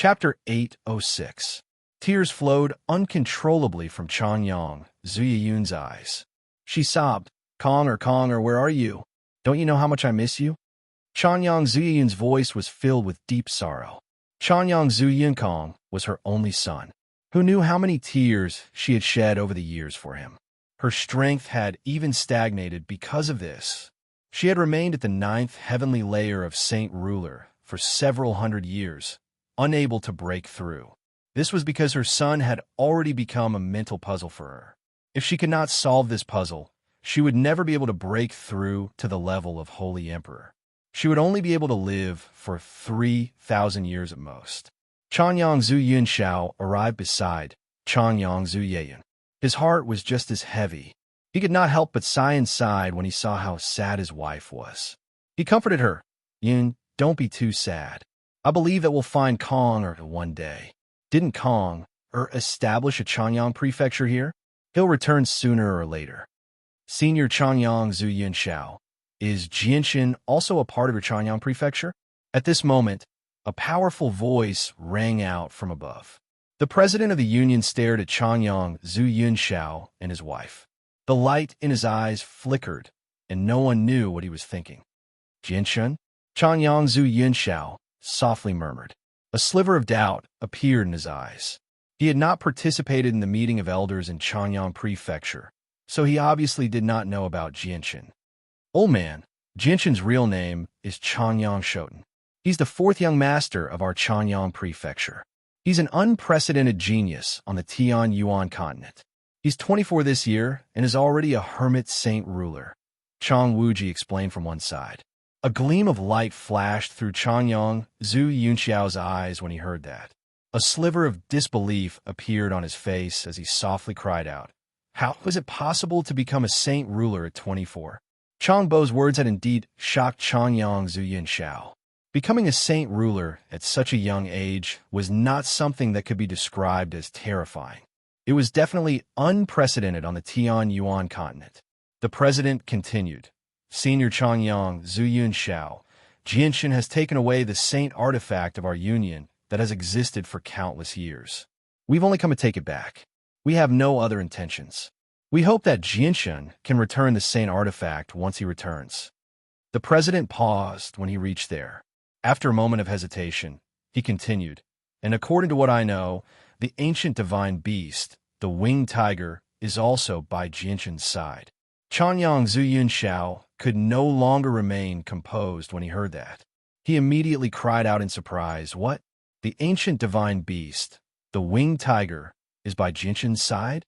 Chapter 806. Tears flowed uncontrollably from Chanyang Zuyun's eyes. She sobbed, Kong, where are you? Don't you know how much I miss you? Chanyang Zuyun's voice was filled with deep sorrow. Chanyang Zuyun Kong was her only son, who knew how many tears she had shed over the years for him. Her strength had even stagnated because of this. She had remained at the 9th heavenly layer of Saint Ruler for several hundred years, unable to break through. This was because her son had already become a mental puzzle for her. If she could not solve this puzzle, she would never be able to break through to the level of Holy Emperor. She would only be able to live for 3,000 years at most. Chanyang Zuyun Shao arrived beside Chanyang Zuyun. His heart was just as heavy. He could not help but sigh inside when he saw how sad his wife was. He comforted her. Yun, don't be too sad. I believe that we'll find Kong one day. Didn't Kong establish a Chanyang prefecture here? He'll return sooner or later. Senior Chanyang Zuyun Shao. Is Jianshan also a part of your Chanyang prefecture? At this moment, a powerful voice rang out from above. The president of the union stared at Chanyang Zuyun Shao and his wife. The light in his eyes flickered, and no one knew what he was thinking. Jianshan? Chanyang Zuyun Shao softly murmured. A sliver of doubt appeared in his eyes. He had not participated in the meeting of elders in Chanyang Prefecture, so he obviously did not know about Jianshan. Old man, Jianshan's real name is Chanyang Shoten. He's the 4th young master of our Chanyang Prefecture. He's an unprecedented genius on the Tian Yuan continent. He's 24 this year and is already a hermit saint ruler, Chang Wuji explained from one side. A gleam of light flashed through Chanyang Zhu Yunxiao's eyes when he heard that. A sliver of disbelief appeared on his face as he softly cried out, How was it possible to become a saint ruler at 24? Chang Bo's words had indeed shocked Chanyang Zhu Yunxiao. Becoming a saint ruler at such a young age was not something that could be described as terrifying. It was definitely unprecedented on the Tian Yuan continent. The president continued. Senior Chanyang Zuyun Shao, Jianshan has taken away the saint artifact of our union that has existed for countless years. We've only come to take it back. We have no other intentions. We hope that Jianshan can return the saint artifact once he returns. The president paused when he reached there. After a moment of hesitation, he continued, and according to what I know, the ancient divine beast, the winged tiger, is also by Jianshan's side. Chanyang Zuyun Shao could no longer remain composed when he heard that. He immediately cried out in surprise, What? The ancient divine beast, the winged tiger, is by Jianshan's side?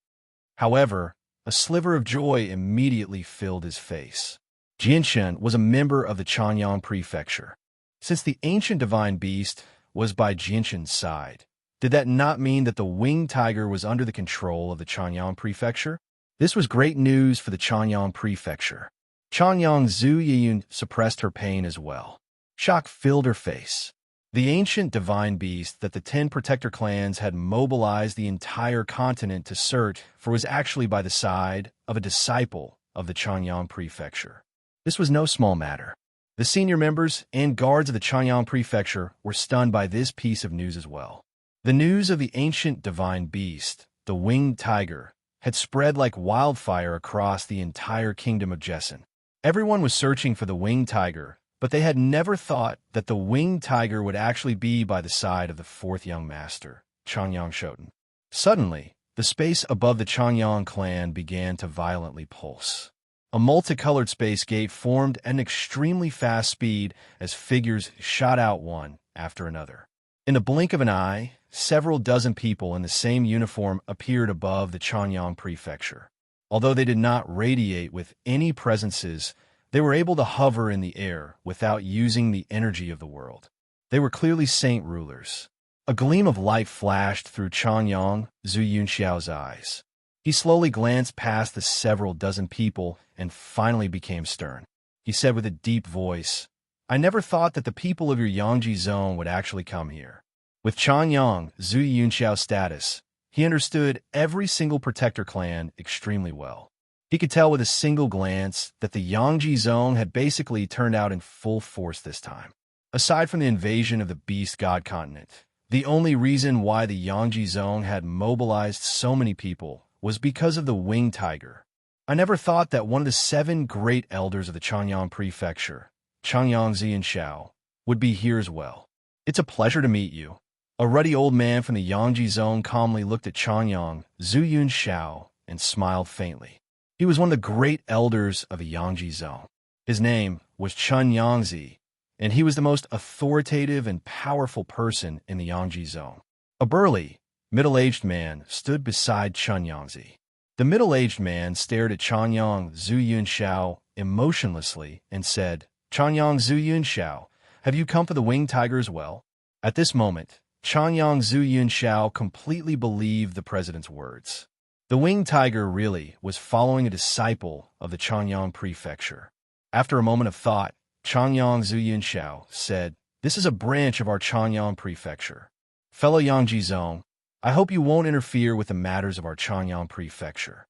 However, a sliver of joy immediately filled his face. Jianshan was a member of the Chanyang Prefecture. Since the ancient divine beast was by Jianshan's side, did that not mean that the winged tiger was under the control of the Chanyang Prefecture? This was great news for the Chanyang Prefecture. Chanyang Zhu Yiyun suppressed her pain as well. Shock filled her face. The ancient divine beast that the 10 protector clans had mobilized the entire continent to search for was actually by the side of a disciple of the Chanyang Prefecture. This was no small matter. The senior members and guards of the Chanyang Prefecture were stunned by this piece of news as well. The news of the ancient divine beast, the winged tiger, had spread like wildfire across the entire kingdom of Jessen. Everyone was searching for the winged tiger, but they had never thought that the winged tiger would actually be by the side of the 4th young master, Chanyang Shoten. Suddenly, the space above the Chanyang clan began to violently pulse. A multicolored space gate formed at an extremely fast speed as figures shot out one after another. In the blink of an eye, several dozen people in the same uniform appeared above the Chanyang Prefecture. Although they did not radiate with any presences, they were able to hover in the air without using the energy of the world. They were clearly saint rulers. A gleam of light flashed through Chanyang Zhu Yunxiao's eyes. He slowly glanced past the several dozen people and finally became stern. He said with a deep voice, I never thought that the people of your Yangji zone would actually come here. With Chanyang Zhu Yunxiao's status, he understood every single protector clan extremely well. He could tell with a single glance that the Yangji zone had basically turned out in full force this time. Aside from the invasion of the Beast God continent, The only reason why the Yangji Zone had mobilized so many people was because of the winged tiger. I never thought that one of the 7 great elders of the Chanyang Prefecture, Changyang Xianxiao, would be here as well. It's a pleasure to meet you. A ruddy old man from the Yangji Zone calmly looked at Changyang Xiao and smiled faintly. He was one of the great elders of the Yangji Zone. His name was Chun Yangzi, and he was the most authoritative and powerful person in the Yangji Zone. A burly, middle-aged man stood beside Chun Yangzi. The middle-aged man stared at Chanyang Xiao emotionlessly and said, Chanyang Xiao, have you come for the winged tiger as well? At this moment, Chanyang Xiao completely believed the president's words. The winged tiger really was following a disciple of the Chanyang Prefecture. After a moment of thought, Chanyang Xiao said, this is a branch of our Chanyang Prefecture. Fellow Yangji Zone, I hope you won't interfere with the matters of our Chanyang Prefecture.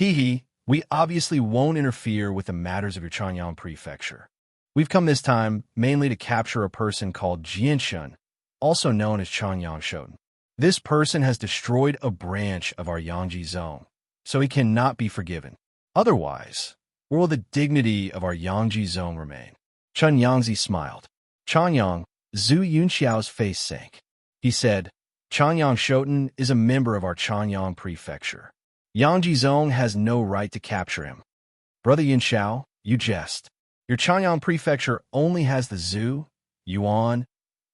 We obviously won't interfere with the matters of your Chanyang Prefecture. We've come this time mainly to capture a person called Jianshun, also known as Chanyang Shoten. This person has destroyed a branch of our Yangji Zone, so he cannot be forgiven. Otherwise, where will the dignity of our Yangji Zone remain? Chun Yangzi smiled. Chanyang Xiao's face sank. He said, Chanyang Shoten is a member of our Chanyang Prefecture. Yangji Zone has no right to capture him. Brother Xiao, you jest. Your Chanyang Prefecture only has the Zhu, Yuan,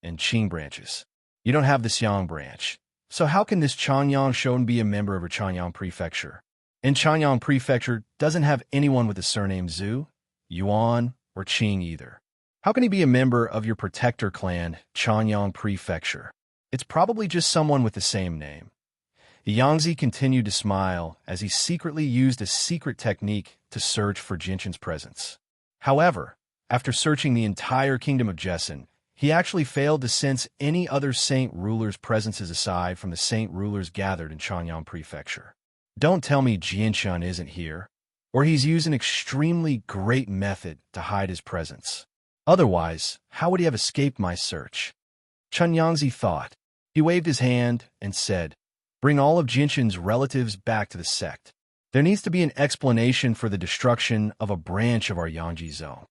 and Qing branches. You don't have the Xiang branch. So how can this Chanyang Shoten be a member of our Chanyang Prefecture? And Chanyang Prefecture doesn't have anyone with the surname Zhu, Yuan, or Qing either. How can he be a member of your protector clan, Chanyang Prefecture? It's probably just someone with the same name. Yangzi continued to smile as he secretly used a secret technique to search for Jinshin's presence. However, after searching the entire kingdom of Jessin, he actually failed to sense any other saint rulers' presences aside from the saint rulers gathered in Chanyang Prefecture. Don't tell me Jinshin isn't here, or he's used an extremely great method to hide his presence. Otherwise, how would he have escaped my search? Chun Yangzi thought. He waved his hand and said, bring all of Jinshin's relatives back to the sect. There needs to be an explanation for the destruction of a branch of our Yangji Zone.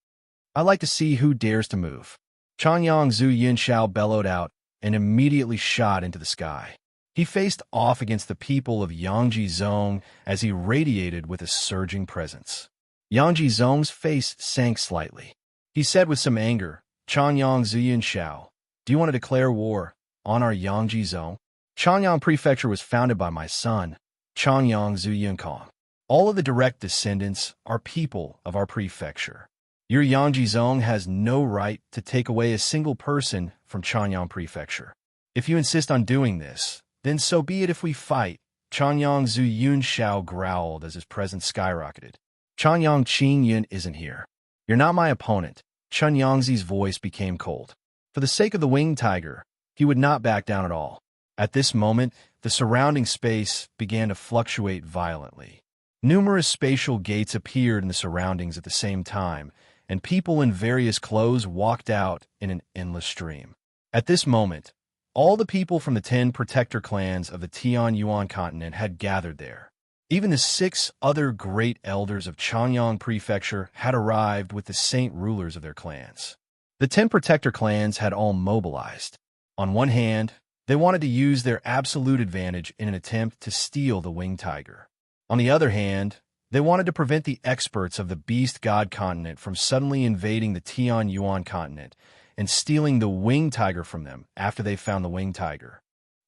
I'd like to see who dares to move. Chanyang Xiao bellowed out and immediately shot into the sky. He faced off against the people of Yangji Zone as he radiated with a surging presence. Yangji Zone's face sank slightly. He said with some anger, Chanyang Xiao, do you want to declare war on our Yangji Zone? Chanyang Prefecture was founded by my son, Chanyang Xiankong. All of the direct descendants are people of our prefecture. Your Yangji Zone has no right to take away a single person from Chanyang Prefecture. If you insist on doing this, then so be it if we fight. Chanyang Xiao growled as his presence skyrocketed. Chanyang Qingyun isn't here. You're not my opponent. Chun Yangzi's voice became cold. For the sake of the winged tiger, he would not back down at all. At this moment, the surrounding space began to fluctuate violently. Numerous spatial gates appeared in the surroundings at the same time, and people in various clothes walked out in an endless stream. At this moment, all the people from the 10 protector clans of the Tian Yuan continent had gathered there. Even the 6 other great elders of Chanyang Prefecture had arrived with the saint rulers of their clans. The 10 protector clans had all mobilized. On one hand, they wanted to use their absolute advantage in an attempt to steal the winged tiger. On the other hand, they wanted to prevent the experts of the Beast God continent from suddenly invading the Tian Yuan continent and stealing the winged tiger from them after they found the winged tiger.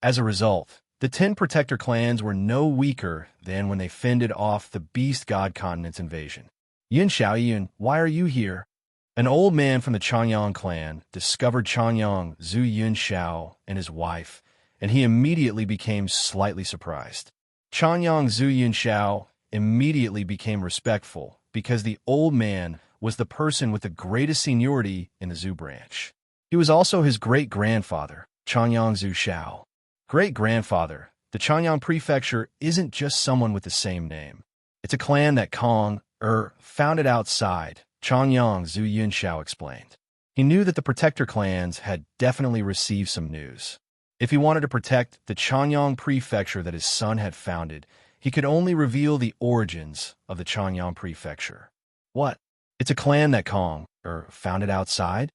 As a result, the 10 protector clans were no weaker than when they fended off the Beast God continent's invasion. Yin Xiaoyun, why are you here? An old man from the Chanyang clan discovered Chanyang Xiao and his wife, and he immediately became slightly surprised. Chanyang Xiao immediately became respectful because the old man was the person with the greatest seniority in the Zhu branch. He was also his great-grandfather, Chanyang Xiao. Great-grandfather, the Chanyang Prefecture isn't just someone with the same name. It's a clan that Kong, founded outside, Chanyang Xiao explained. He knew that the protector clans had definitely received some news. If he wanted to protect the Chanyang prefecture that his son had founded, he could only reveal the origins of the Chanyang prefecture. What? It's a clan that Kong, founded outside?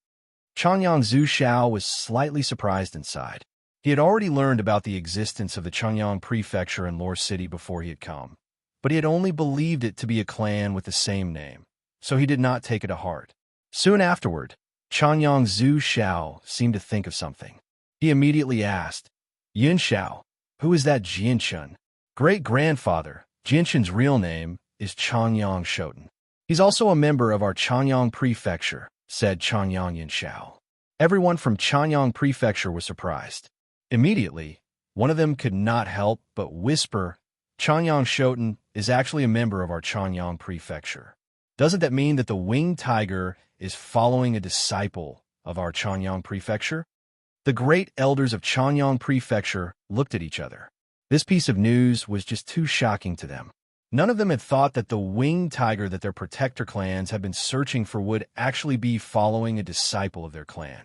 Chanyang Zhu Xiao was slightly surprised inside. He had already learned about the existence of the Chanyang prefecture in Lore City before he had come, but he had only believed it to be a clan with the same name, so he did not take it to heart. Soon afterward, Chanyang Zhu Xiao seemed to think of something. He immediately asked, Yin Xiao, who is that Jianshun? Great-grandfather. Jianshun's real name is Chanyang Shoten. He's also a member of our Chanyang prefecture, said Chanyang Yin Xiao. Everyone from Chanyang prefecture was surprised. Immediately, one of them could not help but whisper, Chanyang Shoten is actually a member of our Chanyang prefecture. Doesn't that mean that the winged tiger is following a disciple of our Chanyang prefecture? The great elders of Chanyang prefecture looked at each other. This piece of news was just too shocking to them. None of them had thought that the winged tiger that their protector clans had been searching for would actually be following a disciple of their clan.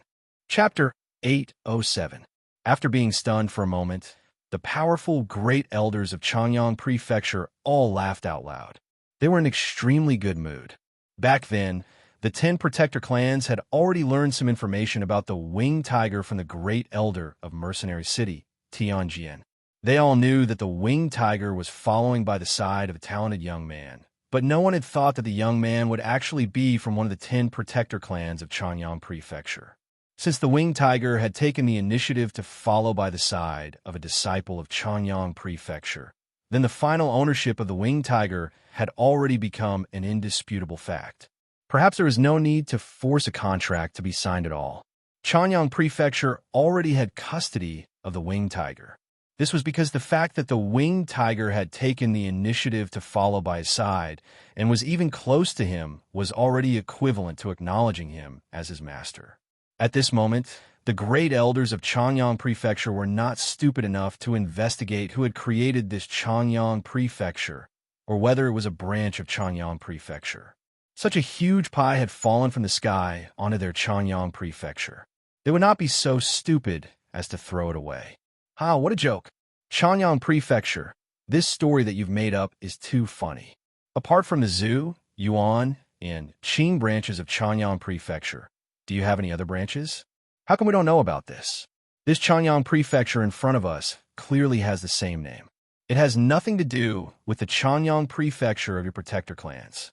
Chapter 807. After being stunned for a moment, the powerful great elders of Chanyang prefecture all laughed out loud. They were in extremely good mood. Back then, the 10 protector clans had already learned some information about the winged tiger from the great elder of Mercenary City, Tianjian. They all knew that the winged tiger was following by the side of a talented young man, but no one had thought that the young man would actually be from one of the 10 protector clans of Chanyang prefecture. Since the winged tiger had taken the initiative to follow by the side of a disciple of Chanyang prefecture, then the final ownership of the winged tiger had already become an indisputable fact. Perhaps there was no need to force a contract to be signed at all. Chanyang prefecture already had custody of the winged tiger. This was because the fact that the winged tiger had taken the initiative to follow by his side and was even close to him was already equivalent to acknowledging him as his master. At this moment, the great elders of Chanyang prefecture were not stupid enough to investigate who had created this Chanyang prefecture or whether it was a branch of Chanyang prefecture. Such a huge pie had fallen from the sky onto their Chanyang prefecture. They would not be so stupid as to throw it away. What a joke. Chanyang prefecture, this story that you've made up is too funny. Apart from the Zhu, Yuan, and Qing branches of Chanyang prefecture, do you have any other branches? How come we don't know about this? This Chanyang prefecture in front of us clearly has the same name. It has nothing to do with the Chanyang prefecture of your protector clans.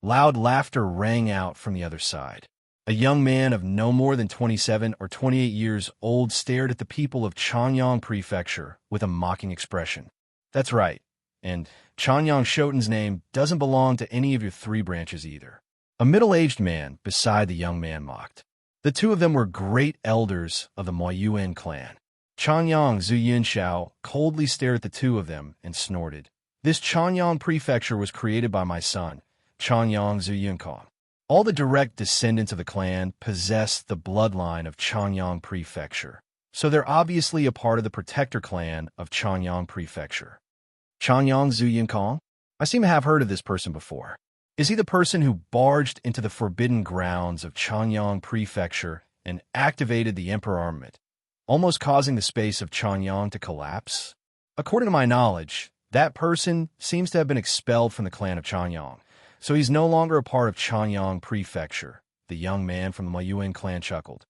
Loud laughter rang out from the other side. A young man of no more than 27 or 28 years old stared at the people of Chanyang prefecture with a mocking expression. That's right, and Chanyang Shoten's name doesn't belong to any of your 3 branches either. A middle-aged man beside the young man mocked. The two of them were great elders of the Moyuan clan. Chanyang Zhu Yinxiao coldly stared at the two of them and snorted. This Chanyang prefecture was created by my son, Chanyang Zhu Yinkong. All the direct descendants of the clan possess the bloodline of Chanyang prefecture, so they're obviously a part of the protector clan of Chanyang prefecture. Chanyang Zhu Yinkong? I seem to have heard of this person before. Is he the person who barged into the forbidden grounds of Chanyang prefecture and activated the Emperor armament, almost causing the space of Chanyang to collapse? According to my knowledge, that person seems to have been expelled from the clan of Chanyang, so he's no longer a part of Chanyang prefecture, the young man from the Moyuan clan chuckled.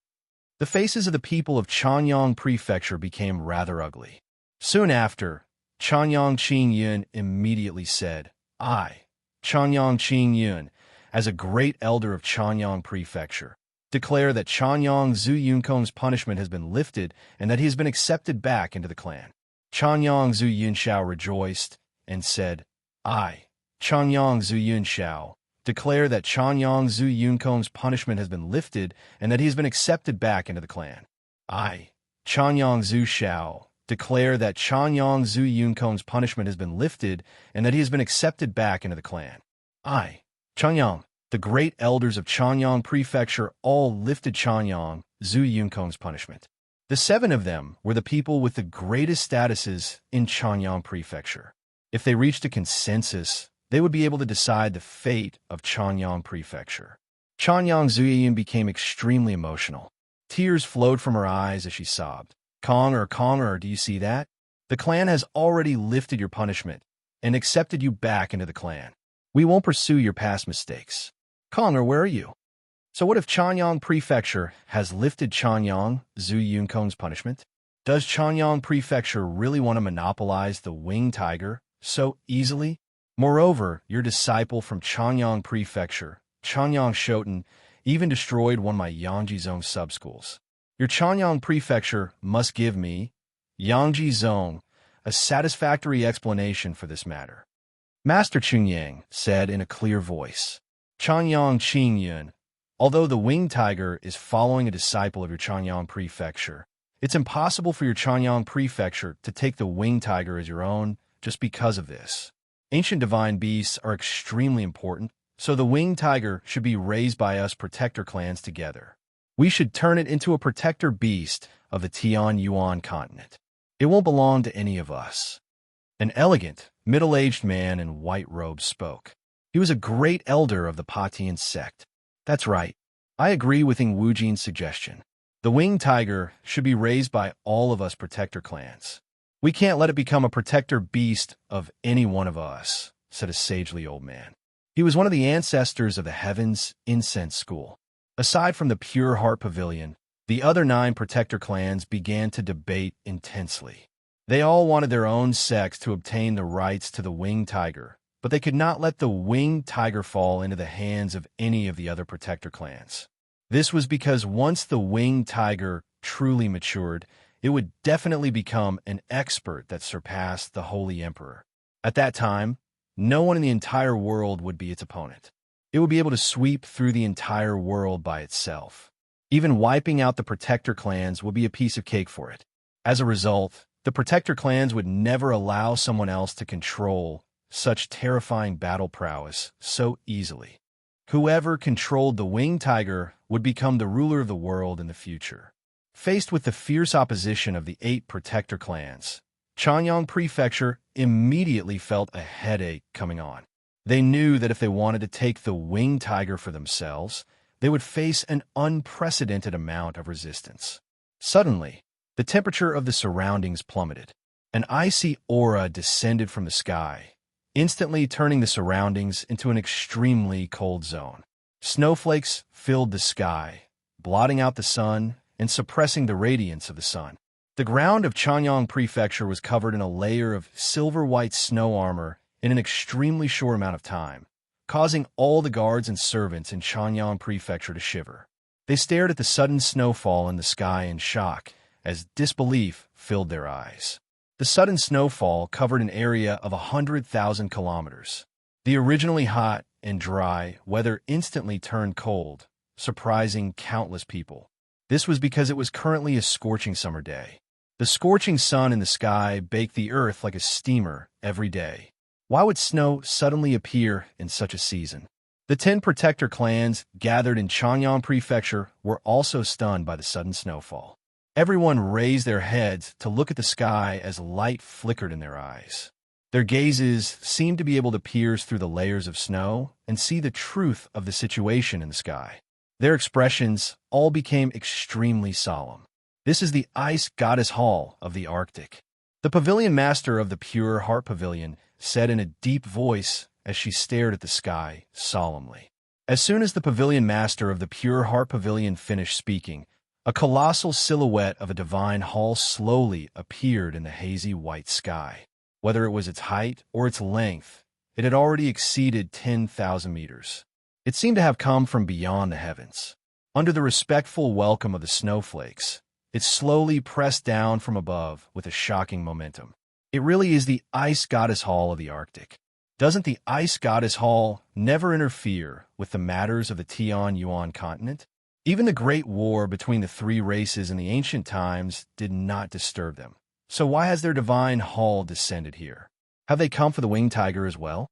The faces of the people of Chanyang prefecture became rather ugly. Soon after, Chanyang Qingyun immediately said, I, Chanyang Qingyun, as a great elder of Chanyang prefecture, declare that Chanyang Zhu Yunkong's punishment has been lifted and that he has been accepted back into the clan. Chanyang Zhu Yunxiao rejoiced and said, I, Chanyang Zhu Yunxiao, declare that Chanyang Zhu Yunkong's punishment has been lifted and that he has been accepted back into the clan. I, Chanyang Zhu Xiao, declare that Chanyang Zhu Yunkong's punishment has been lifted and that he has been accepted back into the clan. I, Chanyang, the great elders of Chanyang prefecture all lifted Chanyang Zhu Yunkong's punishment. The 7 of them were the people with the greatest statuses in Chanyang prefecture. If they reached a consensus, they would be able to decide the fate of Chanyang prefecture. Chanyang Zuyun became extremely emotional. Tears flowed from her eyes as she sobbed. Konger, do you see that? The clan has already lifted your punishment and accepted you back into the clan. We won't pursue your past mistakes. Konger, where are you? So what if Chanyang Prefecture has lifted Chanyang, Zhu Yunkong's punishment? Does Chanyang Prefecture really want to monopolize the winged tiger so easily? Moreover, your disciple from Chanyang Prefecture, Chanyang Shoten, even destroyed one of my Yangji Zone sub-schools. Your Chanyang Prefecture must give me, Yangji Zone, a satisfactory explanation for this matter. Master Chungyang said in a clear voice. Chanyang Qingyun, although the winged tiger is following a disciple of your Chanyang Prefecture, it's impossible for your Chanyang Prefecture to take the winged tiger as your own just because of this. Ancient divine beasts are extremely important, so the winged tiger should be raised by us protector clans together. We should turn it into a protector beast of the Tian Yuan continent. It won't belong to any of us. An elegant, middle-aged man in white robes spoke. He was a great elder of the Patian sect. That's right. I agree with Ing Wujin's suggestion. The winged tiger should be raised by all of us protector clans. We can't let it become a protector beast of any one of us, said a sagely old man. He was one of the ancestors of the Heavens Incense School. Aside from the Pure Heart Pavilion, the other 9 protector clans began to debate intensely. They all wanted their own sects to obtain the rights to the winged tiger, but they could not let the winged tiger fall into the hands of any of the other protector clans. This was because once the winged tiger truly matured, it would definitely become an expert that surpassed the Holy Emperor. At that time, no one in the entire world would be its opponent. It would be able to sweep through the entire world by itself. Even wiping out the protector clans would be a piece of cake for it. As a result, the protector clans would never allow someone else to control such terrifying battle prowess so easily. Whoever controlled the winged tiger would become the ruler of the world in the future. Faced with the fierce opposition of the 8 protector clans, Chanyang Prefecture immediately felt a headache coming on. They knew that if they wanted to take the winged tiger for themselves, they would face an unprecedented amount of resistance. Suddenly, the temperature of the surroundings plummeted. An icy aura descended from the sky, instantly turning the surroundings into an extremely cold zone. Snowflakes filled the sky, blotting out the sun and suppressing the radiance of the sun. The ground of Chanyang Prefecture was covered in a layer of silver-white snow armor in an extremely short amount of time, causing all the guards and servants in Chanyang Prefecture to shiver. They stared at the sudden snowfall in the sky in shock, as disbelief filled their eyes. The sudden snowfall covered an area of 100,000 kilometers. The originally hot and dry weather instantly turned cold, surprising countless people. This was because it was currently a scorching summer day. The scorching sun in the sky baked the earth like a steamer every day. Why would snow suddenly appear in such a season? The 10 protector clans gathered in Chanyang Prefecture were also stunned by the sudden snowfall. Everyone raised their heads to look at the sky as light flickered in their eyes. Their gazes seemed to be able to pierce through the layers of snow and see the truth of the situation in the sky. Their expressions all became extremely solemn. This is the Ice Goddess Hall of the Arctic. The pavilion master of the Pure Heart Pavilion said in a deep voice as she stared at the sky solemnly. As soon as the pavilion master of the Pure Heart Pavilion finished speaking, a colossal silhouette of a divine hall slowly appeared in the hazy white sky. Whether it was its height or its length, it had already exceeded 10,000 meters. It seemed to have come from beyond the heavens. Under the respectful welcome of the snowflakes, it slowly pressed down from above with a shocking momentum. It really is the Ice Goddess Hall of the Arctic. Doesn't the Ice Goddess Hall never interfere with the matters of the Tian Yuan continent? Even the great war between the 3 races in the ancient times did not disturb them. So why has their divine hall descended here? Have they come for the winged tiger as well?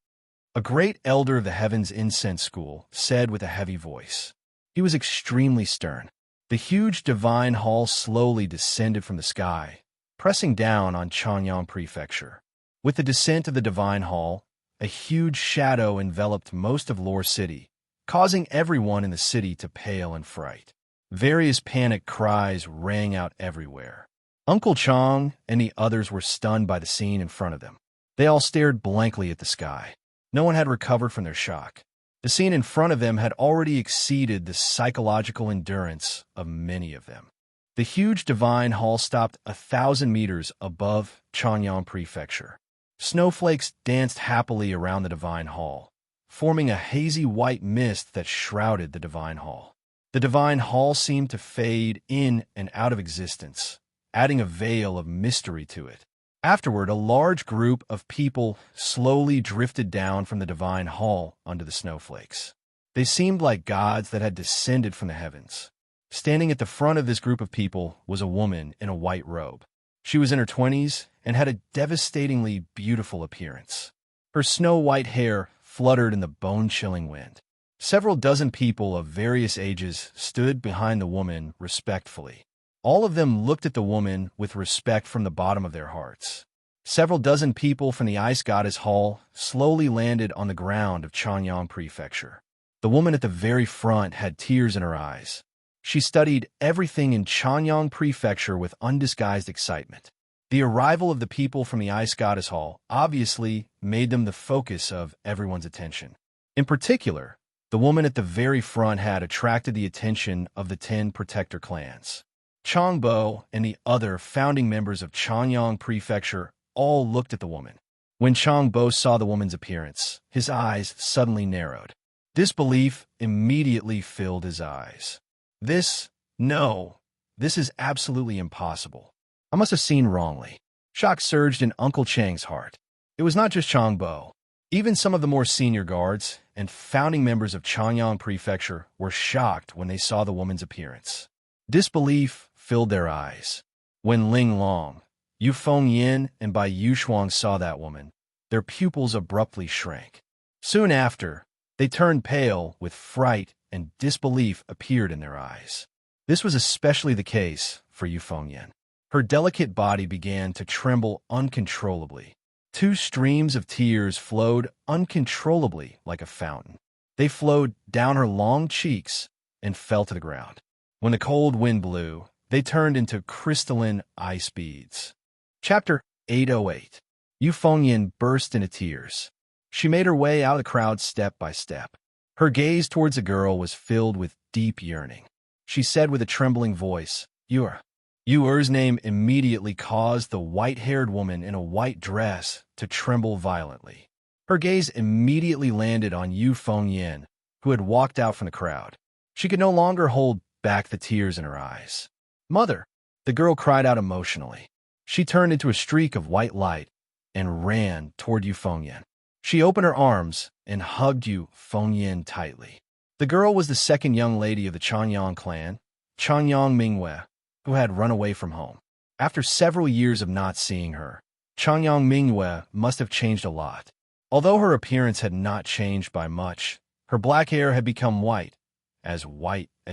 A great elder of the Heavens Incense School said with a heavy voice. He was extremely stern. The huge divine hall slowly descended from the sky, pressing down on Chanyang Prefecture. With the descent of the divine hall, a huge shadow enveloped most of Lore City, causing everyone in the city to pale in fright. Various panic cries rang out everywhere. Uncle Chong and the others were stunned by the scene in front of them. They all stared blankly at the sky. No one had recovered from their shock. The scene in front of them had already exceeded the psychological endurance of many of them. The huge divine hall stopped 1,000 meters above Chanyang Prefecture. Snowflakes danced happily around the divine hall, forming a hazy white mist that shrouded the divine hall. The divine hall seemed to fade in and out of existence, adding a veil of mystery to it. Afterward, a large group of people slowly drifted down from the divine hall onto the snowflakes. They seemed like gods that had descended from the heavens. Standing at the front of this group of people was a woman in a white robe. She was in her 20s and had a devastatingly beautiful appearance. Her snow-white hair fluttered in the bone-chilling wind. Several dozen people of various ages stood behind the woman respectfully. All of them looked at the woman with respect from the bottom of their hearts. Several dozen people from the Ice Goddess Hall slowly landed on the ground of Chanyang Prefecture. The woman at the very front had tears in her eyes. She studied everything in Chanyang Prefecture with undisguised excitement. The arrival of the people from the Ice Goddess Hall obviously made them the focus of everyone's attention. In particular, the woman at the very front had attracted the attention of the 10 protector clans. Changbo and the other founding members of Chanyang Prefecture all looked at the woman. When Changbo saw the woman's appearance, his eyes suddenly narrowed. Disbelief immediately filled his eyes. This is absolutely impossible. I must have seen wrongly. Shock surged in Uncle Chang's heart. It was not just Changbo. Even some of the more senior guards and founding members of Chanyang Prefecture were shocked when they saw the woman's appearance. Disbelief filled their eyes. When Ling Long, Yu Fengyin, and Bai Yushuang saw that woman, their pupils abruptly shrank. Soon after, they turned pale with fright and disbelief appeared in their eyes. This was especially the case for Yu Fengyin. Her delicate body began to tremble uncontrollably. 2 streams of tears flowed uncontrollably like a fountain. They flowed down her long cheeks and fell to the ground. When the cold wind blew, they turned into crystalline ice beads. Chapter 808. Yu Fengyin burst into tears. She made her way out of the crowd step by step. Her gaze towards the girl was filled with deep yearning. She said with a trembling voice, "Yu-er." Yu-er's name immediately caused the white-haired woman in a white dress to tremble violently. Her gaze immediately landed on Yu Fengyin, who had walked out from the crowd. She could no longer hold back the tears in her eyes. "Mother!" the girl cried out emotionally. She turned into a streak of white light and ran toward Yu Fengyin. She opened her arms and hugged Yu Fengyin tightly. The girl was the second young lady of the Chanyang clan, Chanyang Mingwei, who had run away from home. After several years of not seeing her, Chanyang Mingwei must have changed a lot. Although her appearance had not changed by much, her black hair had become white as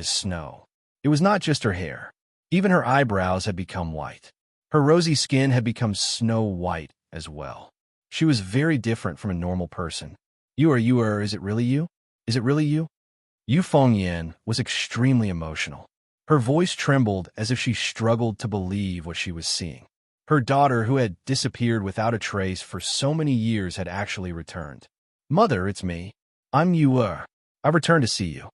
snow. It was not just her hair. Even her eyebrows had become white. Her rosy skin had become snow white as well. She was very different from a normal person. "You, is it really you? Is it really you?" Yu Fengyin was extremely emotional. Her voice trembled as if she struggled to believe what she was seeing. Her daughter, who had disappeared without a trace for so many years, had actually returned. "Mother, it's me. I'm Yu-er. I've returned to see you."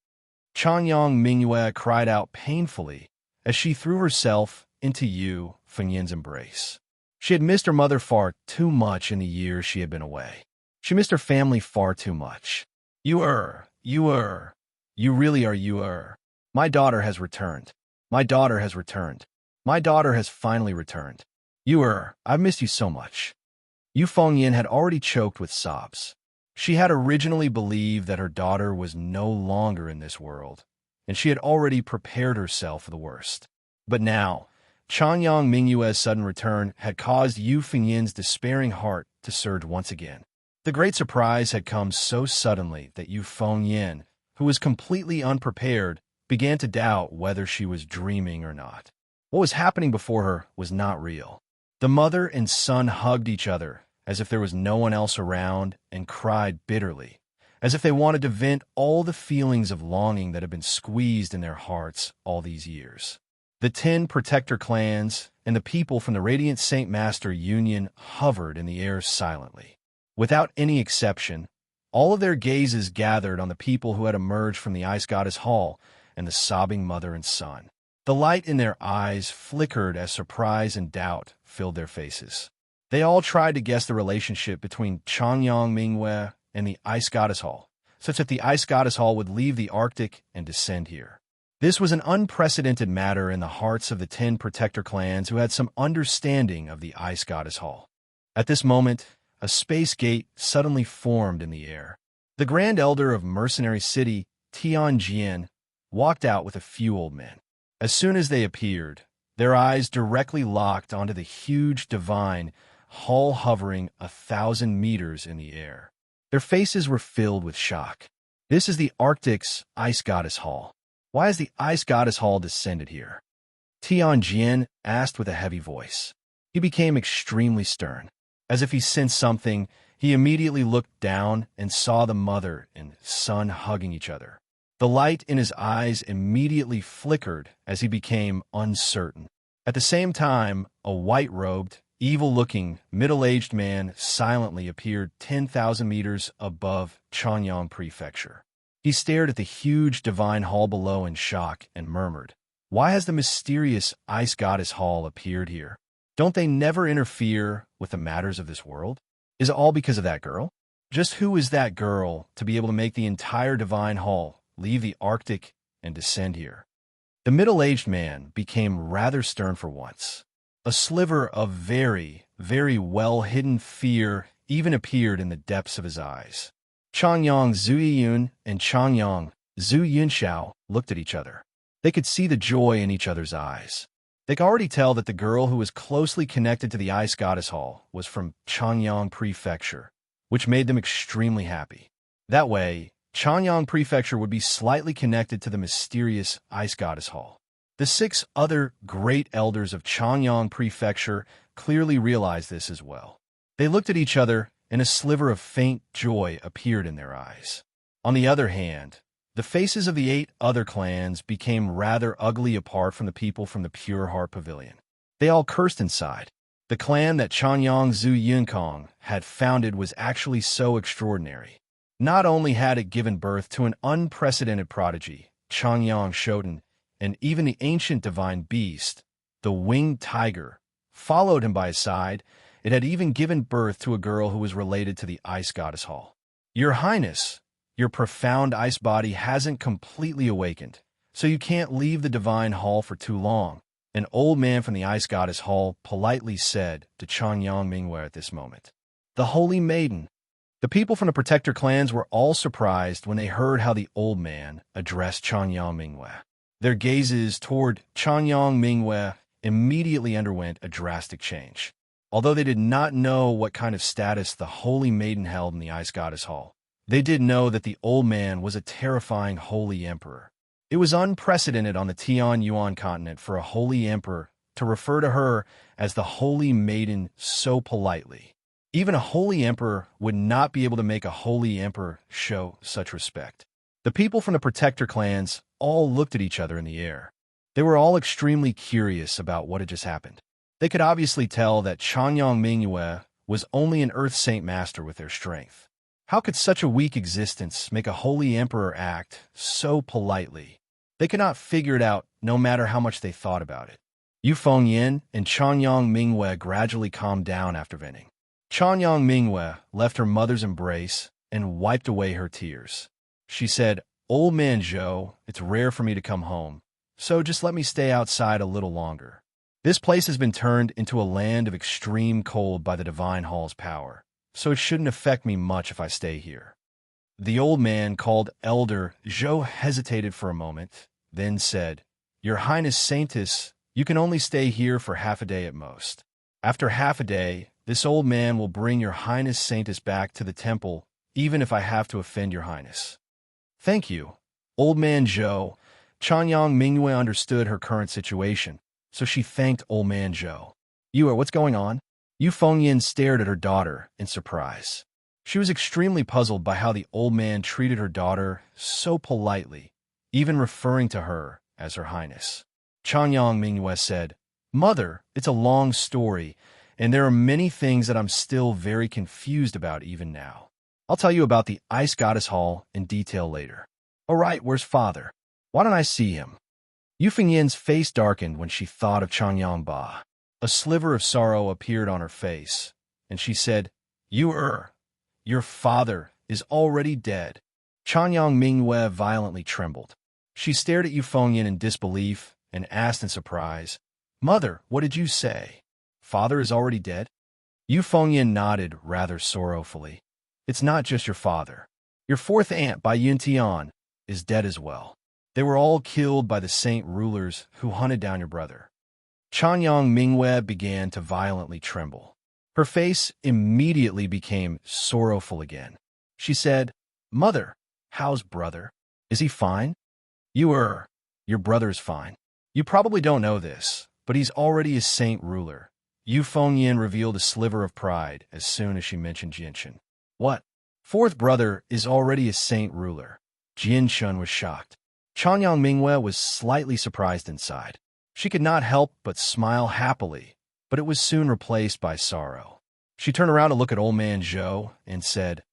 Chanyang Mingwei cried out painfully as she threw herself into Yu Fengyin's embrace. She had missed her mother far too much in the years she had been away. She missed her family far too much. "You really are Yu-er. My daughter has returned. My daughter has returned. My daughter has finally returned. Yu-er, I've missed you so much." Yu Fengyin had already choked with sobs. She had originally believed that her daughter was no longer in this world, and she had already prepared herself for the worst. But now, Chanyang Mingwei's sudden return had caused Yu Fengyin's despairing heart to surge once again. The great surprise had come so suddenly that Yu Fengyin, who was completely unprepared, began to doubt whether she was dreaming or not. What was happening before her was not real. The mother and son hugged each other as if there was no one else around and cried bitterly, as if they wanted to vent all the feelings of longing that had been squeezed in their hearts all these years. The 10 protector clans and the people from the Radiant Saint Master Union hovered in the air silently. Without any exception, all of their gazes gathered on the people who had emerged from the Ice Goddess Hall and the sobbing mother and son. The light in their eyes flickered as surprise and doubt filled their faces. They all tried to guess the relationship between Changyang Mingwei and the Ice Goddess Hall, such that the Ice Goddess Hall would leave the Arctic and descend here. This was an unprecedented matter in the hearts of the 10 Protector clans who had some understanding of the Ice Goddess Hall. At this moment, a space gate suddenly formed in the air. The Grand Elder of Mercenary City, Tianjin, walked out with a few old men. As soon as they appeared, their eyes directly locked onto the huge divine hall hovering 1,000 meters in the air. Their faces were filled with shock. This is the Arctic's Ice Goddess Hall. Why has the Ice Goddess Hall descended here? Tianjin asked with a heavy voice. He became extremely stern. As if he sensed something, he immediately looked down and saw the mother and son hugging each other. The light in his eyes immediately flickered as he became uncertain. At the same time, a white-robed, evil-looking, middle-aged man silently appeared 10,000 meters above Changyang Prefecture. He stared at the huge divine hall below in shock and murmured, "Why has the mysterious Ice Goddess Hall appeared here? Don't they never interfere with the matters of this world? Is it all because of that girl? Just who is that girl to be able to make the entire divine hall leave the Arctic and descend here?" The middle-aged man became rather stern for once. A sliver of very, very well-hidden fear even appeared in the depths of his eyes. Changyang Zuyun and Changyang Zuyunxiao looked at each other. They could see the joy in each other's eyes. They could already tell that the girl who was closely connected to the Ice Goddess Hall was from Changyang Prefecture, which made them extremely happy. That way, Changyang Prefecture would be slightly connected to the mysterious Ice Goddess Hall. The 6 other great elders of Changyang Prefecture clearly realized this as well. They looked at each other, and a sliver of faint joy appeared in their eyes. On the other hand, the faces of the 8 other clans became rather ugly apart from the people from the Pure Heart Pavilion. They all cursed inside. The clan that Changyang Zuyunkong had founded was actually so extraordinary. Not only had it given birth to an unprecedented prodigy, Changyang Shoten, and even the ancient divine beast, the winged tiger, followed him by his side. It had even given birth to a girl who was related to the Ice Goddess Hall. "Your Highness, your profound ice body hasn't completely awakened, so you can't leave the divine hall for too long," an old man from the Ice Goddess Hall politely said to Changyang Mingwei at this moment. The Holy Maiden. The people from the Protector clans were all surprised when they heard how the old man addressed Changyang Mingwei. Their gazes toward Changyang Mingwei immediately underwent a drastic change. Although they did not know what kind of status the Holy Maiden held in the Ice Goddess Hall, they did know that the old man was a terrifying Holy Emperor. It was unprecedented on the Tian Yuan continent for a Holy Emperor to refer to her as the Holy Maiden so politely. Even a Holy Emperor would not be able to make a Holy Emperor show such respect. The people from the Protector clans all looked at each other in the air. They were all extremely curious about what had just happened. They could obviously tell that Changyang Mingwei was only an Earth Saint Master with their strength. How could such a weak existence make a Holy Emperor act so politely? They could not figure it out no matter how much they thought about it. Yu Fengyin and Changyang Mingwei gradually calmed down after venting. Changyang Mingwei left her mother's embrace and wiped away her tears. She said, "Old man Zhou, it's rare for me to come home, so just let me stay outside a little longer. This place has been turned into a land of extreme cold by the Divine Hall's power, so it shouldn't affect me much if I stay here." The old man called Elder Zhou hesitated for a moment, then said, "Your Highness Saintess, you can only stay here for half a day at most. After half a day, this old man will bring your Highness Saintess back to the temple, even if I have to offend your Highness." "Thank you, Old Man Zhou." Changyang Mingwei understood her current situation, so she thanked Old Man Zhou. What's going on?" Yu Fengyin stared at her daughter in surprise. She was extremely puzzled by how the old man treated her daughter so politely, even referring to her as her Highness. Changyang Mingwei said, Mother, it's a long story, and there are many things that I'm still very confused about even now. I'll tell you about the Ice Goddess Hall in detail later. All right, where's Father? Why don't I see him? Yu Fengyin's face darkened when she thought of Changyang Ba. A sliver of sorrow appeared on her face, and she said, your father is already dead. Changyang Mingyue violently trembled. She stared at Yu Fengyin in disbelief and asked in surprise, Mother, what did you say? Father is already dead? Yu Fengyin nodded rather sorrowfully. It's not just your father. Your fourth aunt, Bai Yuntian, is dead as well. They were all killed by the saint rulers who hunted down your brother. Changyang Mingyue began to violently tremble. Her face immediately became sorrowful again. She said, Mother, how's brother? Is he fine? Your brother's fine. You probably don't know this, but he's already a saint ruler. Yu Fengyin revealed a sliver of pride as soon as she mentioned Jinshan. What? Fourth brother is already a saint ruler. Jinshan was shocked. Changyang Mingyue was slightly surprised inside. She could not help but smile happily, but it was soon replaced by sorrow. She turned around to look at Old Man Zhou and said,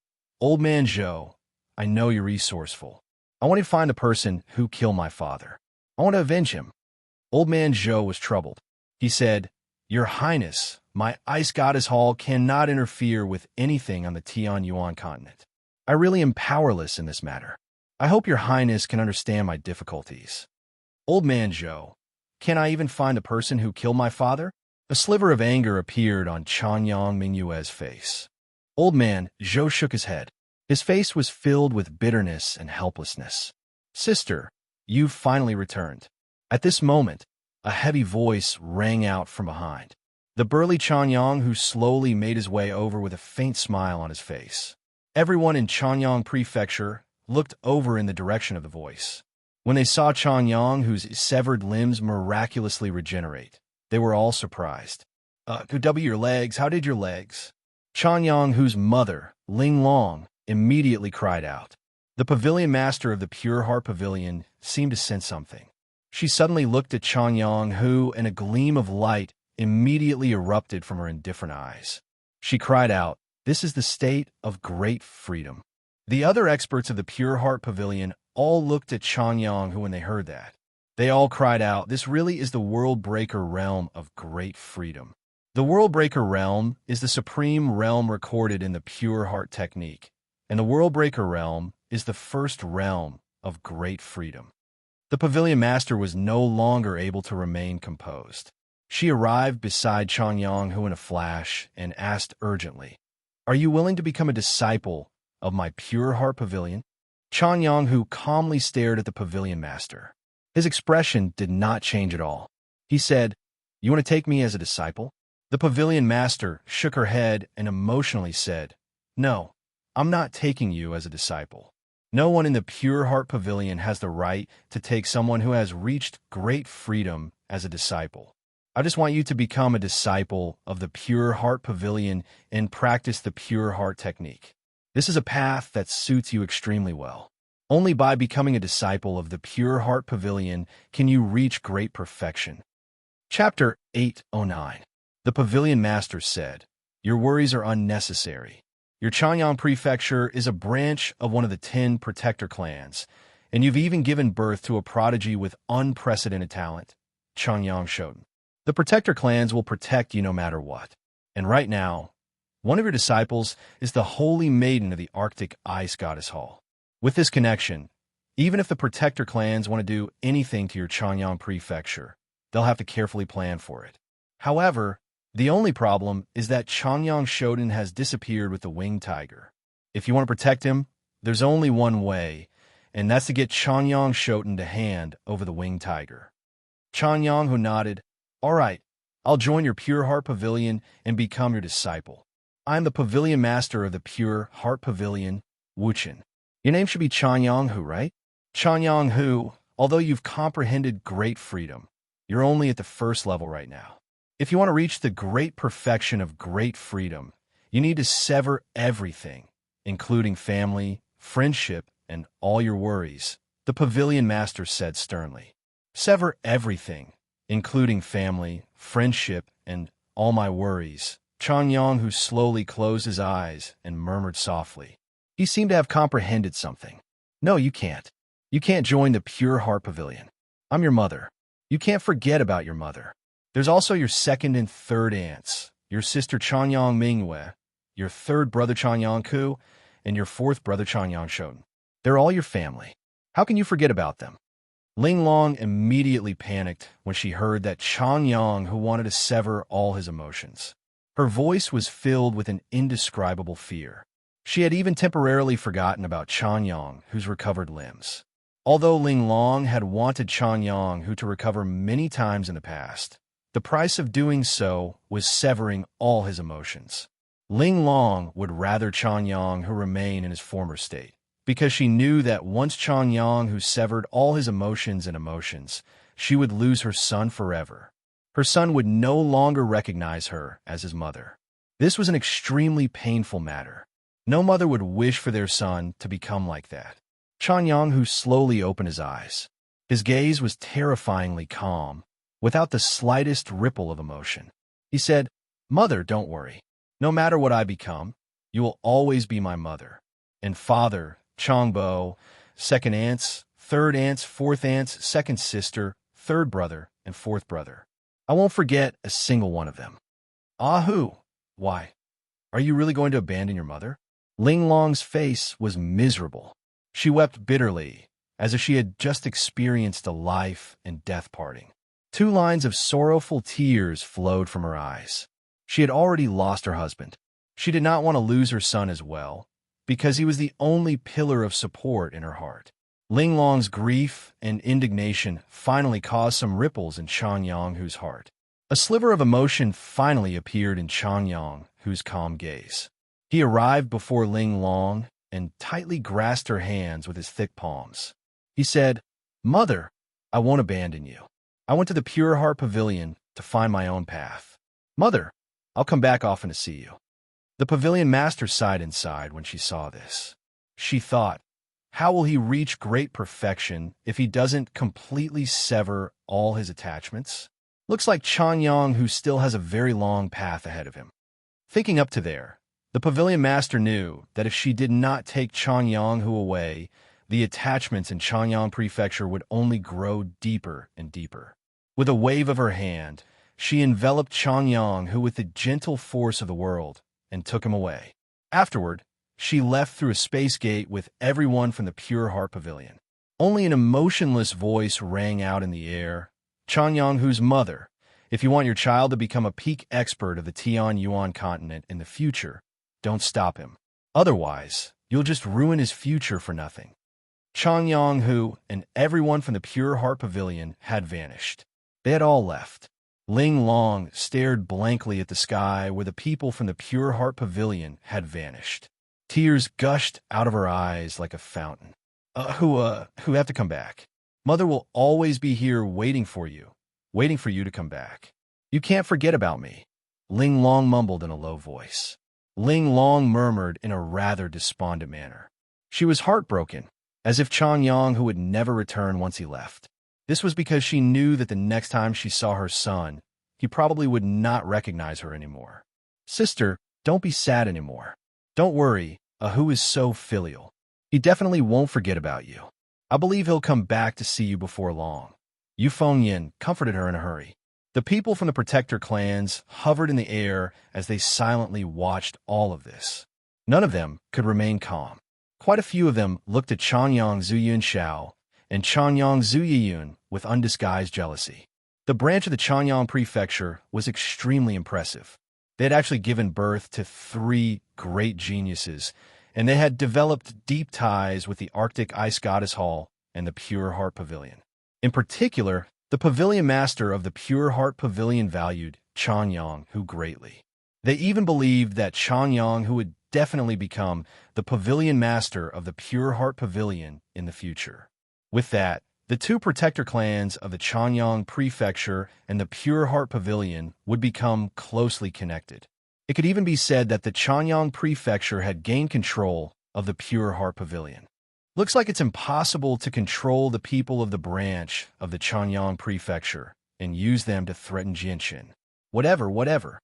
Old Man Zhou, I know you're resourceful. I want to find the person who killed my father. I want to avenge him. Old Man Zhou was troubled. He said, Your Highness, my Ice Goddess Hall cannot interfere with anything on the Tianyuan continent. I really am powerless in this matter. I hope your Highness can understand my difficulties. Old Man Zhou, can I even find the person who killed my father? A sliver of anger appeared on Changyang Mingyue's face. Old Man Zhou shook his head. His face was filled with bitterness and helplessness. Sister, you've finally returned. At this moment, a heavy voice rang out from behind. The burly Changyang, who slowly made his way over with a faint smile on his face. Everyone in Changyang Prefecture looked over in the direction of the voice. When they saw Changyang, whose severed limbs miraculously regenerate, they were all surprised. Your legs, how did your legs? Changyang, whose mother, Ling Long, immediately cried out. The pavilion master of the Pure Heart Pavilion seemed to sense something. She suddenly looked at Changyang, who, in a gleam of light, immediately erupted from her indifferent eyes. She cried out, This is the state of great freedom. The other experts of the Pure Heart Pavilion all looked at Changyang, who, when they heard that, they all cried out, This really is the World Breaker realm of great freedom. The World Breaker realm is the supreme realm recorded in the Pure Heart technique, and the World Breaker realm is the first realm of great freedom. The Pavilion Master was no longer able to remain composed. She arrived beside Changyang, who in a flash, and asked urgently, Are you willing to become a disciple of my Pure Heart Pavilion? Changyang, who calmly stared at the Pavilion Master. His expression did not change at all. He said, You want to take me as a disciple? The Pavilion Master shook her head and emotionally said, No, I'm not taking you as a disciple. No one in the Pure Heart Pavilion has the right to take someone who has reached great freedom as a disciple. I just want you to become a disciple of the Pure Heart Pavilion and practice the Pure Heart technique. This is a path that suits you extremely well. Only by becoming a disciple of the Pure Heart Pavilion can you reach great perfection. Chapter 809. The Pavilion Master said, Your worries are unnecessary. Your Changyang Prefecture is a branch of one of the 10 protector clans, and you've even given birth to a prodigy with unprecedented talent, Changyang Shoten. The protector clans will protect you no matter what. And right now, one of your disciples is the Holy Maiden of the Arctic Ice Goddess Hall. With this connection, even if the protector clans want to do anything to your Changyang Prefecture, they'll have to carefully plan for it. However, the only problem is that Changyang Shoten has disappeared with the winged tiger. If you want to protect him, there's only one way, and that's to get Changyang Shoten to hand over the winged tiger. Changyang, who nodded, All right, I'll join your Pure Heart Pavilion and become your disciple. I'm the Pavilion Master of the Pure Heart Pavilion, Wuchen. Your name should be Changyang Hu, right? Changyang Hu, although you've comprehended great freedom, you're only at the first level right now. If you want to reach the great perfection of great freedom, you need to sever everything, including family, friendship, and all your worries, the Pavilion Master said sternly. Sever everything, including family, friendship, and all my worries. Chanyang, who slowly closed his eyes and murmured softly. He seemed to have comprehended something. No, you can't. You can't join the Pure Heart Pavilion. I'm your mother. You can't forget about your mother. There's also your second and third aunts, your sister Chanyang Mingwei, your third brother Chanyang Ku, and your fourth brother Chanyang Shoten. They're all your family. How can you forget about them? Ling Long immediately panicked when she heard that Chanyang who wanted to sever all his emotions. Her voice was filled with an indescribable fear. She had even temporarily forgotten about Chanyang, whose recovered limbs. Although Ling Long had wanted Chanyang who to recover many times in the past, the price of doing so was severing all his emotions. Ling Long would rather Chanyang who remain in his former state, because she knew that once Chanyang who severed all his emotions, she would lose her son forever. Her son would no longer recognize her as his mother. This was an extremely painful matter. No mother would wish for their son to become like that. Chanyang who slowly opened his eyes. His gaze was terrifyingly calm, without the slightest ripple of emotion. He said, "Mother, don't worry. No matter what I become, you will always be my mother. And father, Changbo, second aunts, third aunts, fourth aunts, second sister, third brother, and fourth brother. I won't forget a single one of them." "Ahu! Why? Are you really going to abandon your mother?" Ling Long's face was miserable. She wept bitterly, as if she had just experienced a life and death parting. 2 lines of sorrowful tears flowed from her eyes. She had already lost her husband. She did not want to lose her son as well, because he was the only pillar of support in her heart. Ling Long's grief and indignation finally caused some ripples in Chanyang Hu's heart. A sliver of emotion finally appeared in Chanyang Hu's calm gaze. He arrived before Ling Long and tightly grasped her hands with his thick palms. He said, "Mother, I won't abandon you. I went to the Pure Heart Pavilion to find my own path. Mother, I'll come back often to see you." The pavilion master sighed inside when she saw this. She thought, how will he reach great perfection if he doesn't completely sever all his attachments? Looks like Chanyang who still has a very long path ahead of him. Thinking up to there, the pavilion master knew that if she did not take Chanyang Hu away, the attachments in Chanyang Prefecture would only grow deeper and deeper. With a wave of her hand, she enveloped Chanyang Hu with the gentle force of the world and took him away. Afterward, she left through a space gate with everyone from the Pure Heart Pavilion. Only an emotionless voice rang out in the air. "Chanyang Hu's mother, if you want your child to become a peak expert of the Tian Yuan continent in the future, don't stop him. Otherwise, you'll just ruin his future for nothing." Chanyang Hu and everyone from the Pure Heart Pavilion had vanished. They had all left. Ling Long stared blankly at the sky where the people from the Pure Heart Pavilion had vanished. Tears gushed out of her eyes like a fountain. Who have to come back. Mother will always be here waiting for you to come back. You can't forget about me," Ling Long mumbled in a low voice. Ling Long murmured in a rather despondent manner. She was heartbroken, as if Chanyang Hu would never return once he left. This was because she knew that the next time she saw her son, he probably would not recognize her anymore. "Sister, don't be sad anymore. Don't worry, Ahu is so filial. He definitely won't forget about you. I believe he'll come back to see you before long." Yu Fengyin comforted her in a hurry. The people from the Protector clans hovered in the air as they silently watched all of this. None of them could remain calm. Quite a few of them looked at Chanyang Zuyun Xiao and Chanyang Zuyun with undisguised jealousy. The branch of the Chanyang Prefecture was extremely impressive. They had actually given birth to 3 great geniuses, and they had developed deep ties with the Arctic Ice Goddess Hall and the Pure Heart Pavilion. In particular, the pavilion master of the Pure Heart Pavilion valued Chanyang Hu greatly. They even believed that Chanyang Hu would definitely become the pavilion master of the Pure Heart Pavilion in the future. With that, the 2 protector clans of the Chanyang Prefecture and the Pure Heart Pavilion would become closely connected. It could even be said that the Chanyang Prefecture had gained control of the Pure Heart Pavilion. Looks like it's impossible to control the people of the branch of the Chanyang Prefecture and use them to threaten Jinshin. Whatever.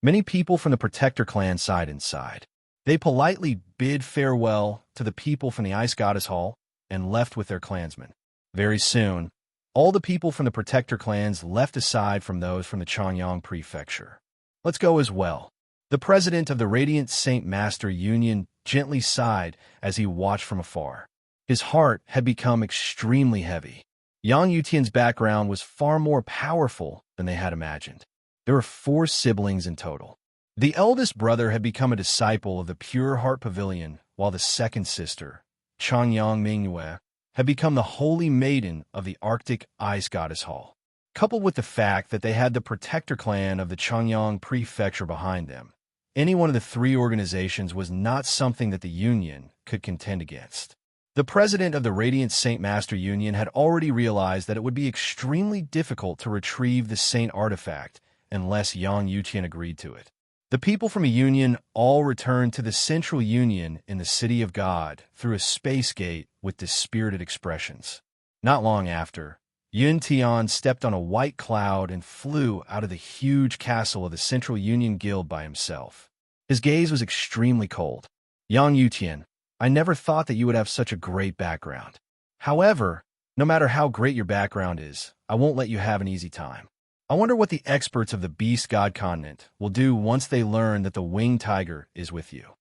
Many people from the Protector clan sighed inside. They politely bid farewell to the people from the Ice Goddess Hall and left with their clansmen. Very soon, all the people from the Protector clans left aside from those from the Chongyang Prefecture. Let's go as well. The president of the Radiant Saint Master Union gently sighed as he watched from afar. His heart had become extremely heavy. Yang Yutian's background was far more powerful than they had imagined. There were 4 siblings in total. The eldest brother had become a disciple of the Pure Heart Pavilion, while the second sister, Chanyang Mingyue, had become the holy maiden of the Arctic Ice Goddess Hall. Coupled with the fact that they had the Protector clan of the Chongyang Prefecture behind them, any one of the 3 organizations was not something that the Union could contend against. The president of the Radiant Saint Master Union had already realized that it would be extremely difficult to retrieve the Saint artifact unless Yang Yutian agreed to it. The people from a union all returned to the Central Union in the City of God through a space gate with dispirited expressions. Not long after, Yun Tian stepped on a white cloud and flew out of the huge castle of the Central Union Guild by himself. His gaze was extremely cold. Yang Yutian, I never thought that you would have such a great background. However, no matter how great your background is, I won't let you have an easy time. I wonder what the experts of the Beast God continent will do once they learn that the winged tiger is with you.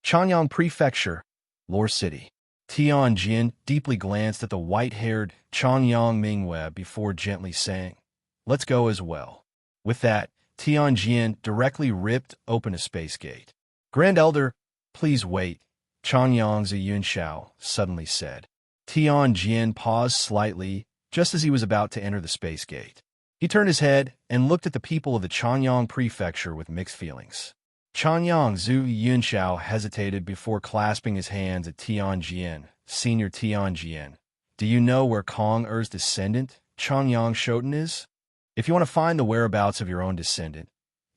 Chanyang Prefecture, Lore City. Tian Jin deeply glanced at the white-haired Chanyang Mingyue before gently saying, Let's go as well. With that, Tian Jin directly ripped open a space gate. Grand Elder, please wait, Chanyang Ziyunshao suddenly said. Tian Jin paused slightly just as he was about to enter the space gate. He turned his head and looked at the people of the Chanyang Prefecture with mixed feelings. Chanyang Zhu Yunshao hesitated before clasping his hands at Tianjin. Senior Tianjin, do you know where Kong Er's descendant, Chanyang Shoten, is? If you want to find the whereabouts of your own descendant,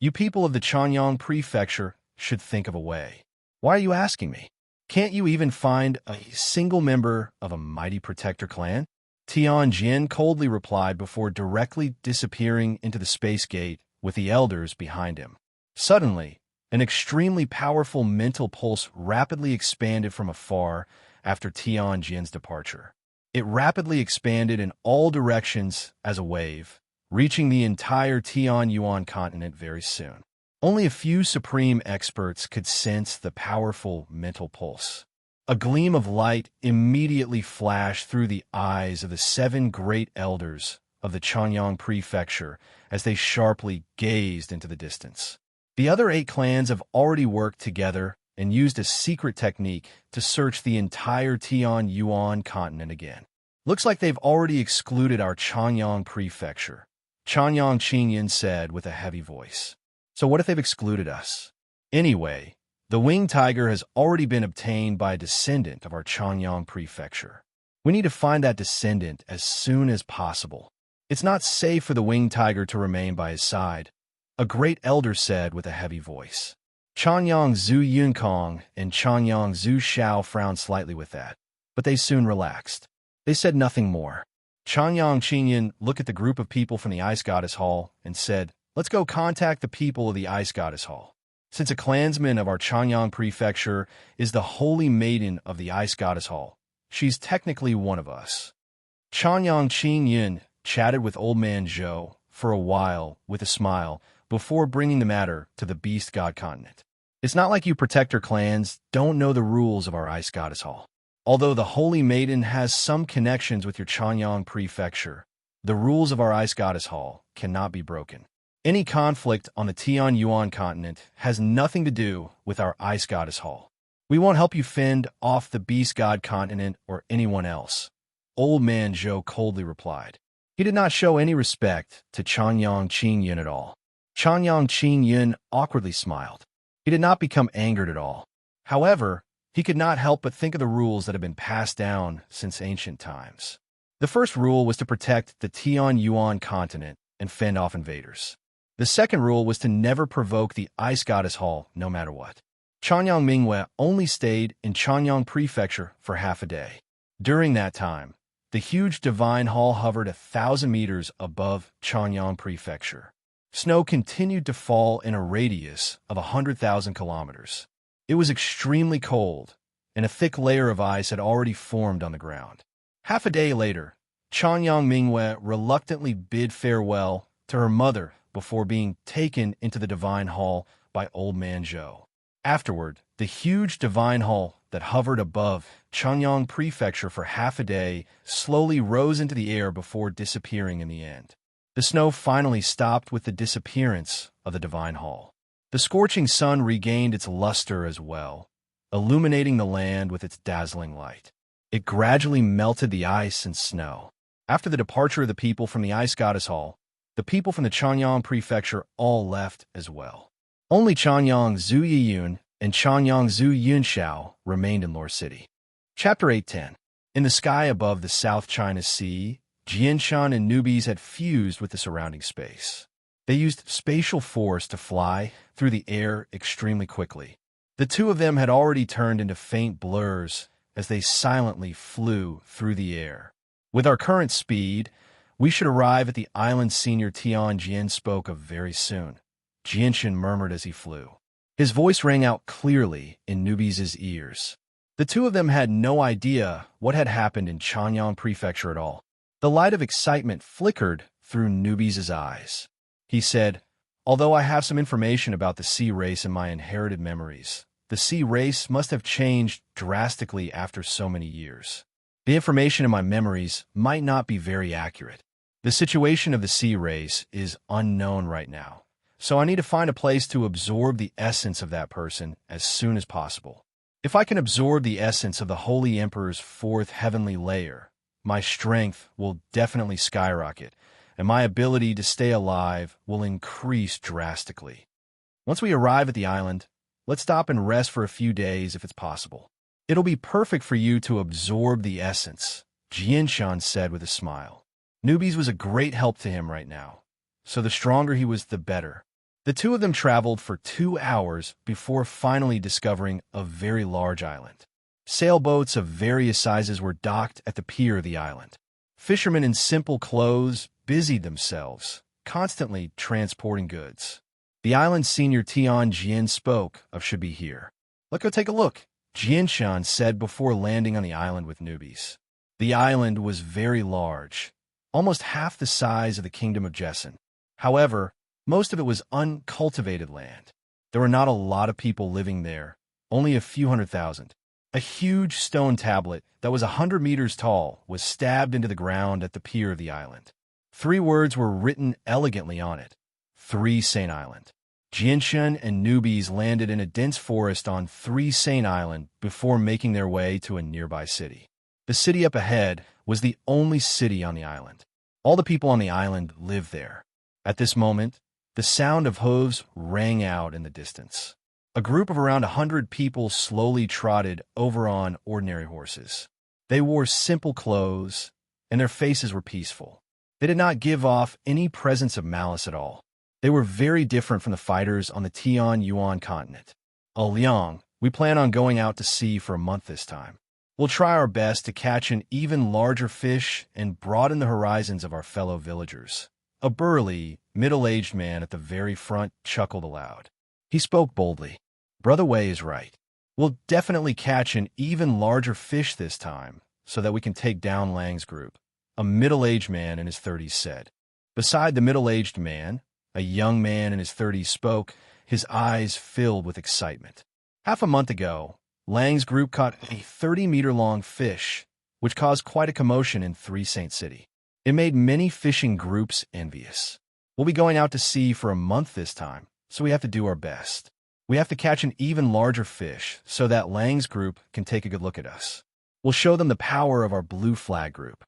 you people of the Chanyang Prefecture should think of a way. Why are you asking me? Can't you even find a single member of a mighty Protector clan? Tianjin coldly replied before directly disappearing into the space gate with the elders behind him. Suddenly, an extremely powerful mental pulse rapidly expanded from afar after Tianjin's departure. It rapidly expanded in all directions as a wave, reaching the entire Tianyuan continent very soon. Only a few supreme experts could sense the powerful mental pulse. A gleam of light immediately flashed through the eyes of the 7 great elders of the Chanyang Prefecture as they sharply gazed into the distance. The other 8 clans have already worked together and used a secret technique to search the entire Tianyuan continent again. Looks like they've already excluded our Chanyang Prefecture, Chanyang Qingyan said with a heavy voice. So what if they've excluded us? Anyway, the winged tiger has already been obtained by a descendant of our Chanyang Prefecture. We need to find that descendant as soon as possible. It's not safe for the winged tiger to remain by his side, a great elder said with a heavy voice. Chanyang Zhu Yunkong and Chanyang Zhu Shao frowned slightly with that, but they soon relaxed. They said nothing more. Chanyang Qingyan looked at the group of people from the Ice Goddess Hall and said, Let's go contact the people of the Ice Goddess Hall. Since a clansman of our Chanyang Prefecture is the holy maiden of the Ice Goddess Hall, she's technically one of us. Chanyang Qingyan chatted with Old Man Zhou for a while with a smile before bringing the matter to the Beast God continent. It's not like you Protector clans don't know the rules of our Ice Goddess Hall. Although the holy maiden has some connections with your Chanyang Prefecture, the rules of our Ice Goddess Hall cannot be broken. Any conflict on the Tianyuan continent has nothing to do with our Ice Goddess Hall. We won't help you fend off the Beast God continent or anyone else, Old Man Zhou coldly replied. He did not show any respect to Chanyang Qingyan at all. Chanyang Qingyan awkwardly smiled. He did not become angered at all. However, he could not help but think of the rules that had been passed down since ancient times. The first rule was to protect the Tianyuan continent and fend off invaders. The second rule was to never provoke the Ice Goddess Hall no matter what. Chanyang Mingyue only stayed in Chanyang Prefecture for half a day. During that time, The huge divine hall hovered 1,000 meters above Chanyang Prefecture. Snow continued to fall in a radius of 100,000 kilometers. It was extremely cold, and a thick layer of ice had already formed on the ground. Half a day later, Chanyang Mingwei reluctantly bid farewell to her mother before being taken into the divine hall by Old Man Zhou. Afterward, the huge divine hall that hovered above Chanyang Prefecture for half a day slowly rose into the air before disappearing in the end. The snow finally stopped with the disappearance of the divine hall. The scorching sun regained its luster as well, illuminating the land with its dazzling light. It gradually melted the ice and snow. After the departure of the people from the Ice Goddess Hall, the people from the Chanyang Prefecture all left as well. Only Chanyang Zuyiyun and Chanyang Zuyunshao remained in Lore City. Chapter 8:10. In the sky above the South China Sea, Jianshan and newbies had fused with the surrounding space. They used spatial force to fly through the air extremely quickly. The two of them had already turned into faint blurs as they silently flew through the air. With our current speed, we should arrive at the island Senior Tian Jian spoke of very soon, Jianshan murmured as he flew. His voice rang out clearly in newbies' ears. The two of them had no idea what had happened in Chanyang Prefecture at all. The light of excitement flickered through newbies' eyes. He said, "Although I have some information about the sea race in my inherited memories, the sea race must have changed drastically after so many years. The information in my memories might not be very accurate. The situation of the sea race is unknown right now, so I need to find a place to absorb the essence of that person as soon as possible. If I can absorb the essence of the Holy Emperor's fourth heavenly layer, my strength will definitely skyrocket, and my ability to stay alive will increase drastically. Once we arrive at the island, let's stop and rest for a few days if it's possible. It'll be perfect for you to absorb the essence," Jianshan said with a smile. Newbies was a great help to him right now, so the stronger he was, the better. The two of them traveled for 2 hours before finally discovering a very large island. Sailboats of various sizes were docked at the pier of the island. Fishermen in simple clothes busied themselves, constantly transporting goods. The island Senior Tian Jian spoke of should be here. "Let's go take a look," Jianshan said before landing on the island with newbies. The island was very large, almost half the size of the Kingdom of Jessen. However, most of it was uncultivated land. There were not a lot of people living there, only a few 100,000. A huge stone tablet that was 100 meters tall was stabbed into the ground at the pier of the island. 3 words were written elegantly on it: 3 Saint Island. Jianshan and newbies landed in a dense forest on 3 Saint Island before making their way to a nearby city. The city up ahead was the only city on the island. All the people on the island lived there. At this moment, the sound of hooves rang out in the distance. A group of around 100 people slowly trotted over on ordinary horses. They wore simple clothes, and their faces were peaceful. They did not give off any presence of malice at all. They were very different from the fighters on the Tian Yuan continent. Liang, we plan on going out to sea for a month this time. We'll try our best to catch an even larger fish and broaden the horizons of our fellow villagers." A burly, middle-aged man at the very front chuckled aloud. He spoke boldly. "Brother Wei is right. We'll definitely catch an even larger fish this time so that we can take down Lang's group," a middle-aged man in his 30s said. Beside the middle-aged man, a young man in his 30s spoke, his eyes filled with excitement. Half a month ago, Lang's group caught a 30-meter-long fish, which caused quite a commotion in 3 Saint City. It made many fishing groups envious. We'll be going out to sea for a month this time, so we have to do our best. We have to catch an even larger fish so that Lang's group can take a good look at us. We'll show them the power of our blue flag group.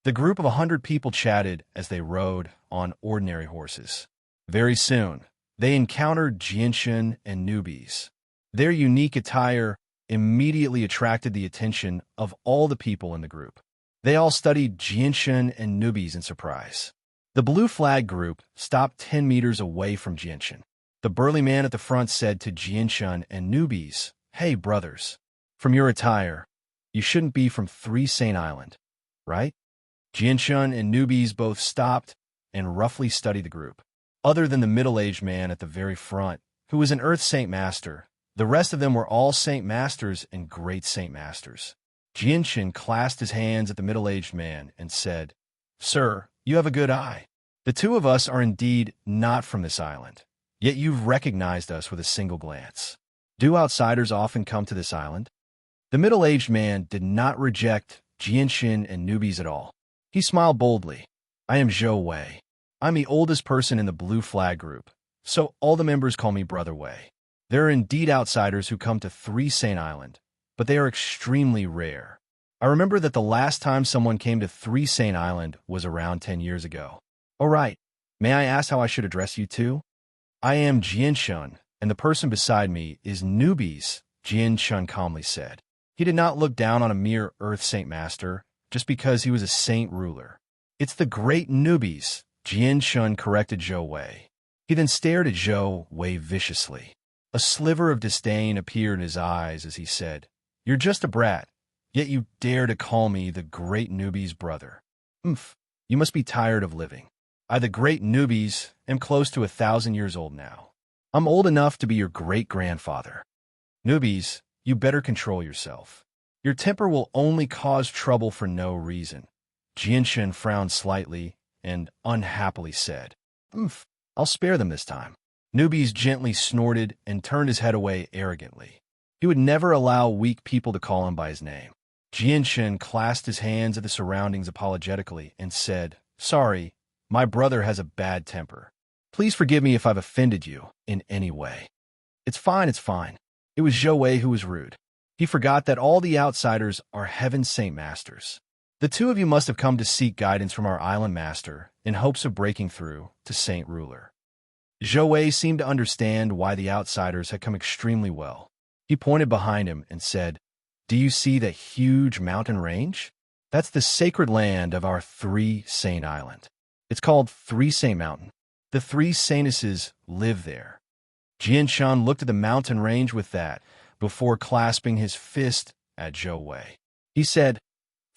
The group of 100 people chatted as they rode on ordinary horses. Very soon, they encountered Jianshan and newbies. Their unique attire immediately attracted the attention of all the people in the group. They all studied Jianshan and newbies in surprise. The blue flag group stopped 10 meters away from Jianshan. The burly man at the front said to Jianshan and newbies, "Hey, brothers, from your attire, you shouldn't be from 3 Saint Island. right? Jianshun and newbies both stopped and roughly studied the group. Other than the middle-aged man at the very front, who was an Earth Saint Master, the rest of them were all Saint Masters and Great Saint Masters. Jianshun clasped his hands at the middle-aged man and said, "Sir, you have a good eye. The two of us are indeed not from this island, yet you've recognized us with a single glance. Do outsiders often come to this island?" The middle-aged man did not reject Jianshun and newbies at all. He smiled boldly. "I am Zhou Wei. I'm the oldest person in the Blue Flag group, so all the members call me Brother Wei. There are indeed outsiders who come to Three Saint Island, but they are extremely rare. I remember that the last time someone came to Three Saint Island was around 10 years ago. All right, may I ask how I should address you two?" "I am Jianshun, and the person beside me is newbies," Jianshun calmly said. He did not look down on a mere Earth Saint Master just because he was a saint ruler. "It's the great newbies," Jianshun corrected Zhou Wei. He then stared at Zhou Wei viciously. A sliver of disdain appeared in his eyes as he said, "You're just a brat, yet you dare to call me the great newbie's brother. You must be tired of living. I, the great newbies, am close to 1,000 years old now. I'm old enough to be your great-grandfather. Newbies, you better control yourself. Your temper will only cause trouble for no reason." Jianshun frowned slightly and unhappily said, "I'll spare them this time." Newbies gently snorted and turned his head away arrogantly. He would never allow weak people to call him by his name. Jianshun clasped his hands at the surroundings apologetically and said, "Sorry, my brother has a bad temper. Please forgive me if I've offended you in any way." It's fine. It was Zhou Wei who was rude. He forgot that all the outsiders are Heaven's Saint Masters. "The two of you must have come to seek guidance from our island master in hopes of breaking through to Saint Ruler." Zhou Wei seemed to understand why the outsiders had come extremely well. He pointed behind him and said, "Do you see that huge mountain range? That's the sacred land of our Three Saint Island. It's called Three Saint Mountain. The three saintesses live there." Jianshun looked at the mountain range with that before clasping his fist at Zhou Wei. He said,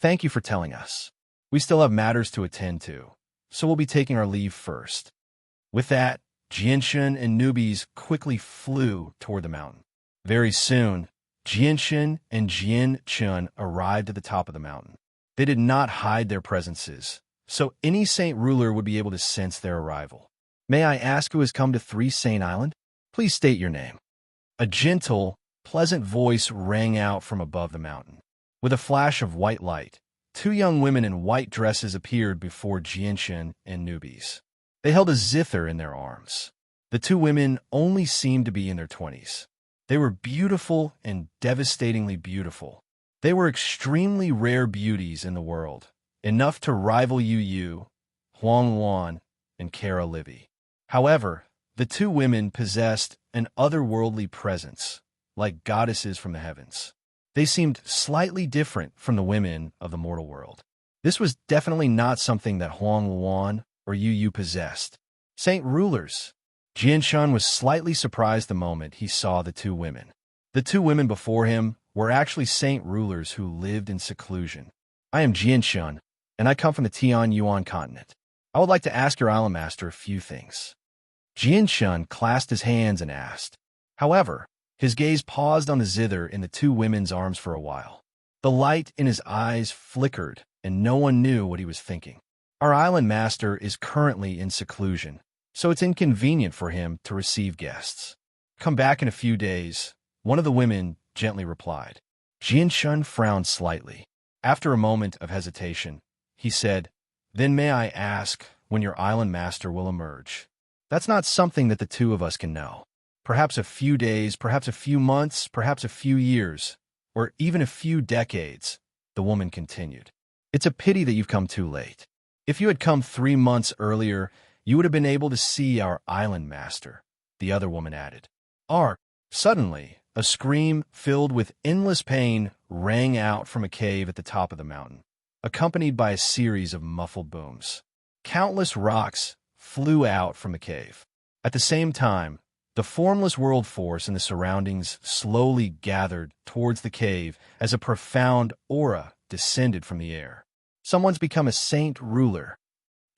"Thank you for telling us. We still have matters to attend to, so we'll be taking our leave first." With that, Jianshun and newbies quickly flew toward the mountain. Very soon, Jianshun and Jianchun arrived at the top of the mountain. They did not hide their presences, so any saint ruler would be able to sense their arrival. "May I ask who has come to Three Saint Island? Please state your name." A gentle, pleasant voice rang out from above the mountain. With a flash of white light, two young women in white dresses appeared before Jianshun and newbies. They held a zither in their arms. The two women only seemed to be in their 20s. They were beautiful and devastatingly beautiful. They were extremely rare beauties in the world, enough to rival Yu, Huang Wan, and Kara Libby. However, the two women possessed an otherworldly presence, like goddesses from the heavens. They seemed slightly different from the women of the mortal world. This was definitely not something that Huang Wan or Yu possessed. Saint rulers. Jianshun was slightly surprised the moment he saw the two women. The two women before him were actually saint rulers who lived in seclusion. "I am Jianshun, and I come from the Tian Yuan continent. I would like to ask your island master a few things." Jianshun clasped his hands and asked. However, his gaze paused on the zither in the two women's arms for a while. The light in his eyes flickered, and no one knew what he was thinking. "Our island master is currently in seclusion, so it's inconvenient for him to receive guests. Come back in a few days," one of the women gently replied. Jianshun frowned slightly. After a moment of hesitation, he said, "Then may I ask when your island master will emerge?" "That's not something that the two of us can know. Perhaps a few days, perhaps a few months, perhaps a few years, or even a few decades," the woman continued. "It's a pity that you've come too late. If you had come 3 months earlier, you would have been able to see our island master," the other woman added. Suddenly, a scream filled with endless pain rang out from a cave at the top of the mountain, accompanied by a series of muffled booms. Countless rocks flew out from the cave. At the same time, the formless world force in the surroundings slowly gathered towards the cave as a profound aura descended from the air. Someone's become a saint ruler.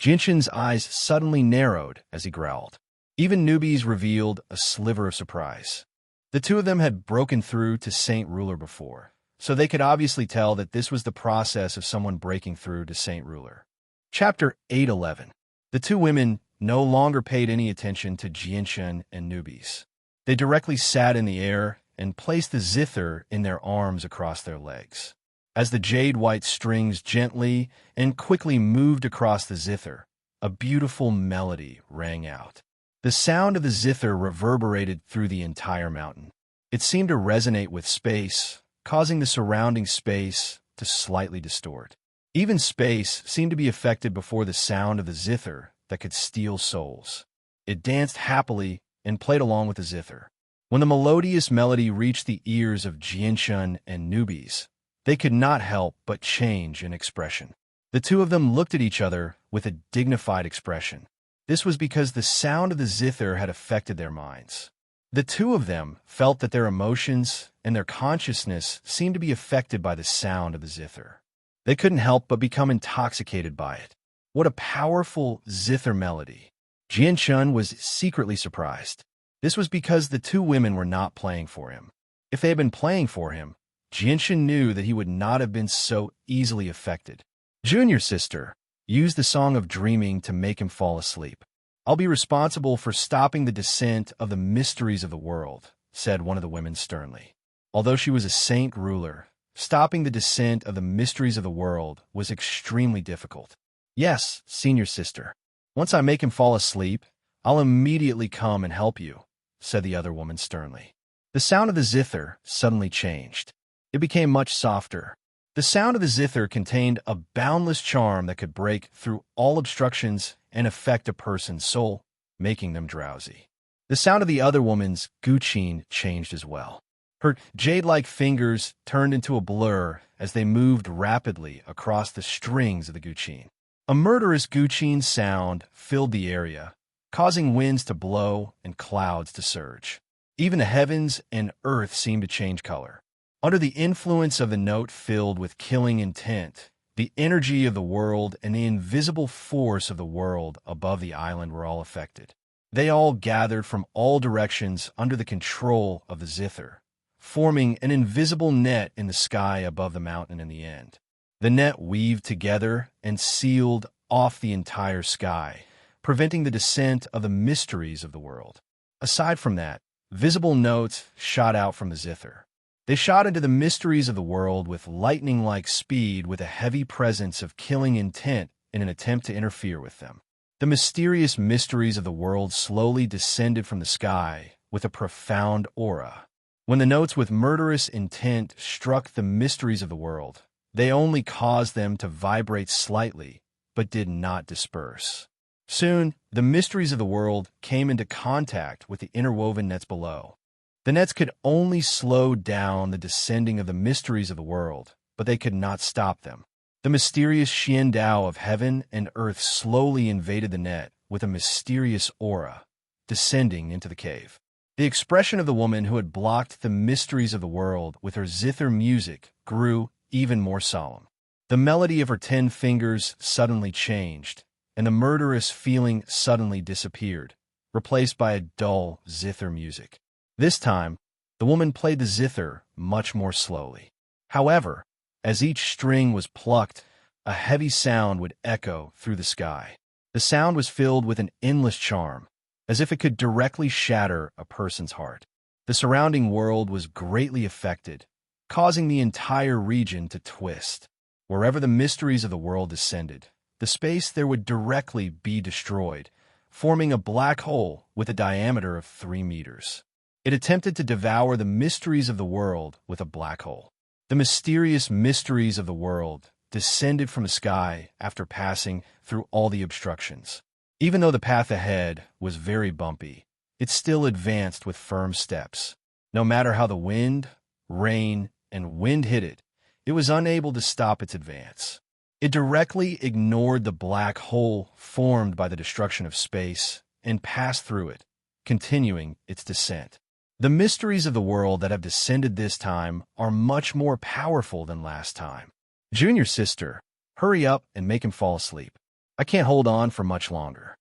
Jinshin's eyes suddenly narrowed as he growled. Even newbies revealed a sliver of surprise. The two of them had broken through to saint ruler before, so they could obviously tell that this was the process of someone breaking through to saint ruler. Chapter 8:11. The two women no longer paid any attention to Jinshin and newbies. They directly sat in the air and placed the zither in their arms across their legs. As the jade-white strings gently and quickly moved across the zither, a beautiful melody rang out. The sound of the zither reverberated through the entire mountain. It seemed to resonate with space, causing the surrounding space to slightly distort. Even space seemed to be affected before the sound of the zither that could steal souls. It danced happily and played along with the zither. When the melodious melody reached the ears of Jinshin and newbies, they could not help but change in expression. The two of them looked at each other with a dignified expression. This was because the sound of the zither had affected their minds. The two of them felt that their emotions and their consciousness seemed to be affected by the sound of the zither. They couldn't help but become intoxicated by it. What a powerful zither melody! Jinshin was secretly surprised. This was because the two women were not playing for him. If they had been playing for him, Jinshin knew that he would not have been so easily affected. Junior sister used the Song of Dreaming to make him fall asleep. I'll be responsible for stopping the descent of the mysteries of the world, said one of the women sternly. Although she was a saint ruler, stopping the descent of the mysteries of the world was extremely difficult. Yes, senior sister. Once I make him fall asleep, I'll immediately come and help you, said the other woman sternly. The sound of the zither suddenly changed. It became much softer. The sound of the zither contained a boundless charm that could break through all obstructions and affect a person's soul, making them drowsy. The sound of the other woman's guqin changed as well. Her jade-like fingers turned into a blur as they moved rapidly across the strings of the guqin. A murderous guqin sound filled the area, causing winds to blow and clouds to surge. Even the heavens and earth seemed to change color. Under the influence of the note filled with killing intent, the energy of the world and the invisible force of the world above the island were all affected. They all gathered from all directions under the control of the zither, forming an invisible net in the sky above the mountain in the end. The net weaved together and sealed off the entire sky, preventing the descent of the mysteries of the world. Aside from that, visible notes shot out from the zither. They shot into the mysteries of the world with lightning-like speed with a heavy presence of killing intent in an attempt to interfere with them. The mysterious mysteries of the world slowly descended from the sky with a profound aura. When the notes with murderous intent struck the mysteries of the world, they only caused them to vibrate slightly, but did not disperse. Soon, the mysteries of the world came into contact with the interwoven nets below. The nets could only slow down the descending of the mysteries of the world, but they could not stop them. The mysterious Xian Dao of heaven and earth slowly invaded the net with a mysterious aura, descending into the cave. The expression of the woman who had blocked the mysteries of the world with her zither music grew even more solemn. The melody of her 10 fingers suddenly changed, and the murderous feeling suddenly disappeared, replaced by a dull zither music. This time, the woman played the zither much more slowly. However, as each string was plucked, a heavy sound would echo through the sky. The sound was filled with an endless charm, as if it could directly shatter a person's heart. The surrounding world was greatly affected, causing the entire region to twist. Wherever the mysteries of the world descended, the space there would directly be destroyed, forming a black hole with a diameter of 3 meters. It attempted to devour the mysteries of the world with a black hole. The mysterious mysteries of the world descended from the sky after passing through all the obstructions. Even though the path ahead was very bumpy, it still advanced with firm steps. No matter how the wind, rain, and wind hit it, it was unable to stop its advance. It directly ignored the black hole formed by the destruction of space and passed through it, continuing its descent. The mysteries of the world that have descended this time are much more powerful than last time. Junior sister, Hurry up and make him fall asleep. I can't hold on for much longer."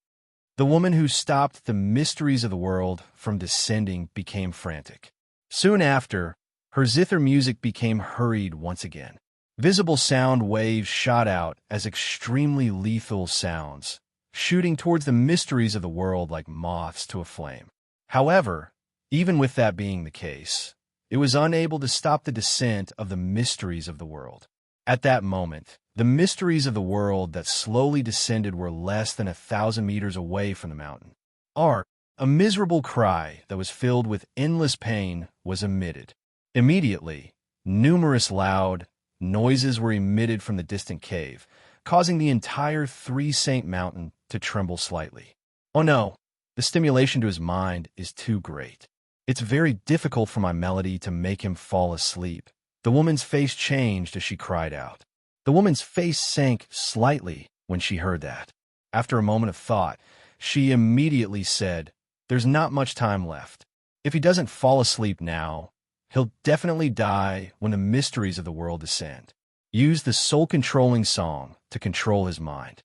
The woman who stopped the mysteries of the world from descending became frantic. Soon after, her zither music became hurried once again. Visible sound waves shot out as extremely lethal sounds, shooting towards the mysteries of the world like moths to a flame. However, even with that being the case, it was unable to stop the descent of the mysteries of the world. At that moment, the mysteries of the world that slowly descended were less than 1,000 meters away from the mountain. Ark, a miserable cry that was filled with endless pain, was emitted. Immediately, numerous loud noises were emitted from the distant cave, causing the entire 3 Saint Mountain to tremble slightly. Oh no, the stimulation to his mind is too great. It's very difficult for my melody to make him fall asleep. The woman's face changed as she cried out. The woman's face sank slightly when she heard that. After a moment of thought, she immediately said, "There's not much time left. If he doesn't fall asleep now, he'll definitely die when the mysteries of the world descend. Use the soul-controlling song to control his mind."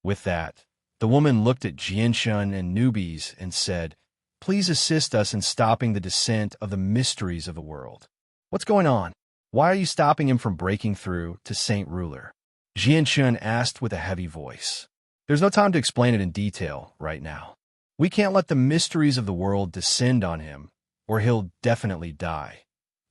With that, the woman looked at Jianshun and newbies and said, "Please assist us in stopping the descent of the mysteries of the world." "What's going on? Why are you stopping him from breaking through to Saint Ruler?" Jianshun asked with a heavy voice. "There's no time to explain it in detail right now. We can't let the mysteries of the world descend on him, or he'll definitely die,"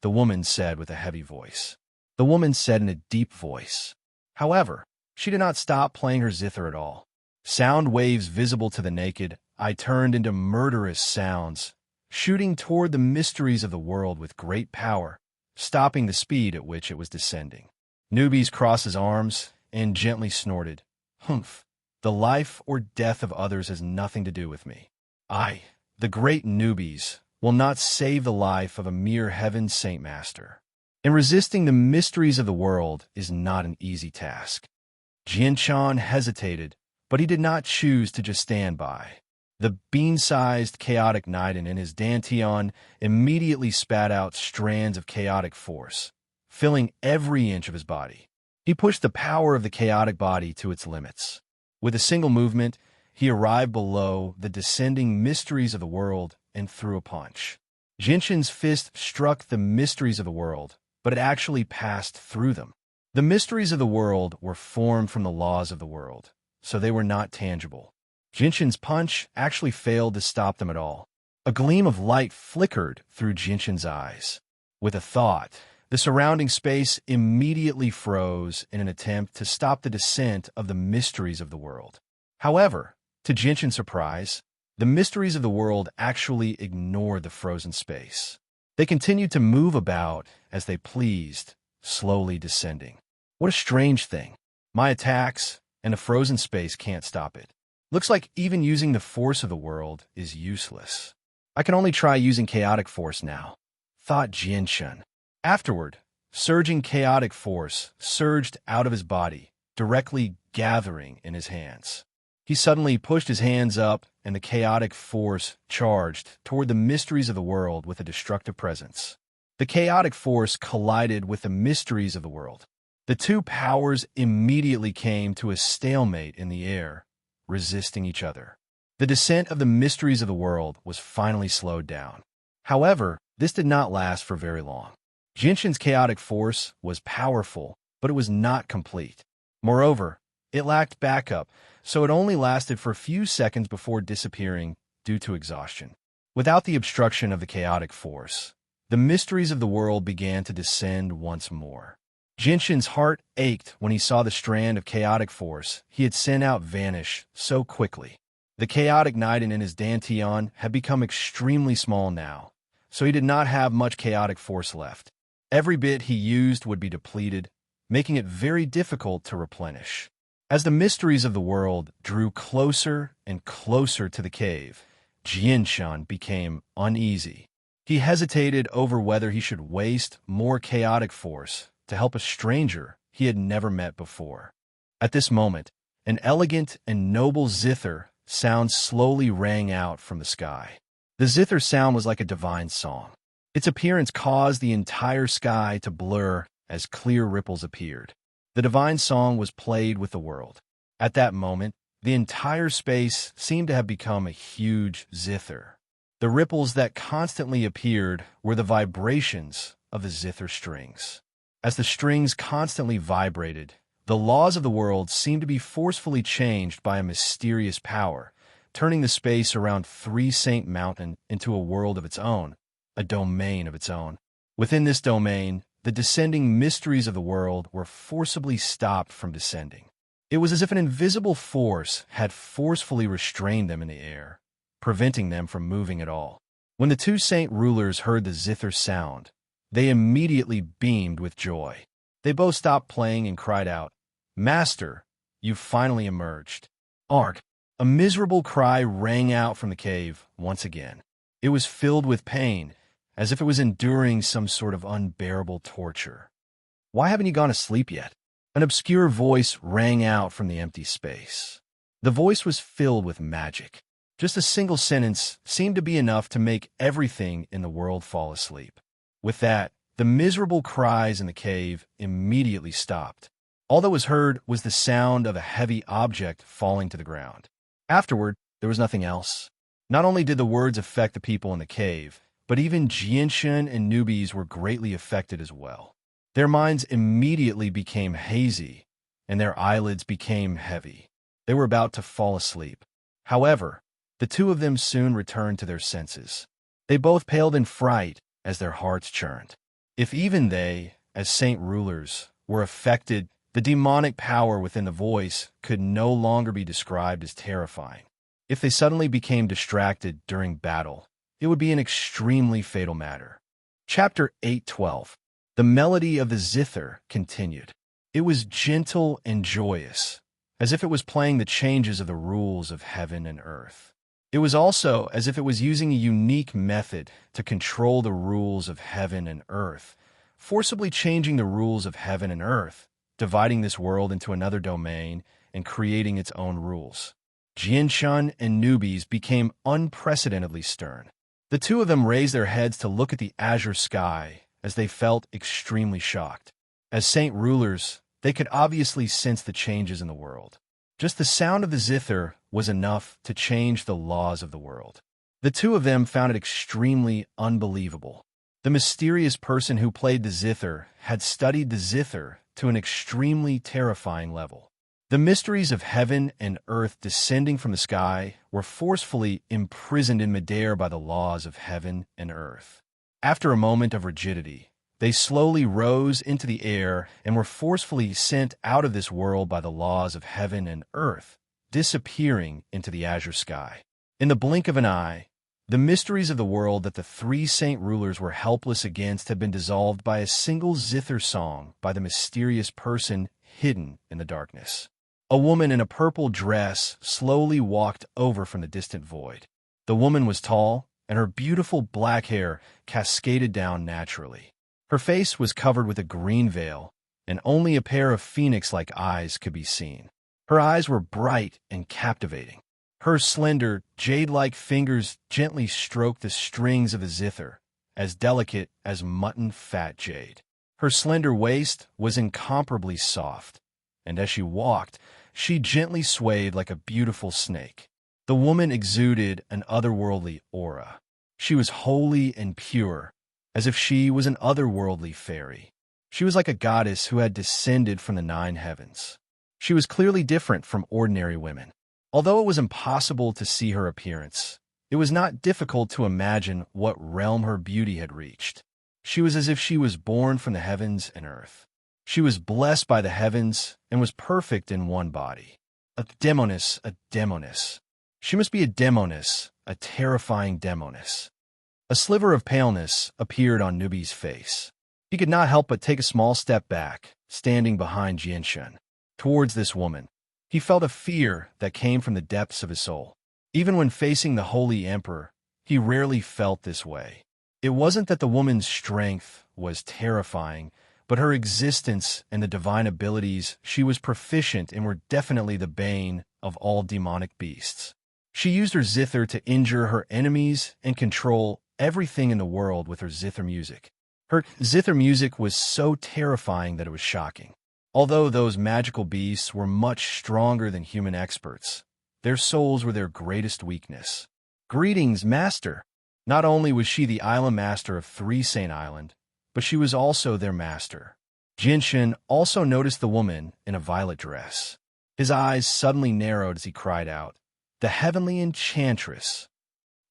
the woman said with a heavy voice. The woman said in a deep voice. However, she did not stop playing her zither at all. Sound waves visible to the naked eye turned into murderous sounds, shooting toward the mysteries of the world with great power, stopping the speed at which it was descending. Newbies crossed his arms and gently snorted, "Humph, the life or death of others has nothing to do with me. I, the great Newbies, will not save the life of a mere heaven saint master. And resisting the mysteries of the world is not an easy task." Jianshan hesitated, but he did not choose to just stand by. The bean-sized chaotic Niden in his dantian immediately spat out strands of chaotic force, filling every inch of his body. He pushed the power of the chaotic body to its limits. With a single movement, he arrived below the descending mysteries of the world and threw a punch. Jinshin's fist struck the mysteries of the world, but it actually passed through them. The mysteries of the world were formed from the laws of the world, so they were not tangible. Jinshin's punch actually failed to stop them at all. A gleam of light flickered through Jinshin's eyes. With a thought, the surrounding space immediately froze in an attempt to stop the descent of the mysteries of the world. However, to Jinshin's surprise, the mysteries of the world actually ignored the frozen space. They continued to move about as they pleased, slowly descending. What a strange thing. My attacks and the frozen space can't stop it. Looks like even using the force of the world is useless. I can only try using chaotic force now, thought Jianshan. Afterward, surging chaotic force surged out of his body, directly gathering in his hands. He suddenly pushed his hands up, and the chaotic force charged toward the mysteries of the world with a destructive presence. The chaotic force collided with the mysteries of the world. The two powers immediately came to a stalemate in the air, resisting each other. The descent of the mysteries of the world was finally slowed down. However, this did not last for very long. Jinshin's chaotic force was powerful, but it was not complete. Moreover, it lacked backup, so it only lasted for a few seconds before disappearing due to exhaustion. Without the obstruction of the chaotic force, the mysteries of the world began to descend once more. Jinshin's heart ached when he saw the strand of chaotic force he had sent out vanish so quickly. The chaotic Niden in his dantian had become extremely small now, so he did not have much chaotic force left. Every bit he used would be depleted, making it very difficult to replenish. As the mysteries of the world drew closer and closer to the cave, Jianshan became uneasy. He hesitated over whether he should waste more chaotic force to help a stranger he had never met before. At this moment, an elegant and noble zither sound slowly rang out from the sky. The zither sound was like a divine song. Its appearance caused the entire sky to blur as clear ripples appeared. The divine song was played with the world. At that moment, the entire space seemed to have become a huge zither. The ripples that constantly appeared were the vibrations of the zither strings. As the strings constantly vibrated, the laws of the world seemed to be forcefully changed by a mysterious power, turning the space around Three Saint Mountain into a world of its own, a domain of its own. Within this domain, the descending mysteries of the world were forcibly stopped from descending. It was as if an invisible force had forcefully restrained them in the air, preventing them from moving at all. When the two saint rulers heard the zither sound, they immediately beamed with joy. They both stopped playing and cried out, "Master, you've finally emerged." Ark! A miserable cry rang out from the cave once again. It was filled with pain, as if it was enduring some sort of unbearable torture. "Why haven't you gone to sleep yet?" An obscure voice rang out from the empty space. The voice was filled with magic. Just a single sentence seemed to be enough to make everything in the world fall asleep. With that, the miserable cries in the cave immediately stopped. All that was heard was the sound of a heavy object falling to the ground. Afterward, there was nothing else. Not only did the words affect the people in the cave, but even Jianshan and newbies were greatly affected as well. Their minds immediately became hazy, and their eyelids became heavy. They were about to fall asleep. However, the two of them soon returned to their senses. They both paled in fright as their hearts churned. If even they, as saint rulers, were affected, the demonic power within the voice could no longer be described as terrifying. If they suddenly became distracted during battle, it would be an extremely fatal matter. Chapter 8:12. The melody of the zither continued. It was gentle and joyous, as if it was playing the changes of the rules of heaven and earth. It was also as if it was using a unique method to control the rules of heaven and earth, forcibly changing the rules of heaven and earth, dividing this world into another domain and creating its own rules. Jianshan and newbies became unprecedentedly stern. The two of them raised their heads to look at the azure sky as they felt extremely shocked. As saint rulers, they could obviously sense the changes in the world. Just the sound of the zither was enough to change the laws of the world. The two of them found it extremely unbelievable. The mysterious person who played the zither had studied the zither to an extremely terrifying level. The mysteries of heaven and earth descending from the sky were forcefully imprisoned in midair by the laws of heaven and earth. After a moment of rigidity, they slowly rose into the air and were forcefully sent out of this world by the laws of heaven and earth, disappearing into the azure sky. In the blink of an eye, the mysteries of the world that the three saint rulers were helpless against had been dissolved by a single zither song by the mysterious person hidden in the darkness. A woman in a purple dress slowly walked over from the distant void. The woman was tall, and her beautiful black hair cascaded down naturally. Her face was covered with a green veil, and only a pair of phoenix-like eyes could be seen. Her eyes were bright and captivating. Her slender, jade-like fingers gently stroked the strings of the zither, as delicate as mutton-fat jade. Her slender waist was incomparably soft, and as she walked, she gently swayed like a beautiful snake. The woman exuded an otherworldly aura. She was holy and pure, as if she was an otherworldly fairy. She was like a goddess who had descended from the 9 heavens. She was clearly different from ordinary women. Although it was impossible to see her appearance, it was not difficult to imagine what realm her beauty had reached. She was as if she was born from the heavens and earth. She was blessed by the heavens and was perfect in one body. A demoness, a demoness. She must be a demoness, a terrifying demoness. A sliver of paleness appeared on Nubi's face. He could not help but take a small step back, standing behind Jianshan. Towards this woman, he felt a fear that came from the depths of his soul. Even when facing the holy emperor, he rarely felt this way. It wasn't that the woman's strength was terrifying, but her existence and the divine abilities she was proficient in were definitely the bane of all demonic beasts. She used her zither to injure her enemies and control everything in the world with her zither music. Her zither music was so terrifying that it was shocking. Although those magical beasts were much stronger than human experts, their souls were their greatest weakness. Greetings, Master. Not only was she the island master of Three Saint Island, but she was also their master. Jinshin also noticed the woman in a violet dress. His eyes suddenly narrowed as he cried out, "The heavenly enchantress!"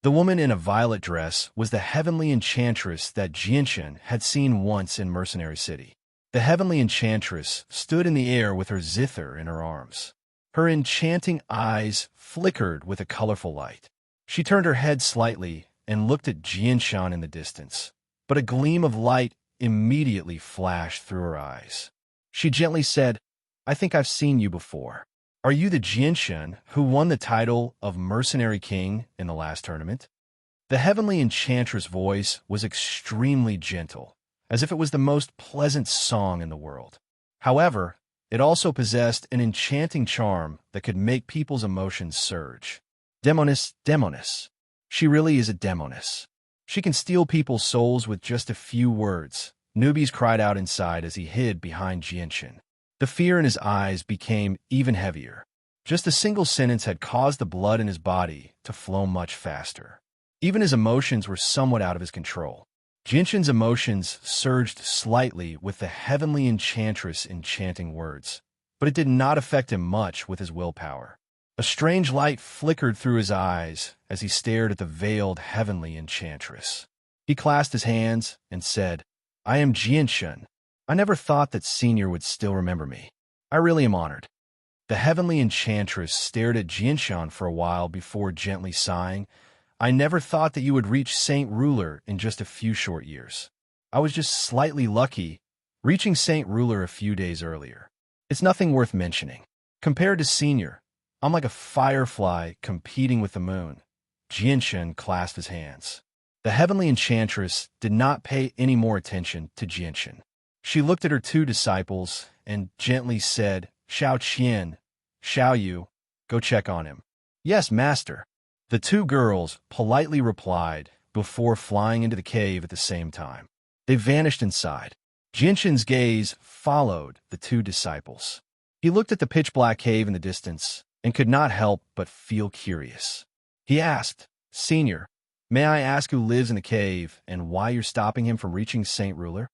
The woman in a violet dress was the heavenly enchantress that Jinshin had seen once in Mercenary City. The heavenly enchantress stood in the air with her zither in her arms. Her enchanting eyes flickered with a colorful light. She turned her head slightly and looked at Jinshin in the distance, but a gleam of light immediately flashed through her eyes. She gently said, "I think I've seen you before. Are you the Jinshin who won the title of Mercenary King in the last tournament?" The heavenly enchantress' voice was extremely gentle, as if it was the most pleasant song in the world. However, it also possessed an enchanting charm that could make people's emotions surge. Demoness. She really is a demoness. She can steal people's souls with just a few words, Newbies cried out inside as he hid behind Jinshin. The fear in his eyes became even heavier. Just a single sentence had caused the blood in his body to flow much faster. Even his emotions were somewhat out of his control. Jinshin's emotions surged slightly with the heavenly enchantress enchanting words, but it did not affect him much with his willpower. A strange light flickered through his eyes as he stared at the veiled heavenly enchantress. He clasped his hands and said, "I am Jinshin. I never thought that Senior would still remember me. I really am honored." The heavenly enchantress stared at Jinshin for a while before gently sighing, "I never thought that you would reach Saint Ruler in just a few short years. I was just slightly lucky, reaching Saint Ruler a few days earlier. It's nothing worth mentioning. Compared to Senior, I'm like a firefly competing with the moon." Jinshin clasped his hands. The heavenly enchantress did not pay any more attention to Jinshin. She looked at her two disciples and gently said, "Xiao Qian, Xiao Yu, go check on him." "Yes, master." The two girls politely replied before flying into the cave at the same time. They vanished inside. Jinshin's gaze followed the two disciples. He looked at the pitch-black cave in the distance and could not help but feel curious. He asked, "Senior, may I ask who lives in the cave and why you're stopping him from reaching Saint Ruler?"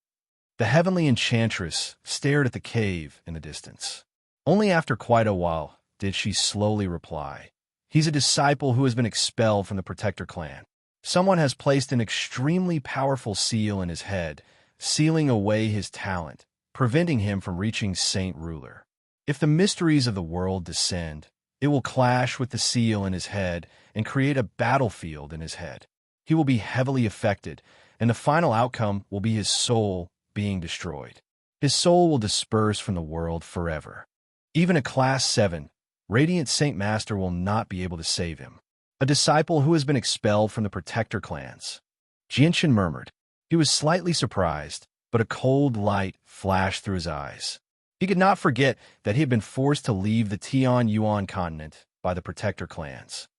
The heavenly enchantress stared at the cave in the distance. Only after quite a while did she slowly reply, "He's a disciple who has been expelled from the Protector clan. Someone has placed an extremely powerful seal in his head, sealing away his talent, preventing him from reaching Saint Ruler. If the mysteries of the world descend, it will clash with the seal in his head and create a battlefield in his head. He will be heavily affected, and the final outcome will be his soul being destroyed. His soul will disperse from the world forever. Even a Class 7, Radiant Saint Master will not be able to save him. A disciple who has been expelled from the Protector clans." Jinshin murmured. He was slightly surprised, but a cold light flashed through his eyes. He could not forget that he had been forced to leave the Tian Yuan continent by the Protector clans.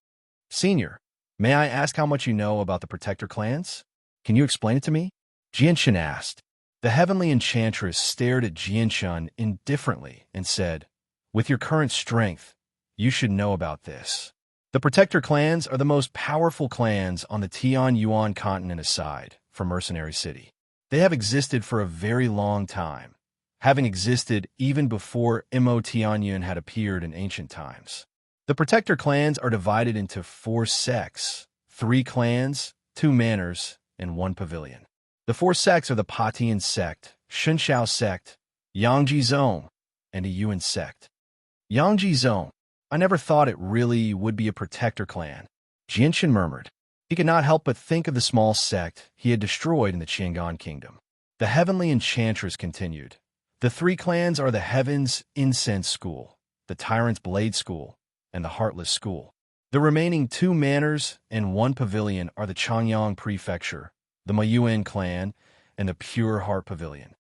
"Senior, may I ask how much you know about the Protector clans? Can you explain it to me?" Jinshin asked. The heavenly enchantress stared at Jinshin indifferently and said, "With your current strength, you should know about this. The Protector clans are the most powerful clans on the Tian Yuan continent aside from Mercenary City. They have existed for a very long time, having existed even before Mo Tianyun had appeared in ancient times. The Protector clans are divided into 4 sects, 3 clans, 2 manors, and 1 pavilion. The 4 sects are the Patian sect, Shunshao sect, Yangji Zone, and a Yuan sect. Yangji Zone. I never thought it really would be a Protector clan," Jinshin murmured. He could not help but think of the small sect he had destroyed in the Qiangan kingdom. The heavenly enchantress continued. "The 3 clans are the Heaven's Incense School, the Tyrant's Blade School, and the Heartless School. The remaining 2 manors and 1 pavilion are the Changyang Prefecture, the Mayuan clan, and the Pure Heart Pavilion."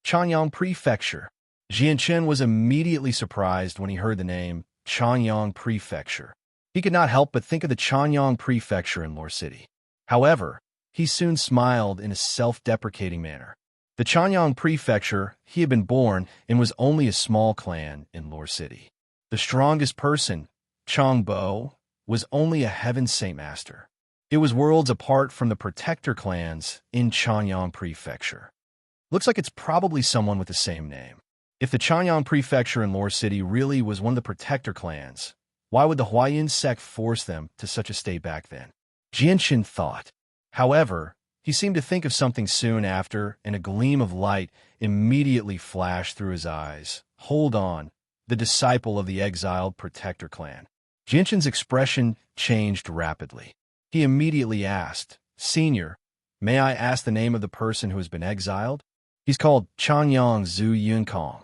Changyang Prefecture. Jinshin was immediately surprised when he heard the name Changyang Prefecture. He could not help but think of the Changyang Prefecture in Lore City. However, he soon smiled in a self-deprecating manner. The Chanyang Prefecture he had been born in was only a small clan in Lore City. The strongest person, Changbo, was only a Heaven Saint Master. It was worlds apart from the Protector clans in Chanyang Prefecture. Looks like it's probably someone with the same name. If the Chanyang Prefecture in Lore City really was one of the Protector clans, why would the Huayan sect force them to such a state back then? Jianshan thought. However, he seemed to think of something soon after, and a gleam of light immediately flashed through his eyes. Hold on, the disciple of the exiled Protector clan. Jianshan's expression changed rapidly. He immediately asked, Senior, may I ask the name of the person who has been exiled? He's called Chanyang Zhu Yunkong.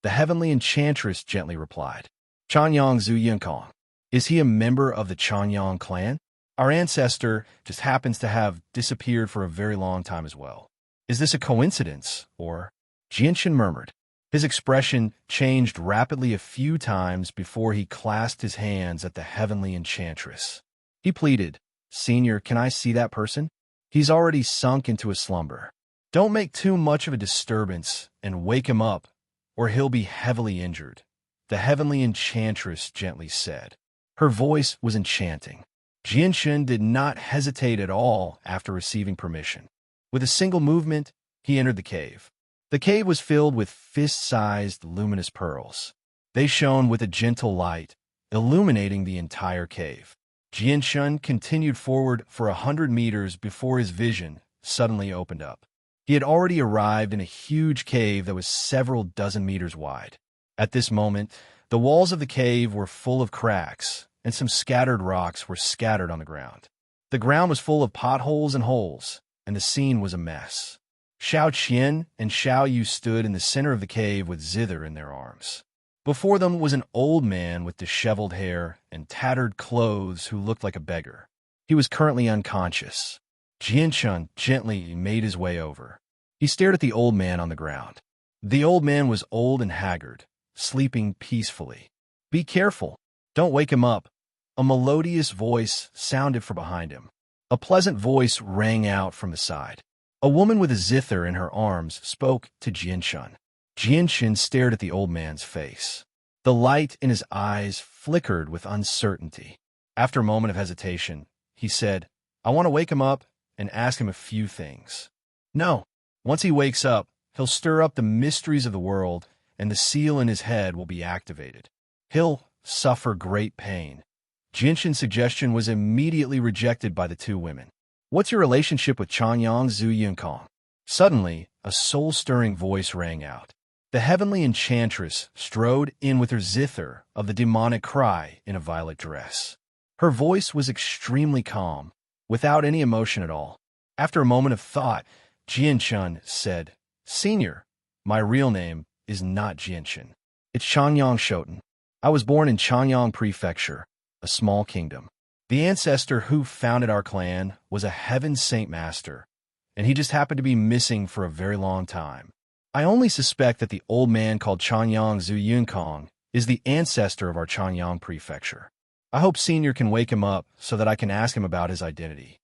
The heavenly enchantress gently replied. Chanyang Zhu Yunkong. Is he a member of the Chanyang clan? Our ancestor just happens to have disappeared for a very long time as well. Is this a coincidence, or? Jianshan murmured. His expression changed rapidly a few times before he clasped his hands at the heavenly enchantress. He pleaded, Senior, can I see that person? He's already sunk into a slumber. Don't make too much of a disturbance and wake him up, or he'll be heavily injured, the heavenly enchantress gently said. Her voice was enchanting. Jianshan did not hesitate at all after receiving permission. With a single movement, he entered the cave. The cave was filled with fist-sized luminous pearls. They shone with a gentle light, illuminating the entire cave. Jianshan continued forward for 100 meters before his vision suddenly opened up. He had already arrived in a huge cave that was several dozen meters wide. At this moment, the walls of the cave were full of cracks, and some scattered rocks were scattered on the ground. The ground was full of potholes and holes, and the scene was a mess. Xiao Qian and Xiao Yu stood in the center of the cave with zither in their arms. Before them was an old man with disheveled hair and tattered clothes who looked like a beggar. He was currently unconscious. Jianshan gently made his way over. He stared at the old man on the ground. The old man was old and haggard, sleeping peacefully. Be careful. Don't wake him up. A melodious voice sounded from behind him. A pleasant voice rang out from the side. A woman with a zither in her arms spoke to Jianshan. Jianshan stared at the old man's face. The light in his eyes flickered with uncertainty. After a moment of hesitation, he said, I want to wake him up and ask him a few things. No. Once he wakes up, he'll stir up the mysteries of the world, and the seal in his head will be activated. He'll suffer great pain. Jianshan's suggestion was immediately rejected by the two women. What's your relationship with Chanyang Zhu Yunkong? Suddenly, a soul-stirring voice rang out. The heavenly enchantress strode in with her zither of the demonic cry in a violet dress. Her voice was extremely calm, without any emotion at all. After a moment of thought, Jianshan said, Senior, my real name is not Jianshan. It's Chanyang Shoten. I was born in Chanyang Prefecture, a small kingdom. The ancestor who founded our clan was a Heaven Saint Master, and he just happened to be missing for a very long time. I only suspect that the old man called Chanyang Zhu Yunkong is the ancestor of our Chanyang Prefecture. I hope Senior can wake him up so that I can ask him about his identity.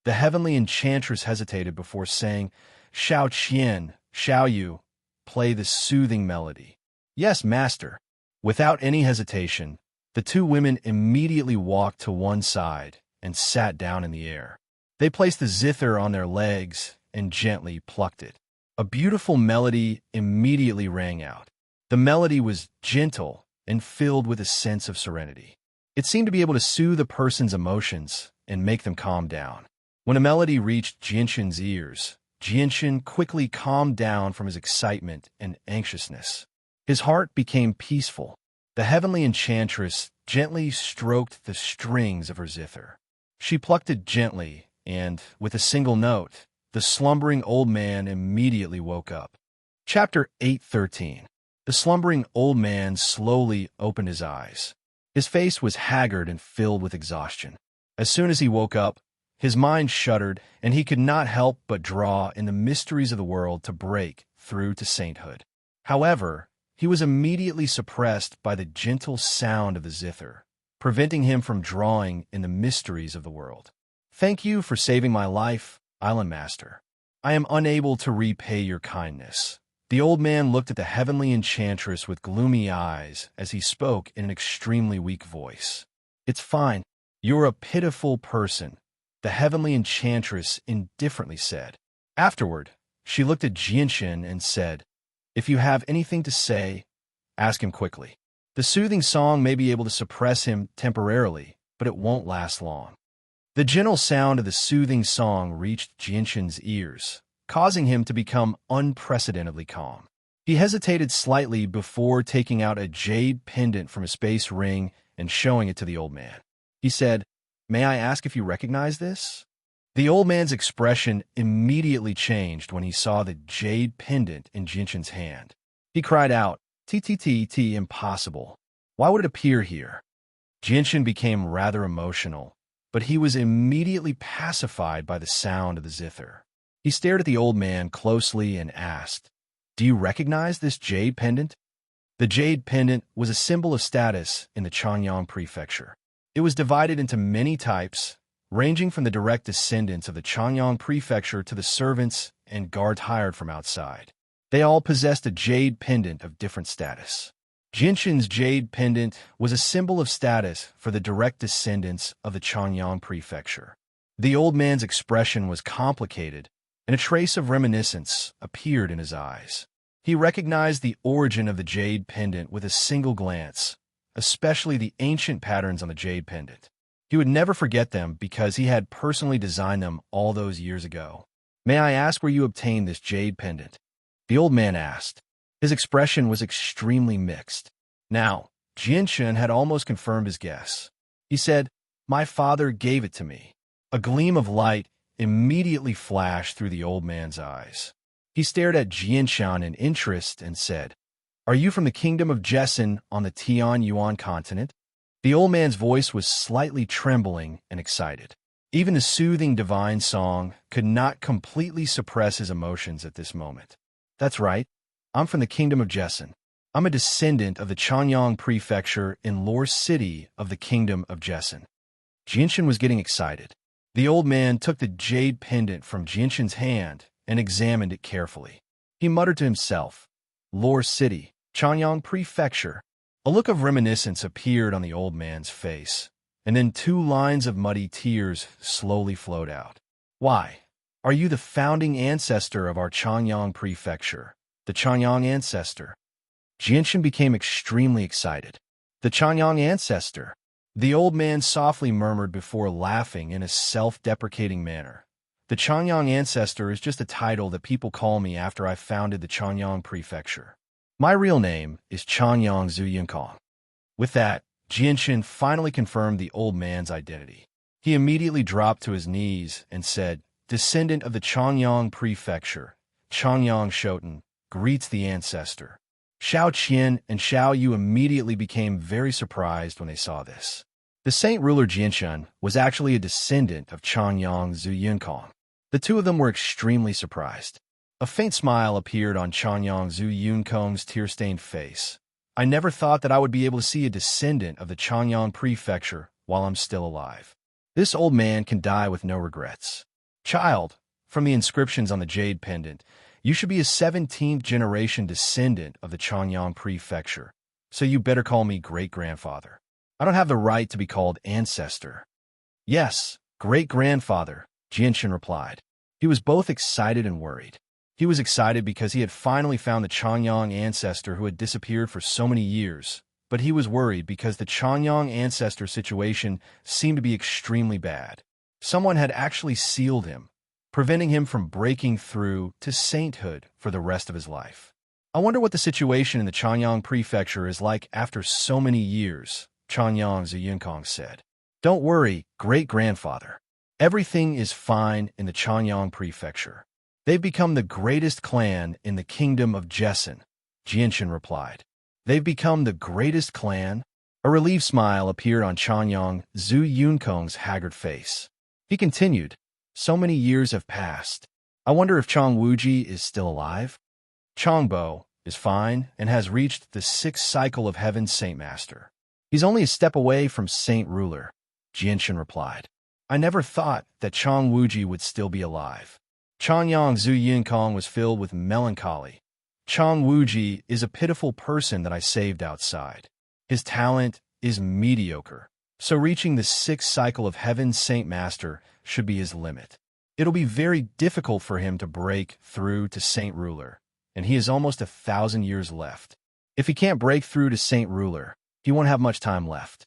The heavenly enchantress hesitated before saying, Xiao Qian, Xiao Yu, play the soothing melody. Yes, Master. Without any hesitation, the two women immediately walked to one side and sat down in the air. They placed the zither on their legs and gently plucked it. A beautiful melody immediately rang out. The melody was gentle and filled with a sense of serenity. It seemed to be able to soothe a person's emotions and make them calm down. When a melody reached Jianshan's ears, Jianshan quickly calmed down from his excitement and anxiousness. His heart became peaceful. The heavenly enchantress gently stroked the strings of her zither. She plucked it gently, and, with a single note, the slumbering old man immediately woke up. Chapter 8:13. The slumbering old man slowly opened his eyes. His face was haggard and filled with exhaustion. As soon as he woke up, his mind shuddered, and he could not help but draw in the mysteries of the world to break through to sainthood. However, he was immediately suppressed by the gentle sound of the zither, preventing him from drawing in the mysteries of the world. Thank you for saving my life, Island Master. I am unable to repay your kindness. The old man looked at the heavenly enchantress with gloomy eyes as he spoke in an extremely weak voice. It's fine. You're a pitiful person, the heavenly enchantress indifferently said. Afterward, she looked at Jianshan and said, If you have anything to say, ask him quickly. The soothing song may be able to suppress him temporarily, but it won't last long. The gentle sound of the soothing song reached Jianshan's ears, causing him to become unprecedentedly calm. He hesitated slightly before taking out a jade pendant from a space ring and showing it to the old man. He said, May I ask if you recognize this? The old man's expression immediately changed when he saw the jade pendant in Jianshan's hand. He cried out, "TTTT, impossible. Why would it appear here?" Jianshan became rather emotional, but he was immediately pacified by the sound of the zither. He stared at the old man closely and asked, Do you recognize this jade pendant? The jade pendant was a symbol of status in the Chanyang prefecture. It was divided into many types, ranging from the direct descendants of the Chanyang prefecture to the servants and guards hired from outside. They all possessed a jade pendant of different status. Jianshan's jade pendant was a symbol of status for the direct descendants of the Chanyang prefecture. The old man's expression was complicated, and a trace of reminiscence appeared in his eyes. He recognized the origin of the jade pendant with a single glance, especially the ancient patterns on the jade pendant. He would never forget them because he had personally designed them all those years ago. May I ask where you obtained this jade pendant? The old man asked. His expression was extremely mixed. Now, Jianshan had almost confirmed his guess. He said, My father gave it to me. A gleam of light immediately flashed through the old man's eyes. He stared at Jianshan in interest and said, Are you from the kingdom of Jessen on the Tianyuan continent? The old man's voice was slightly trembling and excited. Even the soothing divine song could not completely suppress his emotions at this moment. That's right. I'm from the kingdom of Jessen. I'm a descendant of the Chanyang prefecture in Lore City of the kingdom of Jessen. Jianshan was getting excited. The old man took the jade pendant from Jianshan's hand and examined it carefully. He muttered to himself, Lore City, Chanyang prefecture. A look of reminiscence appeared on the old man's face, and then 2 lines of muddy tears slowly flowed out. Why? Are you the founding ancestor of our Chanyang prefecture, the Chanyang ancestor? Jianshan became extremely excited. The Chanyang ancestor. The old man softly murmured before laughing in a self-deprecating manner. The Chanyang ancestor is just a title that people call me after I founded the Chanyang prefecture. My real name is Chanyang Zuyunkong. With that, Jianshan finally confirmed the old man's identity. He immediately dropped to his knees and said, Descendant of the Chanyang prefecture, Chanyang Shoten, greets the ancestor. Xiao Qian and Xiao Yu immediately became very surprised when they saw this. The saint ruler Jianshan was actually a descendant of Chanyang Zuyunkong. The two of them were extremely surprised. A faint smile appeared on Chanyang Zuyunkong's tear-stained face. I never thought that I would be able to see a descendant of the Chanyang prefecture while I'm still alive. This old man can die with no regrets. Child, from the inscriptions on the jade pendant, you should be a 17th generation descendant of the Chanyang prefecture, so you better call me great-grandfather. I don't have the right to be called ancestor. Yes, great-grandfather, Jianshan replied. He was both excited and worried. He was excited because he had finally found the Chanyang ancestor who had disappeared for so many years, but he was worried because the Chanyang ancestor situation seemed to be extremely bad. Someone had actually sealed him, preventing him from breaking through to sainthood for the rest of his life. I wonder what the situation in the Chanyang prefecture is like after so many years, Chanyang Zuyunkong said. Don't worry, great-grandfather. Everything is fine in the Chanyang prefecture. They've become the greatest clan in the kingdom of Jessen, Jianshan replied. They've become the greatest clan? A relieved smile appeared on Chanyang Zuyunkong's haggard face. He continued, So many years have passed. I wonder if Chong Wuji is still alive? Chongbo is fine and has reached the 6th cycle of Heaven's Saint Master. He's only a step away from Saint Ruler, Jianshan replied. I never thought that Chong Wuji would still be alive. Chanyang Zhu Yinkong was filled with melancholy. Chang Wuji is a pitiful person that I saved outside. His talent is mediocre, so reaching the sixth cycle of Heaven's Saint Master should be his limit. It'll be very difficult for him to break through to Saint Ruler, and he has almost 1,000 years left. If he can't break through to Saint Ruler, he won't have much time left.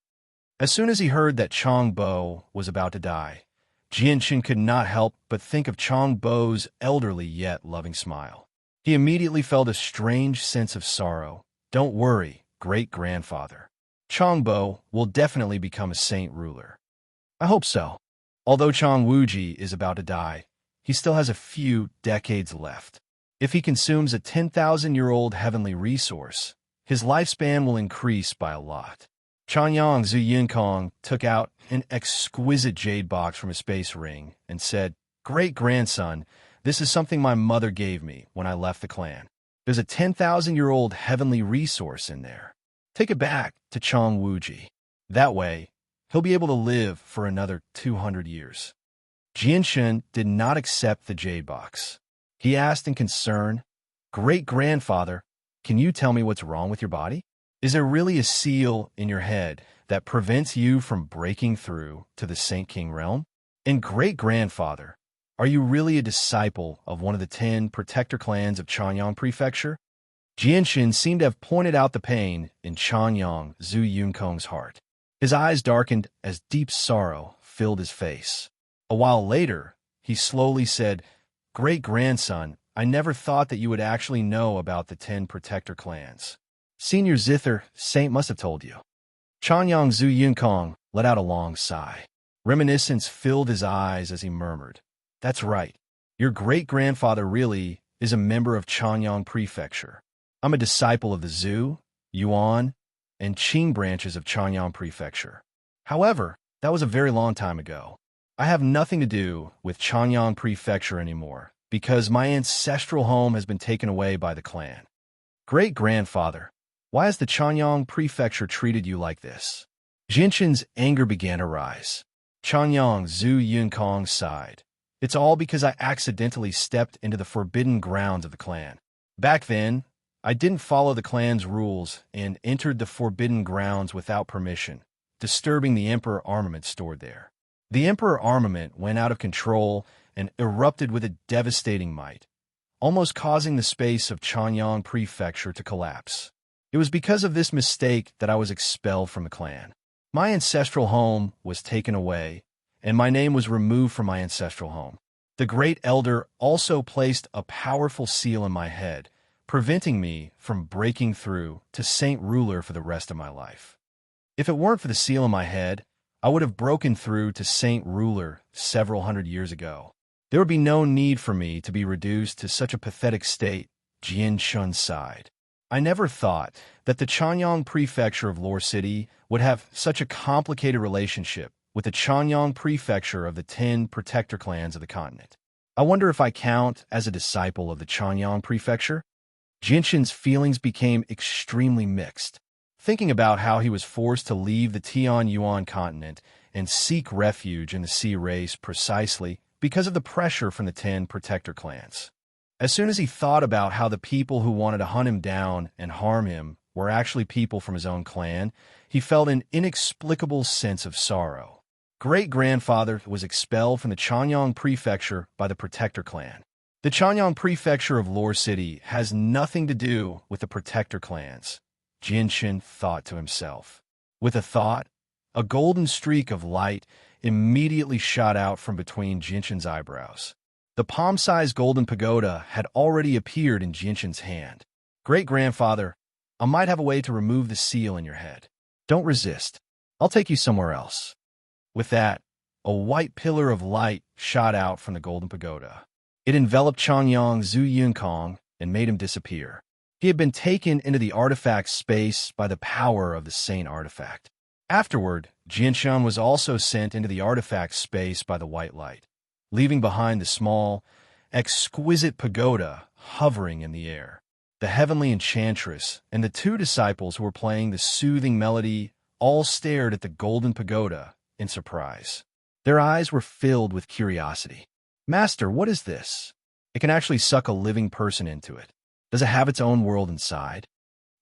As soon as he heard that Chang Bo was about to die, Jianchen could not help but think of Chang Bo's elderly yet loving smile. He immediately felt a strange sense of sorrow. Don't worry, great-grandfather. Chang Bo will definitely become a Saint Ruler. I hope so. Although Chang Wuji is about to die, he still has a few decades left. If he consumes a 10,000-year-old heavenly resource, his lifespan will increase by a lot. Chanyang Zhu Yinkong took out an exquisite jade box from his space ring and said, "Great-grandson, this is something my mother gave me when I left the clan. There's a 10,000-year-old heavenly resource in there. Take it back to Chang Wuji. That way, he'll be able to live for another 200 years." Jianchen did not accept the jade box. He asked in concern, "Great-grandfather, can you tell me what's wrong with your body? Is there really a seal in your head that prevents you from breaking through to the Saint King realm? And great-grandfather, are you really a disciple of one of the 10 protector clans of Chanyang Prefecture?" Jianchen seemed to have pointed out the pain in Chanyang Zhu Yinkong's heart. His eyes darkened as deep sorrow filled his face. A while later, he slowly said, "Great-grandson, I never thought that you would actually know about the 10 protector clans. Senior Zither Saint must have told you." Chanyang Zhu Yinkong let out a long sigh. Reminiscence filled his eyes as he murmured, "That's right. Your great-grandfather really is a member of Chanyang Prefecture. I'm a disciple of the Zhu, Yuan, and Qing branches of Chanyang Prefecture. However, that was a very long time ago. I have nothing to do with Chanyang Prefecture anymore because my ancestral home has been taken away by the clan. Great-grandfather, why has the Chanyang Prefecture treated you like this?" Jianchen's anger began to rise. Chanyang Zhu Yinkong sighed. "It's all because I accidentally stepped into the forbidden grounds of the clan. Back then, I didn't follow the clan's rules and entered the forbidden grounds without permission, disturbing the Emperor armament stored there. The Emperor armament went out of control and erupted with a devastating might, almost causing the space of Chanyang Prefecture to collapse. It was because of this mistake that I was expelled from the clan. My ancestral home was taken away, and my name was removed from my ancestral home. The Great Elder also placed a powerful seal in my head, preventing me from breaking through to Saint Ruler for the rest of my life. If it weren't for the seal in my head, I would have broken through to Saint Ruler several hundred years ago. There would be no need for me to be reduced to such a pathetic state," Jianchen sighed. "I never thought that the Chanyang Prefecture of Lore City would have such a complicated relationship with the Chanyang Prefecture of the 10 protector clans of the continent. I wonder if I count as a disciple of the Chanyang Prefecture?" Jianchen's feelings became extremely mixed. Thinking about how he was forced to leave the Tian Yuan continent and seek refuge in the sea race precisely because of the pressure from the 10 protector clans. As soon as he thought about how the people who wanted to hunt him down and harm him were actually people from his own clan, he felt an inexplicable sense of sorrow. Great-grandfather was expelled from the Chanyang Prefecture by the protector clan. The Chanyang Prefecture of Lore City has nothing to do with the protector clans, Jianchen thought to himself. With a thought, a golden streak of light immediately shot out from between Jianchen's eyebrows. The palm-sized golden pagoda had already appeared in Jianchen's hand. "Great-grandfather, I might have a way to remove the seal in your head. Don't resist. I'll take you somewhere else." With that, a white pillar of light shot out from the golden pagoda. It enveloped Chanyang Zhu Yinkong and made him disappear. He had been taken into the artifact space by the power of the Saint artifact. Afterward, Jianchen was also sent into the artifact space by the white light, leaving behind the small, exquisite pagoda hovering in the air. The heavenly enchantress and the 2 disciples who were playing the soothing melody all stared at the golden pagoda in surprise. Their eyes were filled with curiosity. "Master, what is this?" It can actually suck a living person into it. Does it have its own world inside?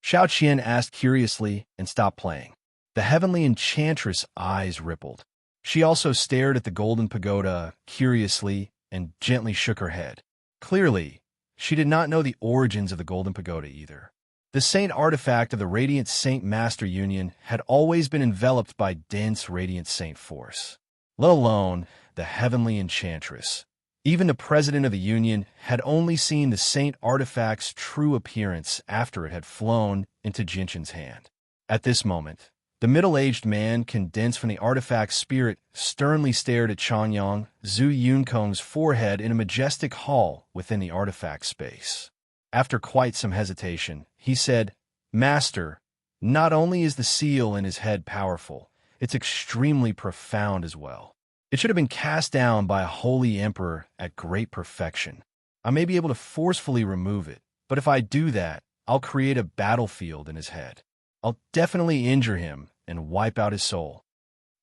Xiao Qian asked curiously and stopped playing. The heavenly enchantress' eyes rippled. She also stared at the golden pagoda curiously and gently shook her head. Clearly, she did not know the origins of the golden pagoda either. The saint artifact of the Radiant Saint Master Union had always been enveloped by dense Radiant Saint force, let alone the heavenly enchantress. Even the president of the Union had only seen the saint artifact's true appearance after it had flown into Jinshin's hand. At this moment, the middle-aged man, condensed from the artifact's spirit, sternly stared at Chanyang Zhu Yunkong's forehead in a majestic hall within the artifact space. After quite some hesitation, he said, "Master, not only is the seal in his head powerful, it's extremely profound as well. It should have been cast down by a holy emperor at great perfection. I may be able to forcefully remove it, but if I do that, I'll create a battlefield in his head. I'll definitely injure him and wipe out his soul."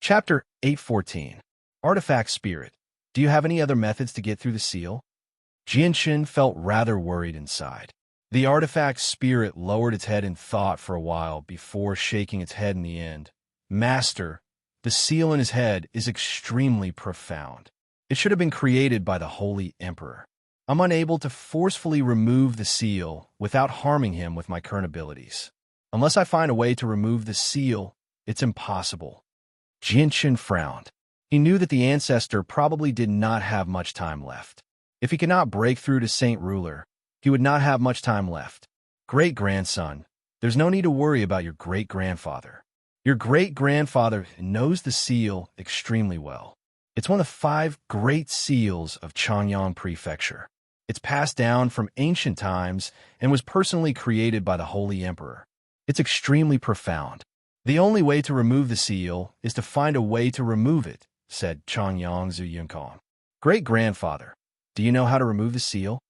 Chapter 814. Artifact Spirit. Do you have any other methods to get through the seal? Jinshin felt rather worried inside. The artifact spirit lowered its head in thought for a while before shaking its head in the end. "Master, the seal in his head is extremely profound. It should have been created by the Holy Emperor. I'm unable to forcefully remove the seal without harming him with my current abilities. Unless I find a way to remove the seal, it's impossible." Jinshin frowned. He knew that the ancestor probably did not have much time left. If he could not break through to Saint Ruler, he would not have much time left. "Great-grandson, there's no need to worry about your great-grandfather. Your great-grandfather knows the seal extremely well. It's one of the 5 great seals of Chanyang Prefecture. It's passed down from ancient times and was personally created by the Holy Emperor. It's extremely profound. The only way to remove the seal is to find a way to remove it," said Chanyang Zhu Yunkong. "Great-grandfather, do you know how to remove the seal?"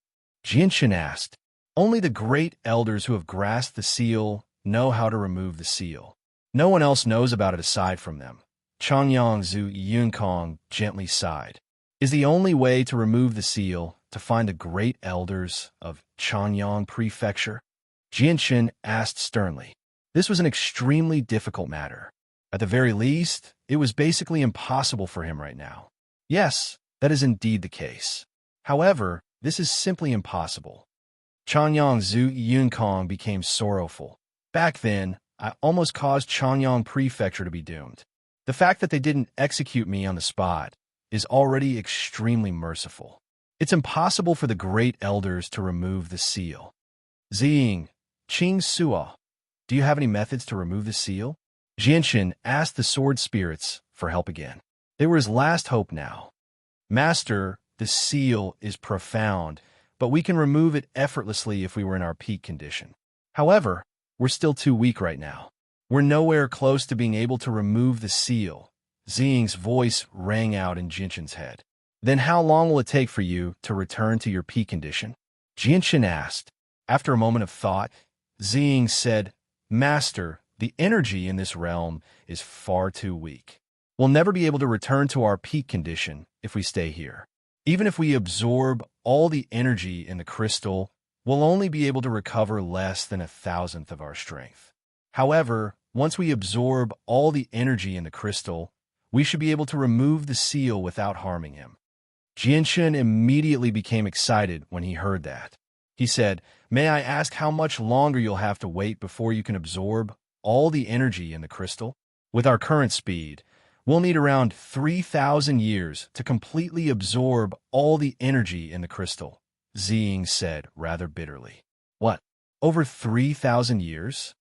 Jinshin asked. "Only the great elders who have grasped the seal know how to remove the seal. No one else knows about it aside from them." Chanyang Zhu Yunkong gently sighed. "Is the only way to remove the seal to find the great elders of Chanyang Prefecture?" Jinshin asked sternly. This was an extremely difficult matter. At the very least, it was basically impossible for him right now. Yes, that is indeed the case. However, this is simply impossible. Chanyang Zhu Yunkong became sorrowful. "Back then, I almost caused Chanyang Prefecture to be doomed. The fact that they didn't execute me on the spot is already extremely merciful. It's impossible for the great elders to remove the seal." "Ziying, Qing Suo, do you have any methods to remove the seal?" Jinshin asked the sword spirits for help again. They were his last hope now. "Master, the seal is profound, but we can remove it effortlessly if we were in our peak condition. However, we're still too weak right now. We're nowhere close to being able to remove the seal." Ziying's voice rang out in Jinshin's head. "Then how long will it take for you to return to your peak condition?" Jinshin asked. After a moment of thought, Ziying said, "Master, the energy in this realm is far too weak. We'll never be able to return to our peak condition if we stay here. Even if we absorb all the energy in the crystal, we'll only be able to recover less than 1,000th of our strength. However, once we absorb all the energy in the crystal, we should be able to remove the seal without harming him." Jinshin immediately became excited when he heard that. He said, "May I ask how much longer you'll have to wait before you can absorb all the energy in the crystal? With our current speed, we'll need around 3,000 years to completely absorb all the energy in the crystal," Ziying said rather bitterly. "What? Over 3,000 years?"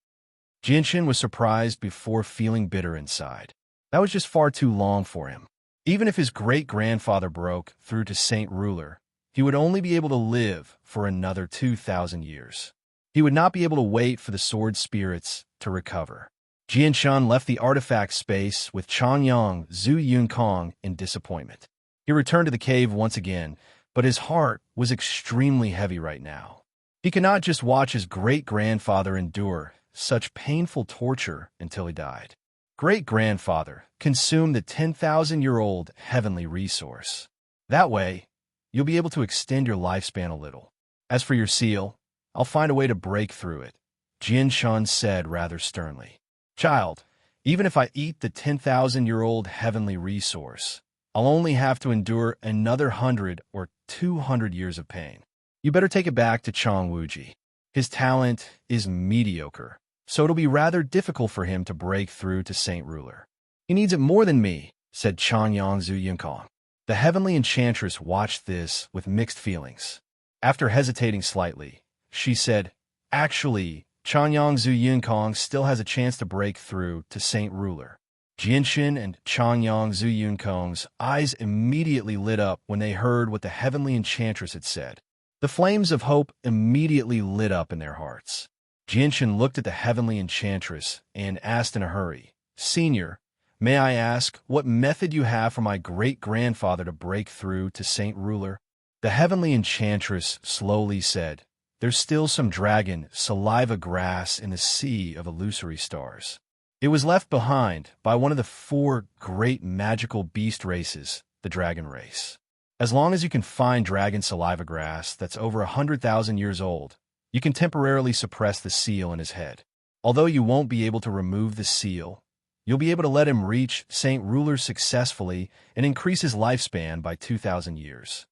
Jinshin was surprised before feeling bitter inside. That was just far too long for him. Even if his great-grandfather broke through to Saint Ruler, he would only be able to live for another 2,000 years. He would not be able to wait for the sword spirits to recover. Jinshin left the artifact space with Chanyang Zhu Yunkong in disappointment. He returned to the cave once again, but his heart was extremely heavy right now. He could not just watch his great-grandfather endure such painful torture until he died. Great-grandfather consumed the 10,000-year-old heavenly resource. That way, you'll be able to extend your lifespan a little. As for your seal, I'll find a way to break through it, Jian Shun said rather sternly. Child, even if I eat the 10,000-year-old heavenly resource, I'll only have to endure another 100 or 200 years of pain. You better take it back to Chong Wuji. His talent is mediocre, so it'll be rather difficult for him to break through to Saint Ruler. He needs it more than me, said Chanyang Zuyunkong. The heavenly enchantress watched this with mixed feelings. After hesitating slightly, she said, Actually, Chanyang Zuyunkong still has a chance to break through to Saint Ruler. Jinshin and Chanyang Zuyunkong's eyes immediately lit up when they heard what the heavenly enchantress had said. The flames of hope immediately lit up in their hearts. Jinshin looked at the heavenly enchantress and asked in a hurry, Senior, may I ask what method you have for my great-grandfather to break through to Saint Ruler? The heavenly enchantress slowly said, There's still some dragon saliva grass in the sea of illusory stars. It was left behind by one of the 4 great magical beast races, the dragon race. As long as you can find dragon saliva grass that's over 100,000 years old, you can temporarily suppress the seal in his head. Although you won't be able to remove the seal, you'll be able to let him reach Saint Ruler successfully and increase his lifespan by 2,000 years.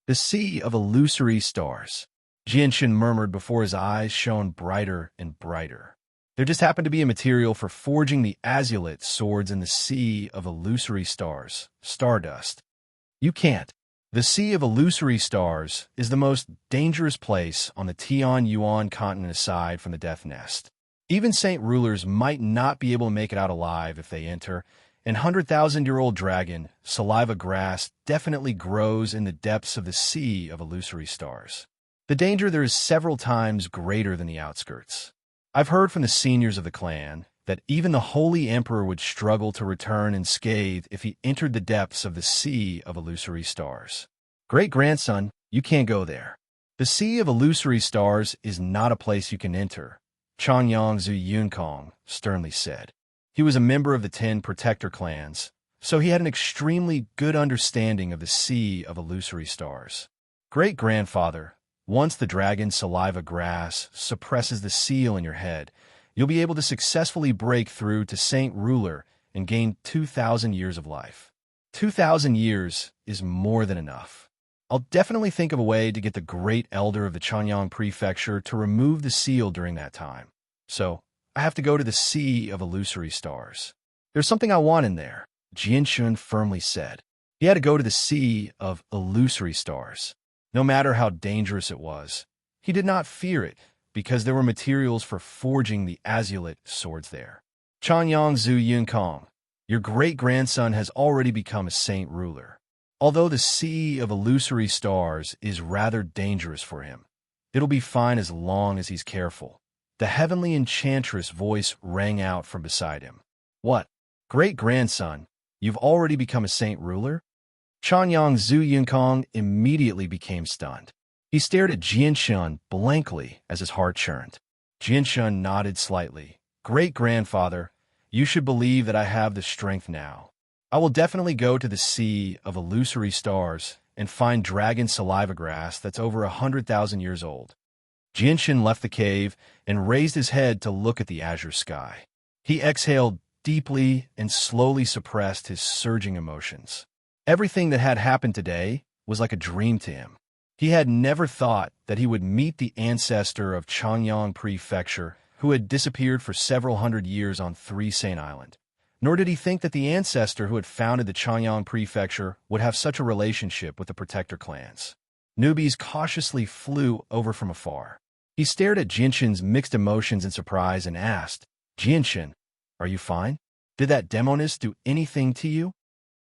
The sea of illusory stars, Jinshin murmured before his eyes shone brighter and brighter. There just happened to be a material for forging the azulite swords in the sea of illusory stars, stardust. You can't. The sea of illusory stars is the most dangerous place on the Tian-Yuan continent aside from the Death Nest. Even Saint Rulers might not be able to make it out alive if they enter, and 100,000-year-old dragon, saliva grass, definitely grows in the depths of the sea of illusory stars. The danger there is several times greater than the outskirts. I've heard from the seniors of the clan that even the Holy Emperor would struggle to return unscathed if he entered the depths of the sea of illusory stars. Great-grandson, you can't go there. The sea of illusory stars is not a place you can enter, Chanyang Zuyunkong sternly said. He was a member of the 10 protector clans, so he had an extremely good understanding of the sea of illusory stars. Great-grandfather, once the dragon saliva grass suppresses the seal in your head, you'll be able to successfully break through to Saint Ruler and gain 2,000 years of life. 2,000 years is more than enough. I'll definitely think of a way to get the great elder of the Chanyang Prefecture to remove the seal during that time. So, I have to go to the sea of illusory stars. There's something I want in there, Jianshun firmly said. He had to go to the sea of illusory stars. No matter how dangerous it was, he did not fear it, because there were materials for forging the azulite swords there. Chanyang Zuyunkong, your great-grandson has already become a Saint Ruler. Although the sea of illusory stars is rather dangerous for him, it'll be fine as long as he's careful. The heavenly enchantress voice rang out from beside him. What? Great-grandson, you've already become a Saint Ruler? Chanyang Zuyunkong immediately became stunned. He stared at Jianshun blankly as his heart churned. Jianshun nodded slightly. Great-grandfather, you should believe that I have the strength now. I will definitely go to the sea of illusory stars and find dragon saliva grass that's over 100,000 years old. Jinshin left the cave and raised his head to look at the azure sky. He exhaled deeply and slowly suppressed his surging emotions. Everything that had happened today was like a dream to him. He had never thought that he would meet the ancestor of Chanyang Prefecture, who had disappeared for several hundred years on Three Saint Island. Nor did he think that the ancestor who had founded the Chanyang Prefecture would have such a relationship with the protector clans. Newbies cautiously flew over from afar. He stared at Jinshin's mixed emotions and surprise and asked, Jinshin, are you fine? Did that demoness do anything to you?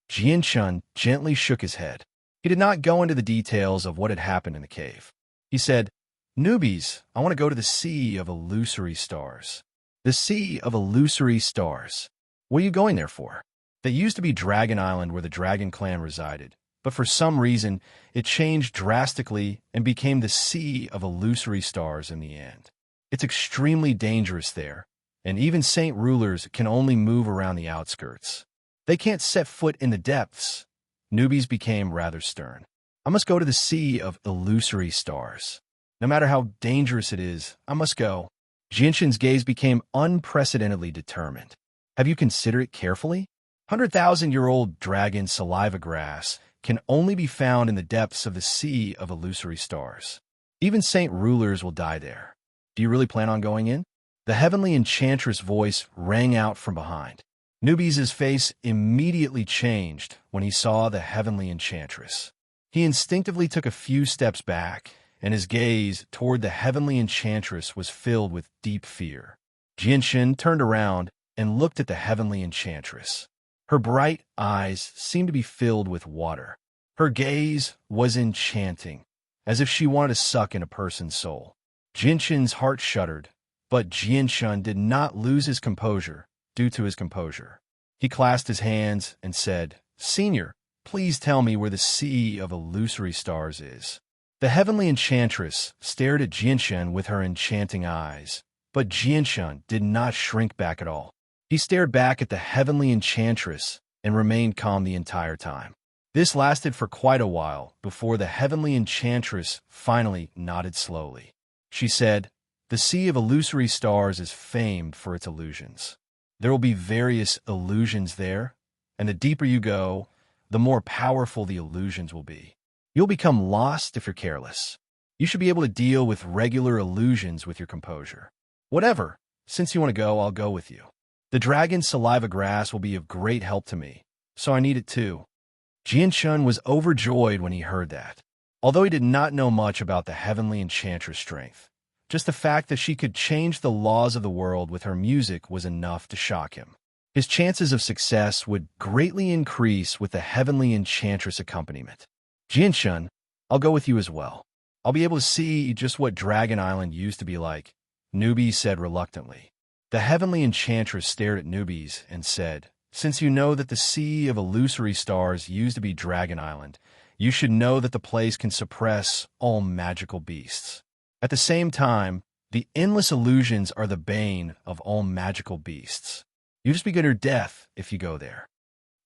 Jinshin gently shook his head. He did not go into the details of what had happened in the cave. He said, Newbies, I want to go to the sea of illusory stars. The sea of illusory stars. What are you going there for? That used to be Dragon Island where the Dragon Clan resided, but for some reason, it changed drastically and became the sea of illusory stars in the end. It's extremely dangerous there, and even Saint Rulers can only move around the outskirts. They can't set foot in the depths. Newbies became rather stern. I must go to the sea of illusory stars. No matter how dangerous it is, I must go. Jinshin's gaze became unprecedentedly determined. Have you considered it carefully? 100,000-year-old dragon saliva grass can only be found in the depths of the sea of illusory stars. Even saint rulers will die there. Do you really plan on going in? The heavenly enchantress voice rang out from behind. Newbies' face immediately changed when he saw the heavenly enchantress. He instinctively took a few steps back, and his gaze toward the heavenly enchantress was filled with deep fear. Jinshin turned around and looked at the heavenly enchantress. Her bright eyes seemed to be filled with water. Her gaze was enchanting, as if she wanted to suck in a person's soul. Jinshin's heart shuddered, but Jinshin did not lose his composure due to his composure. He clasped his hands and said, "Senior, please tell me where the sea of illusory stars is." The heavenly enchantress stared at Jinshin with her enchanting eyes, but Jinshin did not shrink back at all. He stared back at the heavenly enchantress and remained calm the entire time. This lasted for quite a while before the heavenly enchantress finally nodded slowly. She said, "The sea of illusory stars is famed for its illusions. There will be various illusions there, and the deeper you go, the more powerful the illusions will be. You'll become lost if you're careless. You should be able to deal with regular illusions with your composure. Whatever, since you want to go, I'll go with you. The dragon saliva grass will be of great help to me, so I need it too." Jinshin was overjoyed when he heard that. Although he did not know much about the heavenly enchantress' strength, just the fact that she could change the laws of the world with her music was enough to shock him. His chances of success would greatly increase with the heavenly enchantress accompaniment. "Jinshin, I'll go with you as well. I'll be able to see just what Dragon Island used to be like," Newbie said reluctantly. The heavenly enchantress stared at Newbies and said, "Since you know that the sea of illusory stars used to be Dragon Island, you should know that the place can suppress all magical beasts. At the same time, the endless illusions are the bane of all magical beasts. You just be good or death if you go there.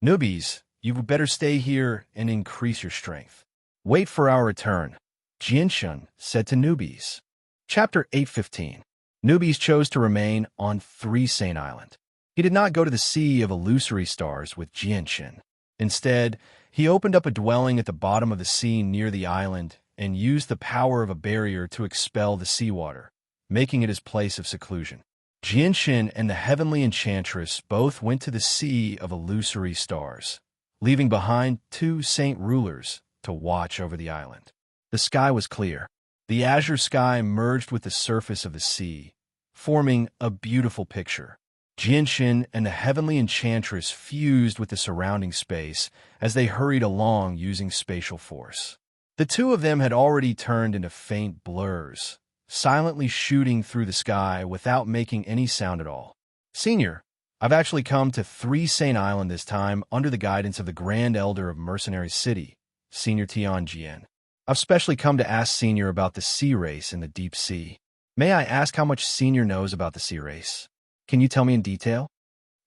Newbies, you would better stay here and increase your strength. Wait for our return," Jinshin said to Newbies. Chapter 8:15. Newbies chose to remain on Three Saint Island. He did not go to the sea of illusory stars with Jinshin. Instead, he opened up a dwelling at the bottom of the sea near the island and used the power of a barrier to expel the seawater, making it his place of seclusion. Jinshin and the heavenly enchantress both went to the sea of illusory stars, leaving behind two saint rulers to watch over the island. The sky was clear. The azure sky merged with the surface of the sea, forming a beautiful picture. Jinshin and the heavenly enchantress fused with the surrounding space as they hurried along using spatial force. The two of them had already turned into faint blurs, silently shooting through the sky without making any sound at all. "Senior, I've actually come to Three Saint Island this time under the guidance of the Grand Elder of Mercenary City, Senior Tianjian. I've specially come to ask Senior about the sea race in the deep sea. May I ask how much Senior knows about the sea race? Can you tell me in detail?"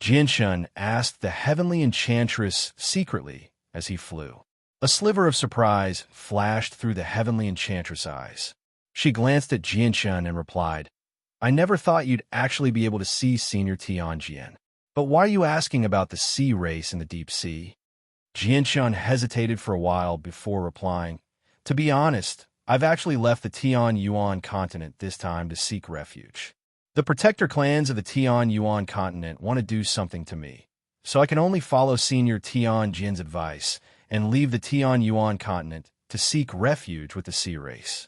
Jinshin asked the heavenly enchantress secretly as he flew. A sliver of surprise flashed through the heavenly enchantress' eyes. She glanced at Jinshin and replied, "I never thought you'd actually be able to see Senior Tianjian. But why are you asking about the sea race in the deep sea?" Jinshin hesitated for a while before replying, "To be honest, I've actually left the Tian Yuan continent this time to seek refuge. The protector clans of the Tian Yuan continent want to do something to me, so I can only follow Senior Tianjin's advice and leave the Tian Yuan continent to seek refuge with the sea race."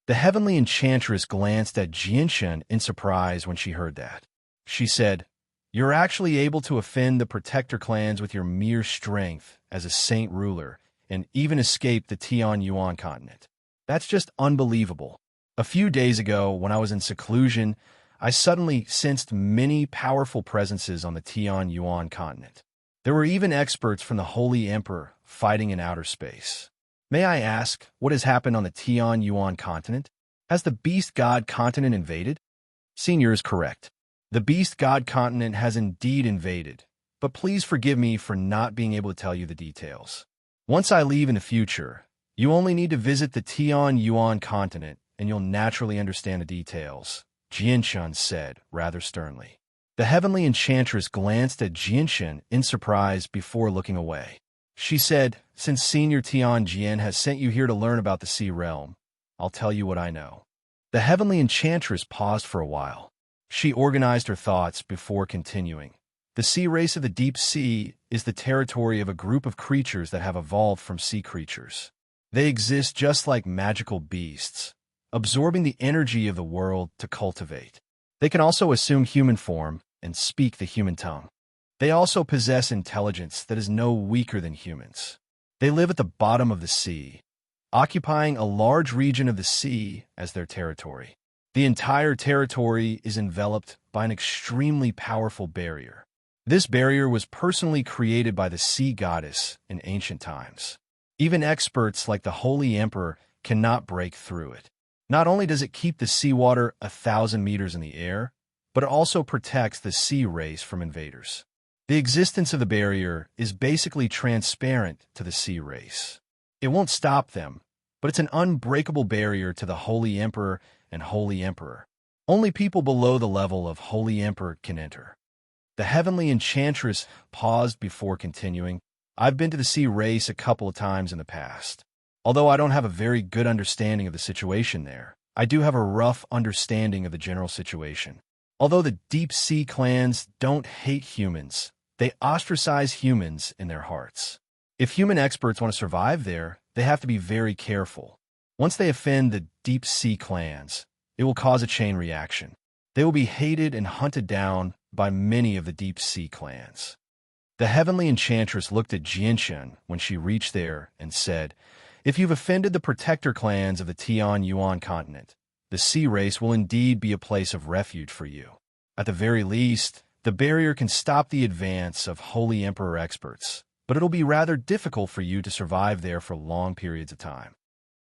The heavenly enchantress glanced at Jinshin in surprise when she heard that. She said, "You're actually able to offend the protector clans with your mere strength as a saint ruler and even escape the Tian Yuan continent. That's just unbelievable. A few days ago, when I was in seclusion, I suddenly sensed many powerful presences on the Tian Yuan continent. There were even experts from the Holy Emperor fighting in outer space. May I ask what has happened on the Tian Yuan continent? Has the Beast God continent invaded?" Senior is correct. The Beast God continent has indeed invaded, but please forgive me for not being able to tell you the details. Once I leave in the future, You only need to visit the Tian-Yuan continent, and you'll naturally understand the details, Jianshun said, rather sternly. The heavenly enchantress glanced at Jianshun in surprise before looking away. She said, "Since Senior Tian Jian has sent you here to learn about the Sea Realm, I'll tell you what I know." The heavenly enchantress paused for a while. She organized her thoughts before continuing. The sea race of the deep sea is the territory of a group of creatures that have evolved from sea creatures. They exist just like magical beasts, absorbing the energy of the world to cultivate. They can also assume human form and speak the human tongue. They also possess intelligence that is no weaker than humans. They live at the bottom of the sea, occupying a large region of the sea as their territory. The entire territory is enveloped by an extremely powerful barrier. This barrier was personally created by the sea goddess in ancient times. Even experts like the Holy Emperor cannot break through it. Not only does it keep the seawater 1,000 meters in the air, but it also protects the sea race from invaders. The existence of the barrier is basically transparent to the sea race. It won't stop them, but it's an unbreakable barrier to the Holy Emperor and Holy Emperor. Only people below the level of Holy Emperor can enter. The heavenly enchantress paused before continuing. I've been to the sea race a couple of times in the past. Although I don't have a very good understanding of the situation there, I do have a rough understanding of the general situation. Although the deep sea clans don't hate humans, they ostracize humans in their hearts. If human experts want to survive there, they have to be very careful. Once they offend the deep sea clans, it will cause a chain reaction. They will be hated and hunted down by many of the deep sea clans. The heavenly enchantress looked at Jianshun when she reached there and said, "If you've offended the protector clans of the Tian-Yuan continent, the sea race will indeed be a place of refuge for you. At the very least, the barrier can stop the advance of Holy Emperor experts, but it'll be rather difficult for you to survive there for long periods of time."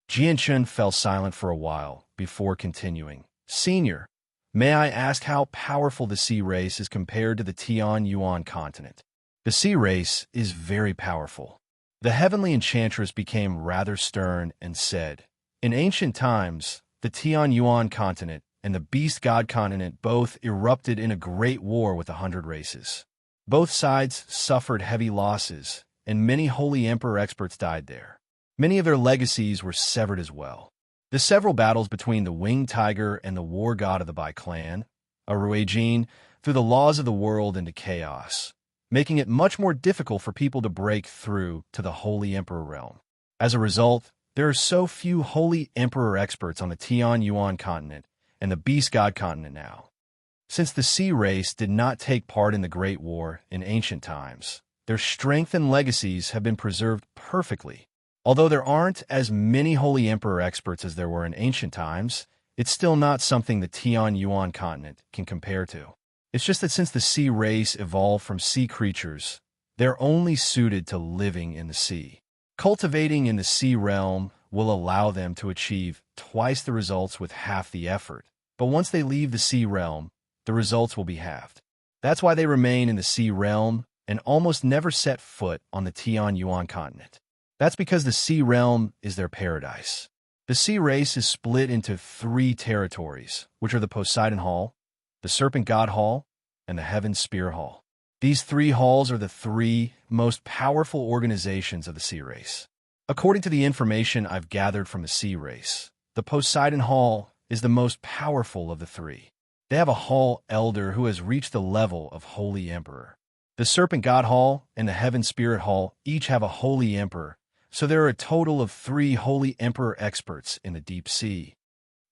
Jianshun fell silent for a while before continuing. "Senior, may I ask how powerful the sea race is compared to the Tian-Yuan continent?" The sea race is very powerful. The heavenly enchantress became rather stern and said, "In ancient times, the Tian-Yuan continent and the beast god continent both erupted in a great war with 100 races. Both sides suffered heavy losses, and many Holy Emperor experts died there. Many of their legacies were severed as well. The several battles between the winged tiger and the war god of the Bai clan, Aruejin, threw the laws of the world into chaos, making it much more difficult for people to break through to the Holy Emperor realm. As a result, there are so few Holy Emperor experts on the Tian-Yuan continent and the Beast God continent now. Since the sea race did not take part in the Great War in ancient times, their strength and legacies have been preserved perfectly. Although there aren't as many Holy Emperor experts as there were in ancient times, it's still not something the Tian-Yuan continent can compare to. It's just that since the sea race evolved from sea creatures, they're only suited to living in the sea. Cultivating in the sea realm will allow them to achieve twice the results with half the effort, but once they leave the sea realm, the results will be halved. That's why they remain in the sea realm and almost never set foot on the Tian-Yuan continent. That's because the sea realm is their paradise. The sea race is split into 3 territories, which are the Poseidon Hall, the Serpent God Hall, and the Heaven Spear Hall. These 3 halls are the 3 most powerful organizations of the sea race. According to the information I've gathered from the sea race, the Poseidon Hall is the most powerful of the 3. They have a hall elder who has reached the level of Holy Emperor. The Serpent God Hall and the Heaven Spirit Hall each have a Holy Emperor, so there are a total of 3 Holy Emperor experts in the deep sea.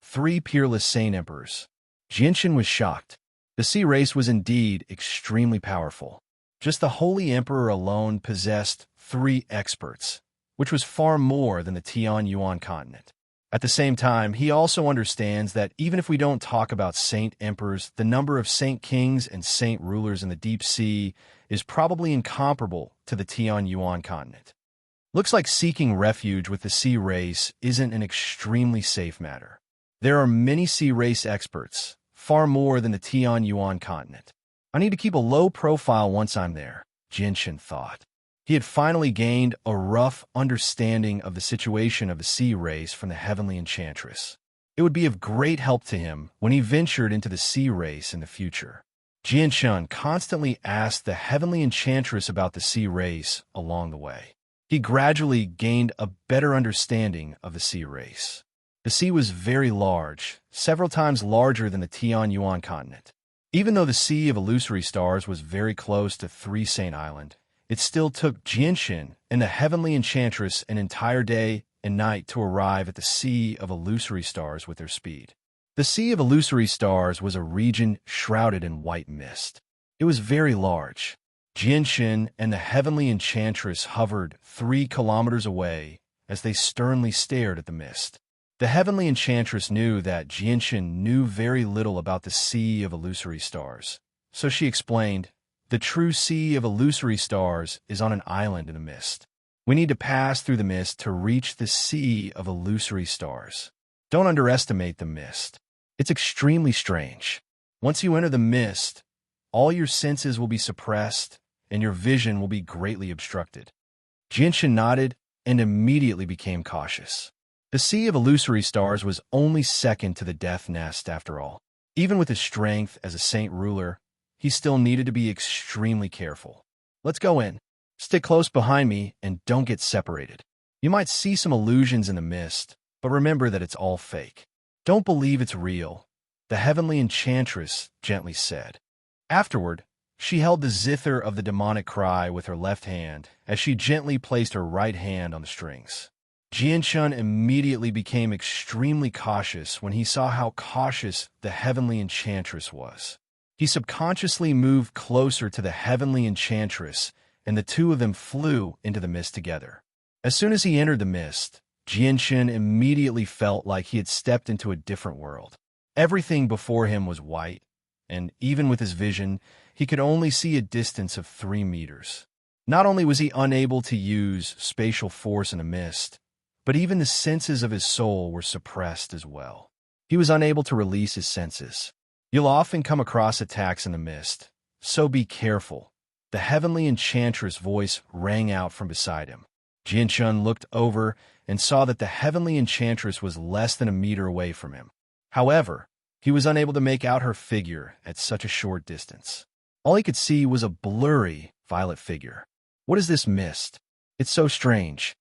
3 peerless Saint Emperors. Jianshun was shocked. The sea race was indeed extremely powerful. Just the Holy Emperor alone possessed 3 experts, which was far more than the Tian-Yuan continent. At the same time, he also understands that even if we don't talk about Saint Emperors, the number of Saint Kings and Saint Rulers in the deep sea is probably incomparable to the Tian-Yuan continent. Looks like seeking refuge with the sea race isn't an extremely safe matter. There are many sea race experts, far more than the Tian-Yuan continent. I need to keep a low profile once I'm there, Jianshun thought. He had finally gained a rough understanding of the situation of the sea race from the heavenly enchantress. It would be of great help to him when he ventured into the sea race in the future. Jianshun constantly asked the heavenly enchantress about the sea race along the way. He gradually gained a better understanding of the sea race. The sea was very large, several times larger than the Tianyuan continent. Even though the Sea of Illusory Stars was very close to Three Saint Island, it still took Jianshun and the heavenly enchantress an entire day and night to arrive at the Sea of Illusory Stars with their speed. The Sea of Illusory Stars was a region shrouded in white mist. It was very large. Jianshun and the heavenly enchantress hovered 3 kilometers away as they sternly stared at the mist. The heavenly enchantress knew that Jianshun knew very little about the Sea of Illusory Stars, so she explained, "The true Sea of Illusory Stars is on an island in the mist. We need to pass through the mist to reach the Sea of Illusory Stars. Don't underestimate the mist. It's extremely strange. Once you enter the mist, all your senses will be suppressed and your vision will be greatly obstructed." Jianshun nodded and immediately became cautious. The Sea of Illusory Stars was only second to the Death Nest after all. Even with his strength as a saint ruler, he still needed to be extremely careful. "Let's go in. Stick close behind me and don't get separated. You might see some illusions in the mist, but remember that it's all fake. Don't believe it's real," the heavenly enchantress gently said. Afterward, she held the zither of the demonic cry with her left hand as she gently placed her right hand on the strings. Jianshun immediately became extremely cautious when he saw how cautious the heavenly enchantress was. He subconsciously moved closer to the heavenly enchantress, and the two of them flew into the mist together. As soon as he entered the mist, Jianshun immediately felt like he had stepped into a different world. Everything before him was white, and even with his vision, he could only see a distance of 3 meters. Not only was he unable to use spatial force in the mist, but even the senses of his soul were suppressed as well. He was unable to release his senses. You'll often come across attacks in the mist, so be careful. The heavenly enchantress' voice rang out from beside him. Jianshun looked over and saw that the heavenly enchantress was less than a meter away from him. However, he was unable to make out her figure at such a short distance. All he could see was a blurry violet figure. What is this mist? It's so strange.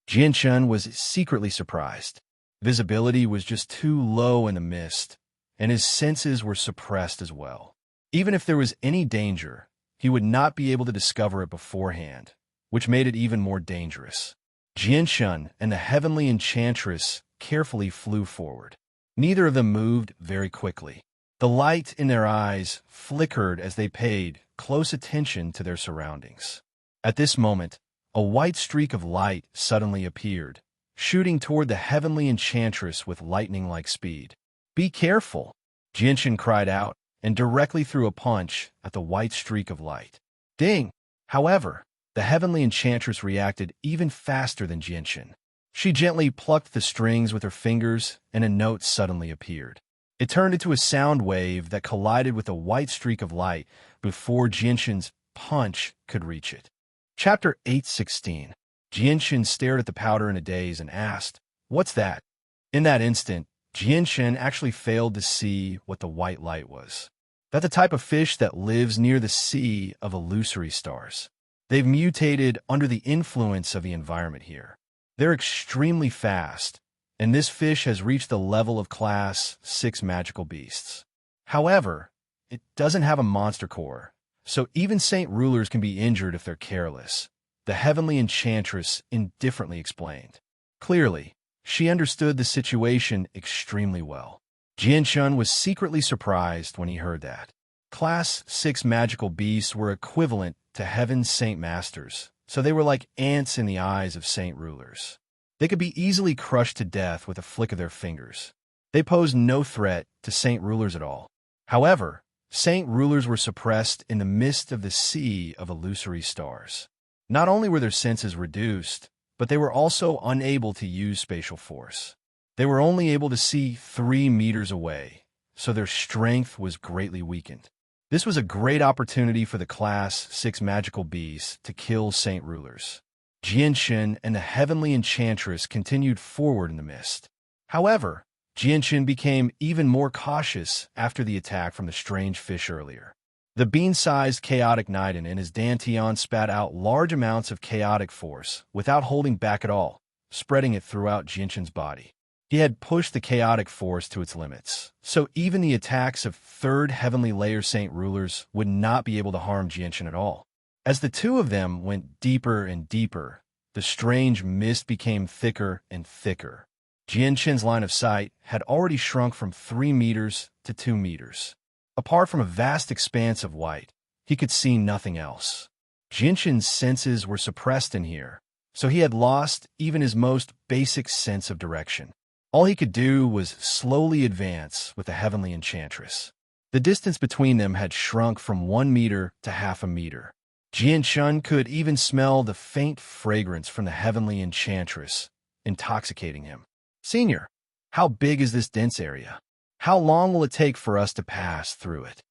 Jianshun was secretly surprised. Visibility was just too low in the mist, and his senses were suppressed as well. Even if there was any danger, he would not be able to discover it beforehand, which made it even more dangerous. Jianshun and the heavenly enchantress carefully flew forward. Neither of them moved very quickly. The light in their eyes flickered as they paid close attention to their surroundings. At this moment, a white streak of light suddenly appeared, shooting toward the heavenly enchantress with lightning-like speed. "Be careful!" Jianshun cried out and directly threw a punch at the white streak of light. Ding! However, the heavenly enchantress reacted even faster than Jianshun. She gently plucked the strings with her fingers, and a note suddenly appeared. It turned into a sound wave that collided with a white streak of light before Jianshun's punch could reach it. Chapter 8:16. Jianshun stared at the powder in a daze and asked, "What's that?" In that instant, Jianshun actually failed to see what the white light was. That's the type of fish that lives near the Sea of Illusory Stars. They've mutated under the influence of the environment here. They're extremely fast, and this fish has reached the level of Class 6 magical beasts. However, it doesn't have a monster core, so even saint rulers can be injured if they're careless, the heavenly enchantress indifferently explained. Clearly, she understood the situation extremely well. Jianshun was secretly surprised when he heard that. Class 6 magical beasts were equivalent to heaven's saint masters, so they were like ants in the eyes of saint rulers. They could be easily crushed to death with a flick of their fingers. They posed no threat to saint rulers at all. However, saint rulers were suppressed in the midst of the Sea of Illusory Stars. Not only were their senses reduced, but they were also unable to use spatial force. They were only able to see 3 meters away, so their strength was greatly weakened. This was a great opportunity for the Class 6 magical beasts to kill Saint Rulers. Jianshin and the heavenly enchantress continued forward in the mist. However, Jianshin became even more cautious after the attack from the strange fish earlier. The bean-sized chaotic Knighten and his Dantian spat out large amounts of chaotic force without holding back at all, spreading it throughout Jianshin's body. He had pushed the chaotic force to its limits, so even the attacks of third heavenly layer Saint Rulers would not be able to harm Jianshin at all. As the two of them went deeper and deeper, the strange mist became thicker and thicker. Jianshin's line of sight had already shrunk from 3 meters to 2 meters. Apart from a vast expanse of white, he could see nothing else. Jianshin's senses were suppressed in here, so he had lost even his most basic sense of direction. All he could do was slowly advance with the heavenly enchantress. The distance between them had shrunk from 1 meter to half a meter. Jianshin could even smell the faint fragrance from the heavenly enchantress, intoxicating him. "Senior, how big is this dense area? How long will it take for us to pass through it?"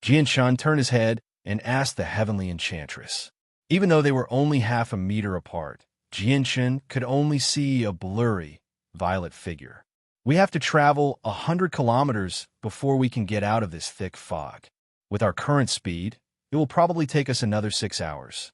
Jianshin turned his head and asked the heavenly enchantress. Even though they were only half a meter apart, Jianshin could only see a blurry, violet figure. "We have to travel 100 kilometers before we can get out of this thick fog. With our current speed, it will probably take us another 6 hours."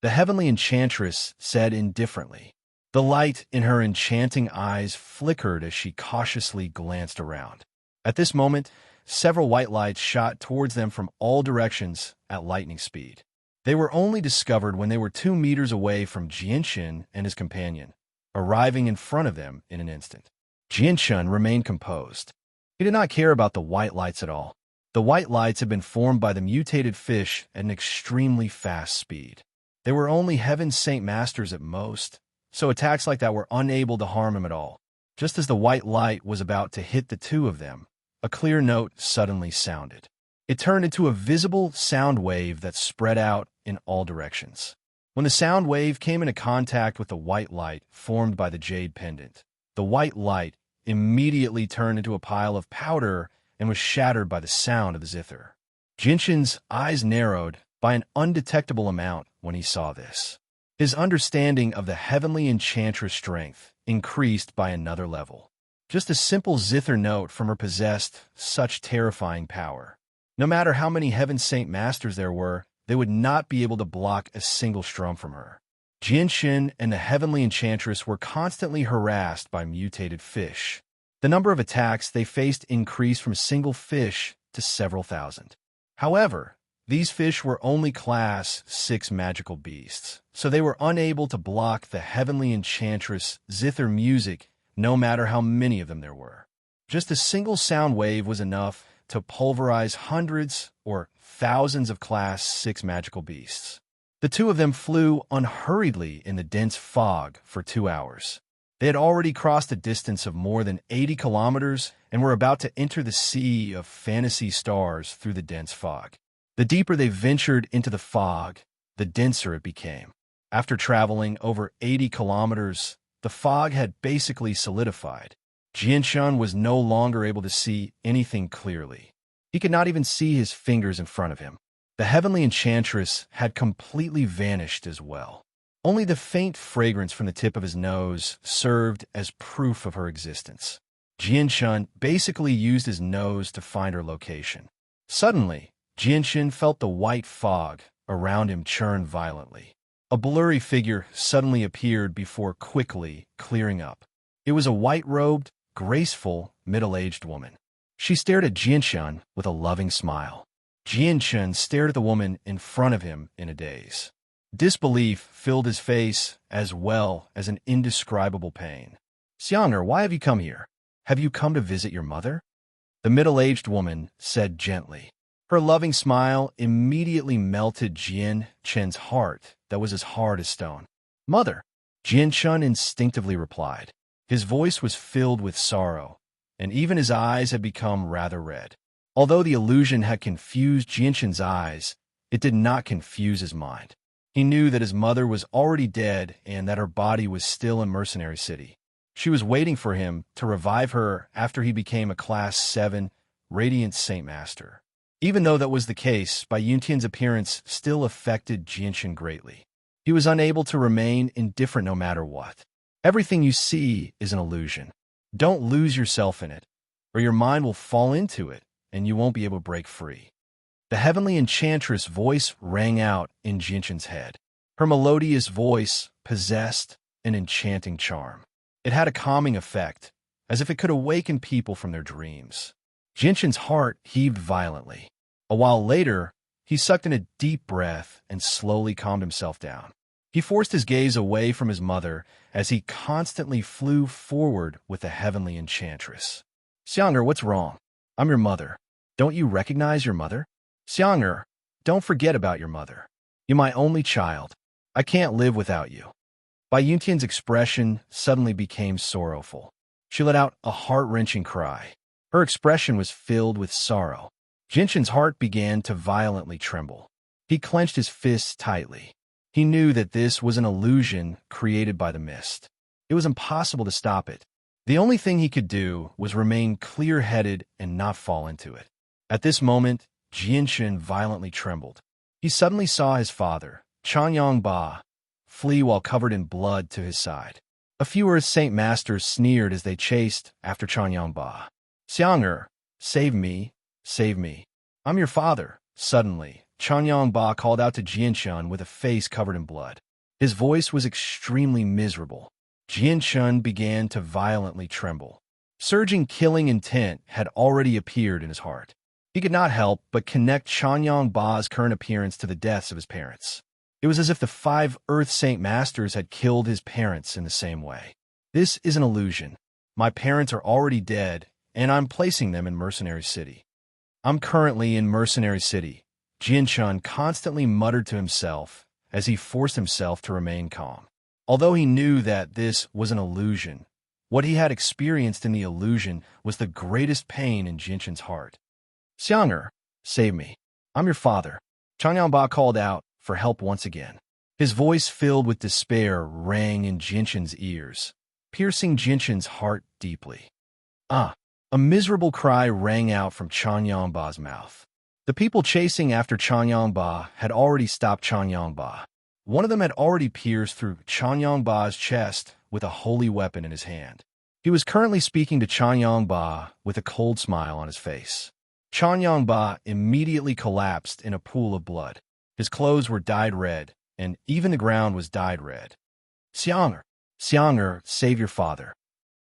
The heavenly enchantress said indifferently. The light in her enchanting eyes flickered as she cautiously glanced around. At this moment, several white lights shot towards them from all directions at lightning speed. They were only discovered when they were 2 meters away from Jianshin and his companion, arriving in front of them in an instant. Jianshin remained composed. He did not care about the white lights at all. The white lights had been formed by the mutated fish at an extremely fast speed. They were only Heaven's Saint Masters at most, so attacks like that were unable to harm him at all. Just as the white light was about to hit the two of them, a clear note suddenly sounded. It turned into a visible sound wave that spread out in all directions. When the sound wave came into contact with the white light formed by the jade pendant, the white light immediately turned into a pile of powder and was shattered by the sound of the zither. Jianshin's eyes narrowed by an undetectable amount when he saw this. His understanding of the heavenly enchantress' strength increased by another level. Just a simple zither note from her possessed such terrifying power. No matter how many Heaven's Saint Masters there were, they would not be able to block a single strum from her. Jianshin and the heavenly enchantress were constantly harassed by mutated fish. The number of attacks they faced increased from a single fish to several thousand. However, these fish were only Class 6 magical beasts, so they were unable to block the heavenly enchantress' zither music, no matter how many of them there were. Just a single sound wave was enough to pulverize hundreds or thousands of Class 6 magical beasts. The two of them flew unhurriedly in the dense fog for 2 hours. They had already crossed a distance of more than 80 kilometers and were about to enter the sea of fantasy stars through the dense fog. The deeper they ventured into the fog, the denser it became. After traveling over 80 kilometers, the fog had basically solidified. Jianshin was no longer able to see anything clearly. He could not even see his fingers in front of him. The heavenly enchantress had completely vanished as well. Only the faint fragrance from the tip of his nose served as proof of her existence. Jianshin basically used his nose to find her location. Suddenly, Jianshin felt the white fog around him churn violently. A blurry figure suddenly appeared before quickly clearing up. It was a white-robed, graceful, middle-aged woman. She stared at Jianshin with a loving smile. Jianshin stared at the woman in front of him in a daze. Disbelief filled his face as well as an indescribable pain. "Xiang'er, why have you come here? Have you come to visit your mother?" The middle-aged woman said gently. Her loving smile immediately melted Jianshin's heart that was as hard as stone. "Mother," Jianshin instinctively replied. His voice was filled with sorrow, and even his eyes had become rather red. Although the illusion had confused Jianshin's eyes, it did not confuse his mind. He knew that his mother was already dead and that her body was still in Mercenary City. She was waiting for him to revive her after he became a Class 7 Radiant Saint Master. Even though that was the case, Bai Yuntian's appearance still affected Jinshan greatly. He was unable to remain indifferent no matter what. Everything you see is an illusion. Don't lose yourself in it, or your mind will fall into it, and you won't be able to break free. The heavenly enchantress voice rang out in Jinshan's head. Her melodious voice possessed an enchanting charm. It had a calming effect, as if it could awaken people from their dreams. Jinshan's heart heaved violently. A while later, he sucked in a deep breath and slowly calmed himself down. He forced his gaze away from his mother as he constantly flew forward with the heavenly enchantress. Xiang'er, what's wrong? I'm your mother. Don't you recognize your mother? Xiang'er, don't forget about your mother. You're my only child. I can't live without you. Bai Yuntian's expression suddenly became sorrowful. She let out a heart-wrenching cry. Her expression was filled with sorrow. Jinshan's heart began to violently tremble. He clenched his fists tightly. He knew that this was an illusion created by the mist. It was impossible to stop it. The only thing he could do was remain clear-headed and not fall into it. At this moment, Jinshan violently trembled. He suddenly saw his father, Chanyang Ba, flee while covered in blood to his side. A few Earth Saint Masters sneered as they chased after Chanyang Ba. Xiang'er, save me, save me. I'm your father. Suddenly, Chanyang Ba called out to Jinshan with a face covered in blood. His voice was extremely miserable. Jinshan began to violently tremble. Surging killing intent had already appeared in his heart. He could not help but connect Chanyang Ba's current appearance to the deaths of his parents. It was as if the 5 Earth Saint Masters had killed his parents in the same way. This is an illusion. My parents are already dead, and I'm placing them in Mercenary City. I'm currently in Mercenary City, Jinshan constantly muttered to himself as he forced himself to remain calm. Although he knew that this was an illusion, what he had experienced in the illusion was the greatest pain in Jinshan's heart. Xiang'er, save me. I'm your father. Chanyang Ba called out for help once again. His voice filled with despair rang in Jinshan's ears, piercing Jinshan's heart deeply. Ah! A miserable cry rang out from Chanyang Ba's mouth. The people chasing after Chanyang Ba had already stopped Chanyang Ba. One of them had already pierced through Chanyang Ba's chest with a holy weapon in his hand. He was currently speaking to Chanyang Ba with a cold smile on his face. Chanyang Ba immediately collapsed in a pool of blood. His clothes were dyed red, and even the ground was dyed red. Xiang'er, Xiang'er, save your father.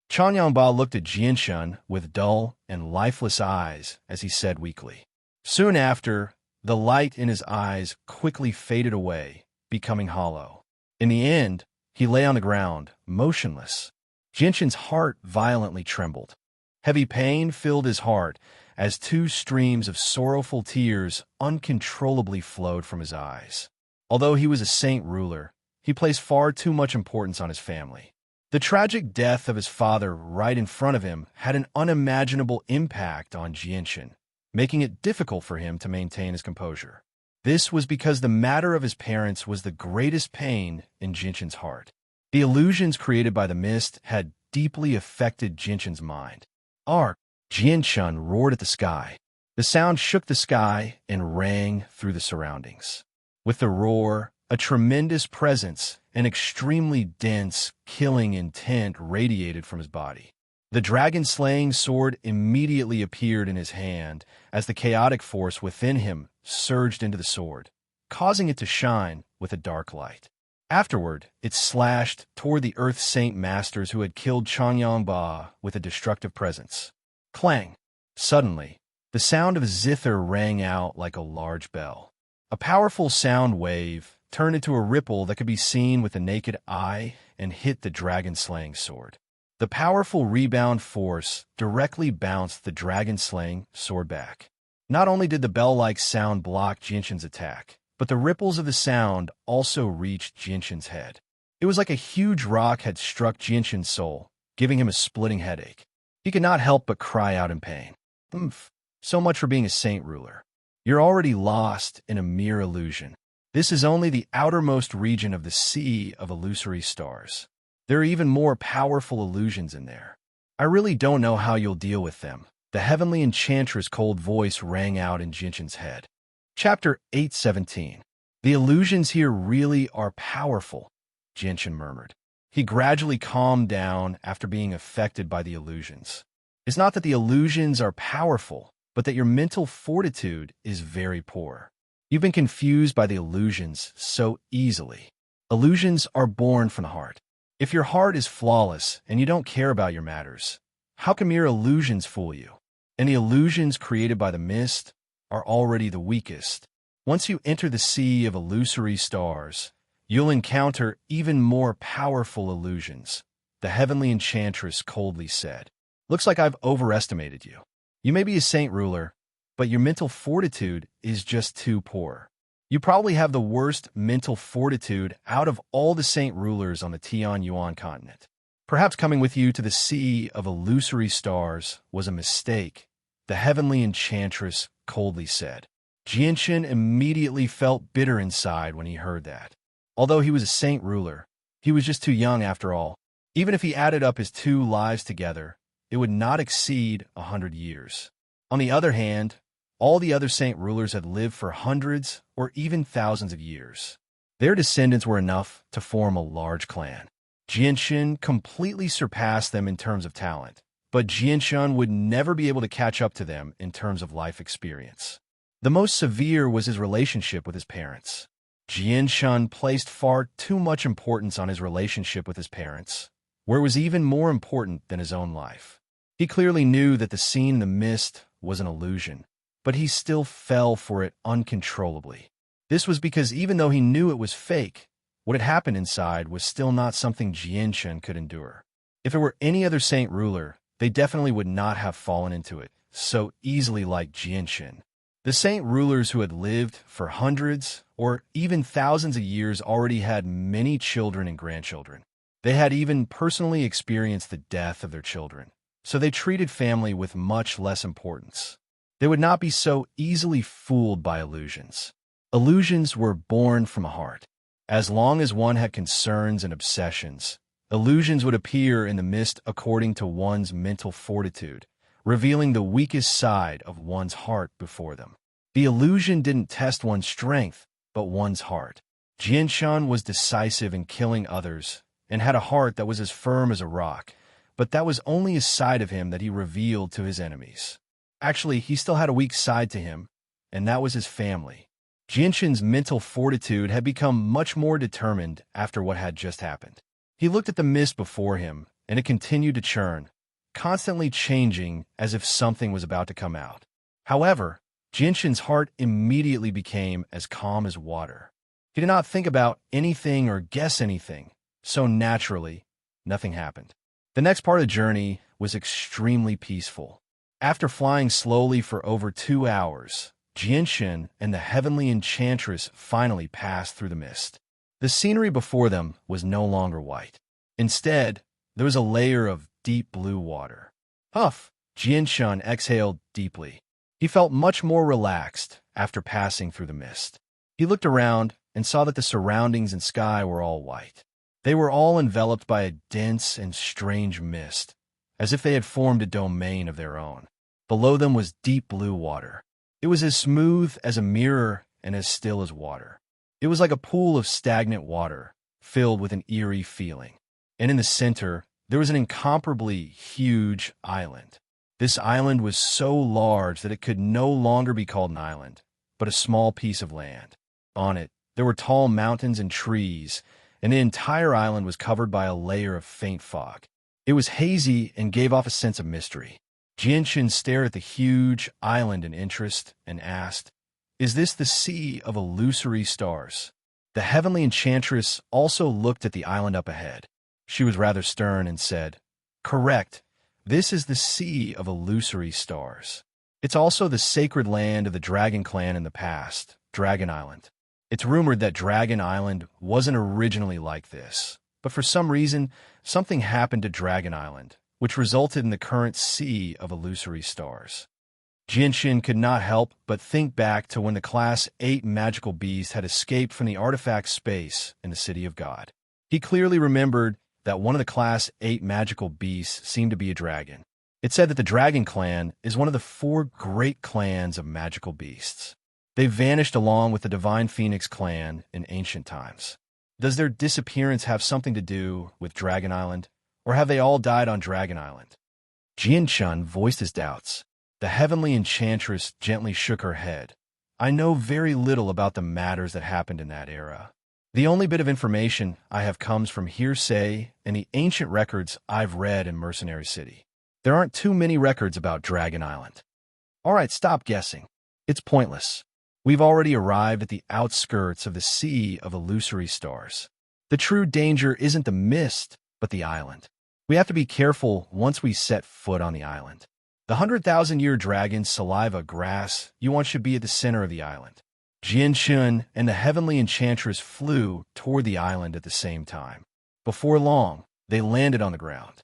Chanyang Ba looked at Jinshan with dull and lifeless eyes as he said weakly. Soon after, the light in his eyes quickly faded away, becoming hollow. In the end, he lay on the ground, motionless. Jinshan's heart violently trembled. Heavy pain filled his heart as 2 streams of sorrowful tears uncontrollably flowed from his eyes. Although he was a saint ruler, he placed far too much importance on his family. The tragic death of his father right in front of him had an unimaginable impact on Jinshan, making it difficult for him to maintain his composure. This was because the matter of his parents was the greatest pain in Jinshan's heart. The illusions created by the mist had deeply affected Jinshan's mind. Ark! Jinshan roared at the sky. The sound shook the sky and rang through the surroundings. With the roar, a tremendous presence, an extremely dense, killing intent radiated from his body. The dragon-slaying sword immediately appeared in his hand as the chaotic force within him surged into the sword, causing it to shine with a dark light. Afterward, it slashed toward the Earth Saint Masters who had killed Chanyang Ba with a destructive presence. Clang! Suddenly, the sound of zither rang out like a large bell. A powerful sound wave turned into a ripple that could be seen with the naked eye and hit the dragon-slaying sword. The powerful rebound force directly bounced the dragon-slaying sword back. Not only did the bell-like sound block Jinshan's attack, but the ripples of the sound also reached Jinshan's head. It was like a huge rock had struck Jinshan's soul, giving him a splitting headache. He could not help but cry out in pain. So much for being a saint ruler. You're already lost in a mere illusion. This is only the outermost region of the sea of illusory stars. There are even more powerful illusions in there. I really don't know how you'll deal with them, The heavenly enchantress' cold voice rang out in Jinshin's head. Chapter 817. The illusions here really are powerful, Jinshin murmured. He gradually calmed down after being affected by the illusions. It's not that the illusions are powerful, but that your mental fortitude is very poor. You've been confused by the illusions so easily. Illusions are born from the heart. If your heart is flawless and you don't care about your matters, how can mere illusions fool you? And the illusions created by the mist are already the weakest. Once you enter the sea of illusory stars, you'll encounter even more powerful illusions, the heavenly enchantress coldly said. Looks like I've overestimated you. You may be a saint ruler, but your mental fortitude is just too poor. You probably have the worst mental fortitude out of all the saint rulers on the Tianyuan continent. Perhaps coming with you to the sea of illusory stars was a mistake, the heavenly enchantress coldly said. Jinshin immediately felt bitter inside when he heard that. Although he was a saint ruler, he was just too young after all. Even if he added up his 2 lives together, it would not exceed 100 years. On the other hand, all the other saint rulers had lived for hundreds or even thousands of years. Their descendants were enough to form a large clan. Jinshin completely surpassed them in terms of talent, but Jinshin would never be able to catch up to them in terms of life experience. The most severe was his relationship with his parents. Jinshin placed far too much importance on his relationship with his parents, where it was even more important than his own life. He clearly knew that the scene in the mist was an illusion, but he still fell for it uncontrollably. This was because even though he knew it was fake, what had happened inside was still not something Jinshin could endure. If it were any other saint ruler, they definitely would not have fallen into it so easily like Jinshin. The saint rulers who had lived for hundreds or even thousands of years already had many children and grandchildren. They had even personally experienced the death of their children, so they treated family with much less importance. They would not be so easily fooled by illusions. Illusions were born from a heart. As long as one had concerns and obsessions, illusions would appear in the mist according to one's mental fortitude, revealing the weakest side of one's heart before them. The illusion didn't test one's strength, but one's heart. Jinshin was decisive in killing others and had a heart that was as firm as a rock, but that was only a side of him that he revealed to his enemies. Actually, he still had a weak side to him, and that was his family. Jinshin's mental fortitude had become much more determined after what had just happened. He looked at the mist before him, and it continued to churn, constantly changing as if something was about to come out. However, Jinshin's heart immediately became as calm as water. He did not think about anything or guess anything, so naturally, nothing happened. The next part of the journey was extremely peaceful. After flying slowly for over 2 hours, Jinshin and the heavenly enchantress finally passed through the mist. The scenery before them was no longer white. Instead, there was a layer of deep blue water. Huff! Jinshin exhaled deeply. He felt much more relaxed after passing through the mist. He looked around and saw that the surroundings and sky were all white. They were all enveloped by a dense and strange mist, as if they had formed a domain of their own. Below them was deep blue water. It was as smooth as a mirror and as still as water. It was like a pool of stagnant water, filled with an eerie feeling. And in the center, there was an incomparably huge island. This island was so large that it could no longer be called an island, but a small piece of land. On it, there were tall mountains and trees, and the entire island was covered by a layer of faint fog. It was hazy and gave off a sense of mystery. Jinshin stared at the huge island in interest and asked, "Is this the sea of illusory stars?" The heavenly enchantress also looked at the island up ahead. She was rather stern and said, "Correct. This is the sea of illusory stars. It's also the sacred land of the Dragon Clan in the past, Dragon Island. It's rumored that Dragon Island wasn't originally like this, but for some reason, something happened to Dragon Island, which resulted in the current sea of illusory stars." Jinshin could not help but think back to when the Class 8 magical beast had escaped from the artifact space in the City of God. He clearly remembered that one of the Class 8 magical beasts seemed to be a dragon. It said that the Dragon Clan is one of the 4 great clans of magical beasts. They vanished along with the Divine Phoenix clan in ancient times. Does their disappearance have something to do with Dragon Island, or have they all died on Dragon Island? Jian-chun voiced his doubts. The heavenly enchantress gently shook her head. I know very little about the matters that happened in that era. The only bit of information I have comes from hearsay and the ancient records I've read in Mercenary City. There aren't too many records about Dragon Island. All right, stop guessing. It's pointless. We've already arrived at the outskirts of the sea of illusory stars. The true danger isn't the mist, but the island. We have to be careful once we set foot on the island. The 100,000-year dragon's saliva grass yuan should be at the center of the island. Jian-chun and the heavenly enchantress flew toward the island at the same time. Before long, they landed on the ground.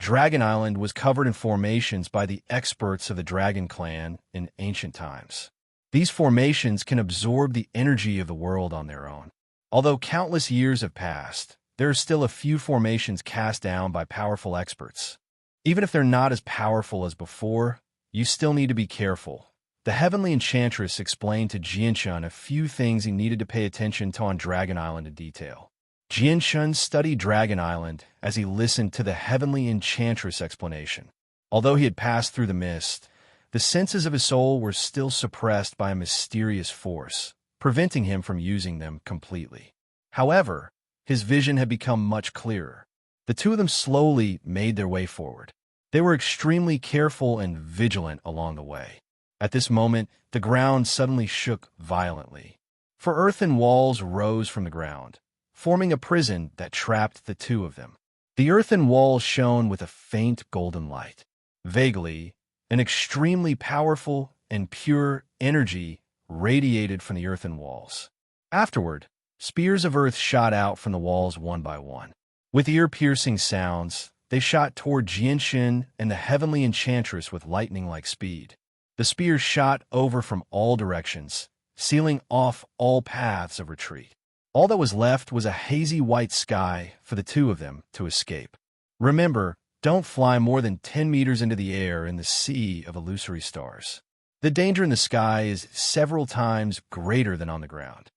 Dragon Island was covered in formations by the experts of the Dragon Clan in ancient times. These formations can absorb the energy of the world on their own. Although countless years have passed, there are still a few formations cast down by powerful experts. Even if they're not as powerful as before, you still need to be careful. The heavenly enchantress explained to Jian-chun a few things he needed to pay attention to on Dragon Island in detail. Jian-chun studied Dragon Island as he listened to the heavenly enchantress explanation. Although he had passed through the mist, the senses of his soul were still suppressed by a mysterious force, preventing him from using them completely. However, his vision had become much clearer. The two of them slowly made their way forward. They were extremely careful and vigilant along the way. At this moment, the ground suddenly shook violently. For earthen walls rose from the ground, forming a prison that trapped the two of them. The earthen walls shone with a faint golden light. Vaguely, an extremely powerful and pure energy radiated from the earthen walls. Afterward, spears of earth shot out from the walls one by one. With ear-piercing sounds, they shot toward Jian-chun and the heavenly enchantress with lightning-like speed. The spears shot over from all directions, sealing off all paths of retreat. All that was left was a hazy white sky for the two of them to escape. Remember, don't fly more than 10 meters into the air in the sea of illusory stars. The danger in the sky is several times greater than on the ground.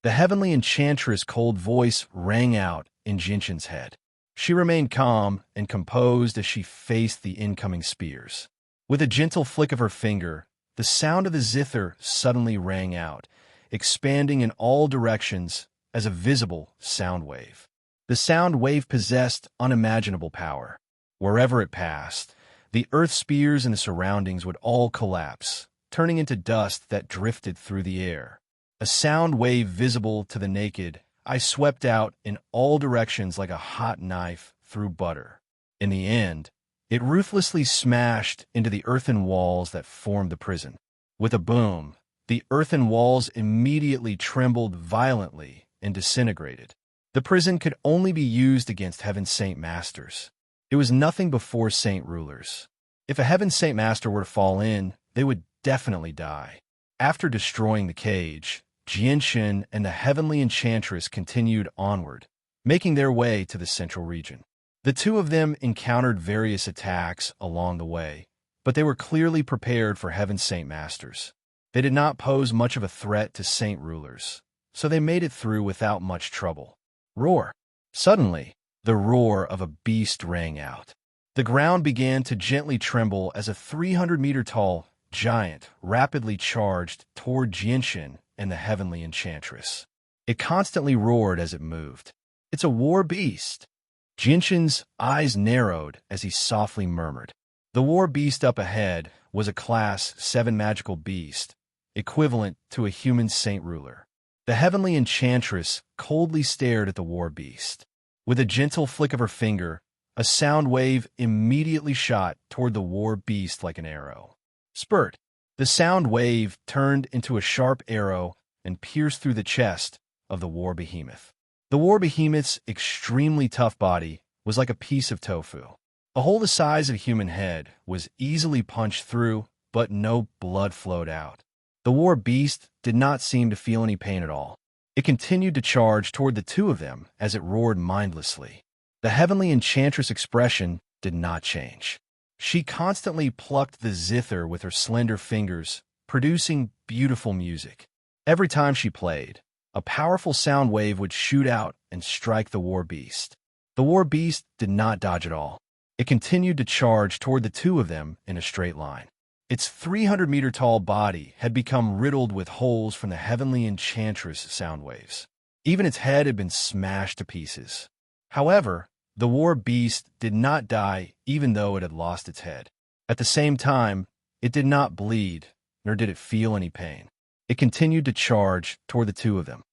The heavenly enchantress' cold voice rang out in Jian-chun's head. She remained calm and composed as she faced the incoming spears. With a gentle flick of her finger, the sound of the zither suddenly rang out, expanding in all directions as a visible sound wave. The sound wave possessed unimaginable power. Wherever it passed, the earth spears in the surroundings would all collapse, turning into dust that drifted through the air. A sound wave visible to the naked eye swept out in all directions like a hot knife through butter. In the end, it ruthlessly smashed into the earthen walls that formed the prison. With a boom, the earthen walls immediately trembled violently and disintegrated. The prison could only be used against Heaven Saint Masters. It was nothing before Saint Rulers. If a Heaven Saint Master were to fall in, they would definitely die. After destroying the cage, Jian-chun and the heavenly enchantress continued onward, making their way to the central region. The two of them encountered various attacks along the way, but they were clearly prepared for Heaven Saint Masters. They did not pose much of a threat to Saint Rulers, so they made it through without much trouble. Roar! Suddenly, the roar of a beast rang out. The ground began to gently tremble as a 300-meter-tall giant rapidly charged toward Jian-chun and the heavenly enchantress. It constantly roared as it moved. It's a war beast. Jian-chun's eyes narrowed as he softly murmured. The war beast up ahead was a Class 7 magical beast, equivalent to a human Saint Ruler. The heavenly enchantress coldly stared at the war beast. With a gentle flick of her finger, a sound wave immediately shot toward the war beast like an arrow. Spurt! The sound wave turned into a sharp arrow and pierced through the chest of the war behemoth. The war behemoth's extremely tough body was like a piece of tofu. A hole the size of a human head was easily punched through, but no blood flowed out. The war beast did not seem to feel any pain at all. It continued to charge toward the two of them as it roared mindlessly. The heavenly enchantress' expression did not change. She constantly plucked the zither with her slender fingers, producing beautiful music. Every time she played, a powerful sound wave would shoot out and strike the war beast. The war beast did not dodge at all. It continued to charge toward the two of them in a straight line. Its 300-meter-tall body had become riddled with holes from the heavenly enchantress sound waves. Even its head had been smashed to pieces. However, the war beast did not die even though it had lost its head. At the same time, it did not bleed, nor did it feel any pain. It continued to charge toward the two of them.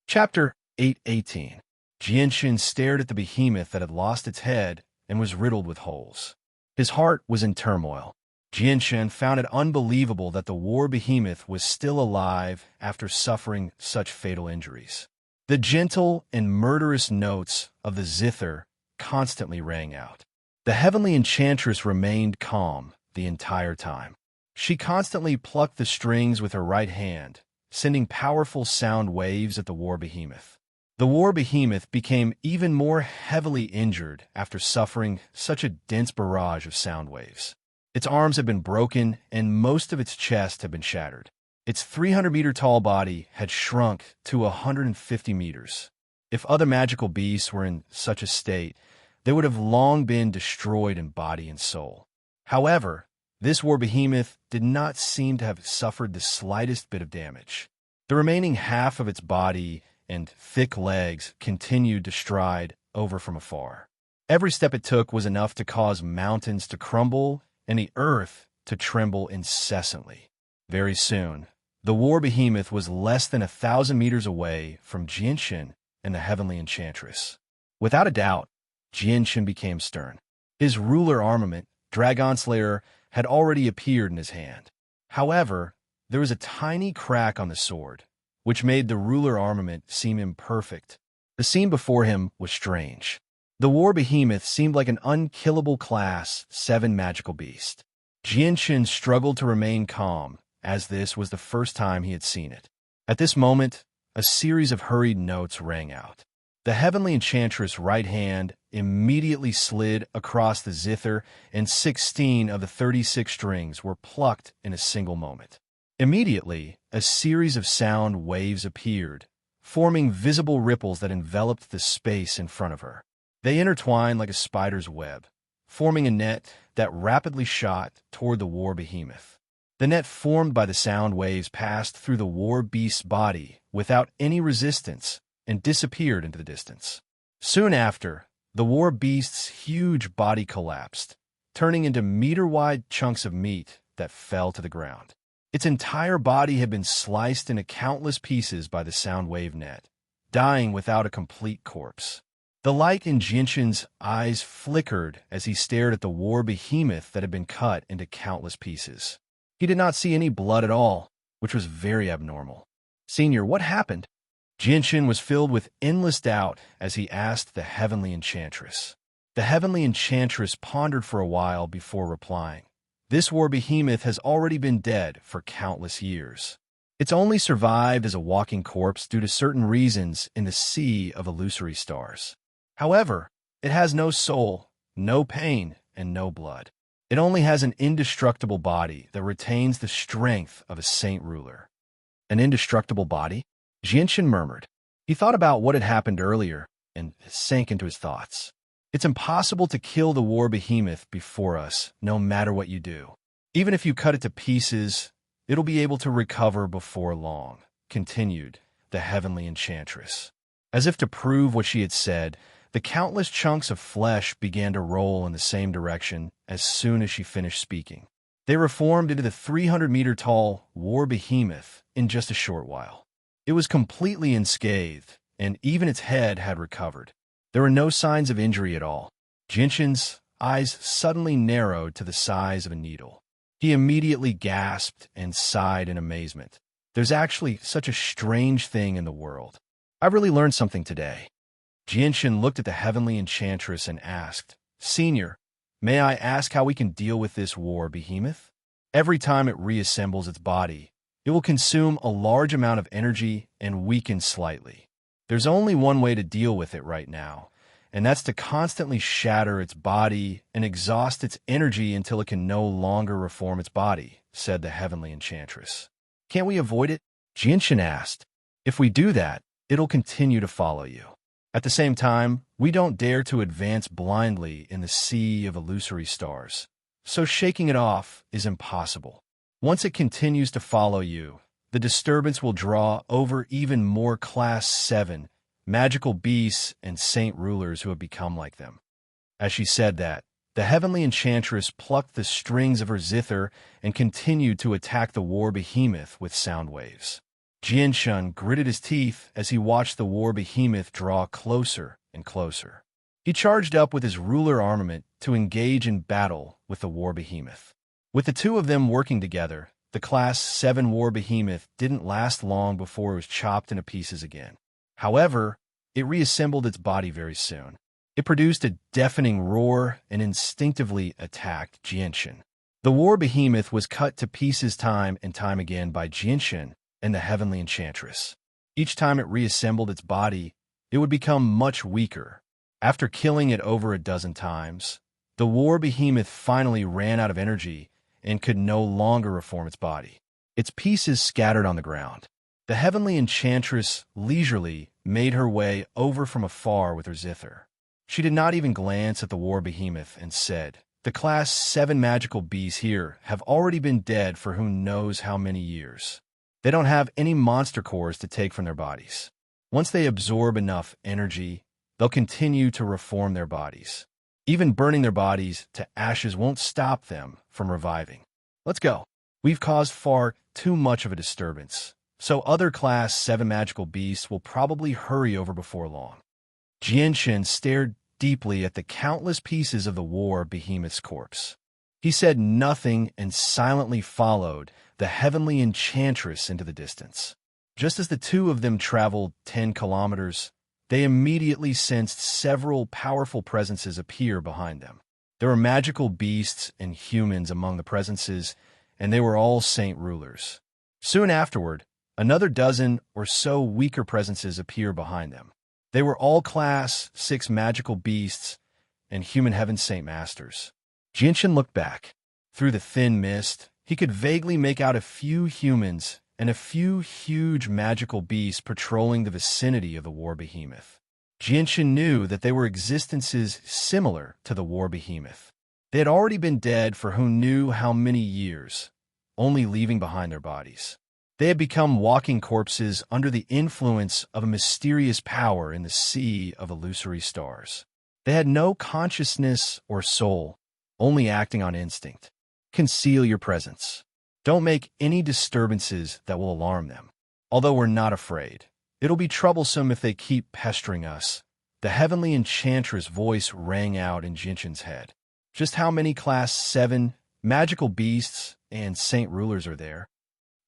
Chapter 8:18. Jinshin stared at the behemoth that had lost its head and was riddled with holes. His heart was in turmoil. Jinshin found it unbelievable that the war behemoth was still alive after suffering such fatal injuries. The gentle and murderous notes of the zither constantly rang out. The heavenly enchantress remained calm the entire time. She constantly plucked the strings with her right hand, sending powerful sound waves at the war behemoth. The war behemoth became even more heavily injured after suffering such a dense barrage of sound waves. Its arms had been broken and most of its chest had been shattered. Its 300-meter-tall body had shrunk to 150 meters. If other magical beasts were in such a state, they would have long been destroyed in body and soul. However, this war behemoth did not seem to have suffered the slightest bit of damage. The remaining half of its body and thick legs continued to stride over from afar. Every step it took was enough to cause mountains to crumble and the earth to tremble incessantly. Very soon, the war behemoth was less than 1,000 meters away from Jinshin and the heavenly enchantress. Without a doubt, Jinshin became stern. His ruler armament, Dragon Slayer, had already appeared in his hand. However, there was a tiny crack on the sword, which made the ruler armament seem imperfect. The scene before him was strange. The war behemoth seemed like an unkillable Class 7 magical beast. Jinshin struggled to remain calm, as this was the first time he had seen it. At this moment, a series of hurried notes rang out. The heavenly enchantress' right hand immediately slid across the zither, and 16 of the 36 strings were plucked in a single moment. Immediately, a series of sound waves appeared, forming visible ripples that enveloped the space in front of her. They intertwined like a spider's web, forming a net that rapidly shot toward the war behemoth. The net formed by the sound waves passed through the war beast's body without any resistance and disappeared into the distance. Soon after, the war beast's huge body collapsed, turning into meter-wide chunks of meat that fell to the ground. Its entire body had been sliced into countless pieces by the sound wave net, dying without a complete corpse. The light in Jinshin's eyes flickered as he stared at the war behemoth that had been cut into countless pieces. He did not see any blood at all, which was very abnormal. "Senior, what happened?" Jinshin was filled with endless doubt as he asked the heavenly enchantress. The heavenly enchantress pondered for a while before replying. This war behemoth has already been dead for countless years. It's only survived as a walking corpse due to certain reasons in the sea of illusory stars. However, it has no soul, no pain, and no blood. It only has an indestructible body that retains the strength of a saint ruler. An indestructible body? Jinshin murmured. He thought about what had happened earlier and sank into his thoughts. It's impossible to kill the war behemoth before us, no matter what you do. Even if you cut it to pieces, it'll be able to recover before long, continued the heavenly enchantress. As if to prove what she had said, the countless chunks of flesh began to roll in the same direction as soon as she finished speaking. They reformed into the 300-meter-tall war behemoth in just a short while. It was completely unscathed, and even its head had recovered. There were no signs of injury at all. Jinshin's eyes suddenly narrowed to the size of a needle. He immediately gasped and sighed in amazement. There's actually such a strange thing in the world. I've really learned something today. Jinshin looked at the heavenly enchantress and asked, "Senior, may I ask how we can deal with this war behemoth? Every time it reassembles its body, it will consume a large amount of energy and weaken slightly. There's only one way to deal with it right now, and that's to constantly shatter its body and exhaust its energy until it can no longer reform its body, said the heavenly enchantress. Can't we avoid it? Jinshin asked. If we do that, it'll continue to follow you. At the same time, we don't dare to advance blindly in the sea of illusory stars, so shaking it off is impossible. Once it continues to follow you, the disturbance will draw over even more Class 7 magical beasts and saint rulers who have become like them. As she said that, the heavenly enchantress plucked the strings of her zither and continued to attack the war behemoth with sound waves. Jinshin gritted his teeth as he watched the war behemoth draw closer and closer. He charged up with his ruler armament to engage in battle with the war behemoth. With the two of them working together, the Class 7 war behemoth didn't last long before it was chopped into pieces again. However, it reassembled its body very soon. It produced a deafening roar and instinctively attacked Jinshin. The war behemoth was cut to pieces time and time again by Jinshin and the heavenly enchantress. Each time it reassembled its body, it would become much weaker. After killing it over a dozen times, the war behemoth finally ran out of energy and could no longer reform its body. Its pieces scattered on the ground. The heavenly enchantress leisurely made her way over from afar with her zither. She did not even glance at the war behemoth and said, "The Class 7 magical beasts here have already been dead for who knows how many years. They don't have any monster cores to take from their bodies. Once they absorb enough energy, they'll continue to reform their bodies. Even burning their bodies to ashes won't stop them from reviving. Let's go. We've caused far too much of a disturbance, so other Class 7 magical beasts will probably hurry over before long." Jinshin stared deeply at the countless pieces of the war behemoth's corpse. He said nothing and silently followed the heavenly enchantress into the distance. Just as the two of them traveled 10 kilometers, they immediately sensed several powerful presences appear behind them. There were magical beasts and humans among the presences, and they were all saint rulers. Soon afterward, another dozen or so weaker presences appear behind them. They were all Class 6 magical beasts and human heaven saint masters. Jinshin looked back. Through the thin mist, he could vaguely make out a few humans and a few huge magical beasts patrolling the vicinity of the war behemoth. Jinshin knew that they were existences similar to the war behemoth. They had already been dead for who knew how many years, only leaving behind their bodies. They had become walking corpses under the influence of a mysterious power in the sea of illusory stars. They had no consciousness or soul, only acting on instinct. Conceal your presence. Don't make any disturbances that will alarm them. Although we're not afraid, it'll be troublesome if they keep pestering us. The heavenly enchantress' voice rang out in Jinshin's head. Just how many Class 7 magical beasts and saint rulers are there?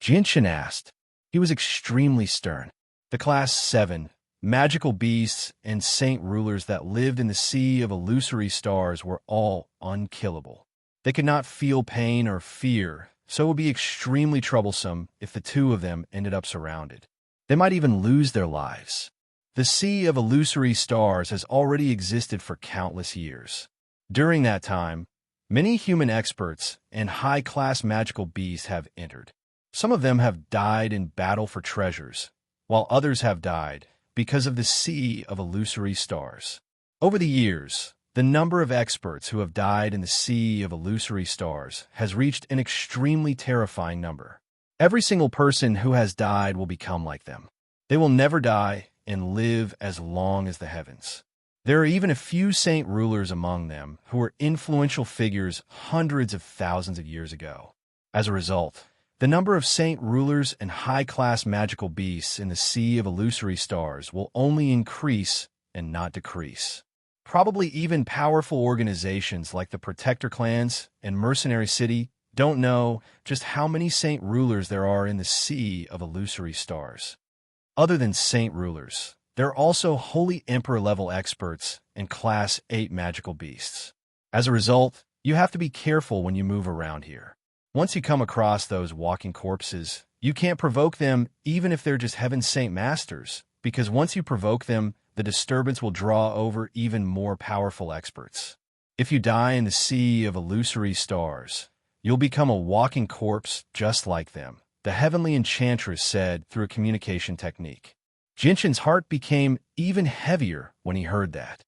Jinshin asked. He was extremely stern. The Class 7 magical beasts and saint rulers that lived in the sea of illusory stars were all unkillable. They could not feel pain or fear, so it would be extremely troublesome if the two of them ended up surrounded. They might even lose their lives. The sea of illusory stars has already existed for countless years. During that time, many human experts and high-class magical beasts have entered. Some of them have died in battle for treasures, while others have died because of the sea of illusory stars. Over the years, the number of experts who have died in the sea of illusory stars has reached an extremely terrifying number. Every single person who has died will become like them. They will never die and live as long as the heavens. There are even a few saint rulers among them who were influential figures hundreds of thousands of years ago. As a result, the number of saint rulers and high-class magical beasts in the sea of illusory stars will only increase and not decrease. Probably even powerful organizations like the Protector Clans and Mercenary City don't know just how many saint rulers there are in the sea of illusory stars. Other than saint rulers, there are also Holy Emperor-level experts and Class 8 magical beasts. As a result, you have to be careful when you move around here. Once you come across those walking corpses, you can't provoke them even if they're just Heaven Saint Masters, because once you provoke them, the disturbance will draw over even more powerful experts. If you die in the sea of illusory stars, you'll become a walking corpse just like them, the heavenly enchantress said through a communication technique. Jinshin's heart became even heavier when he heard that.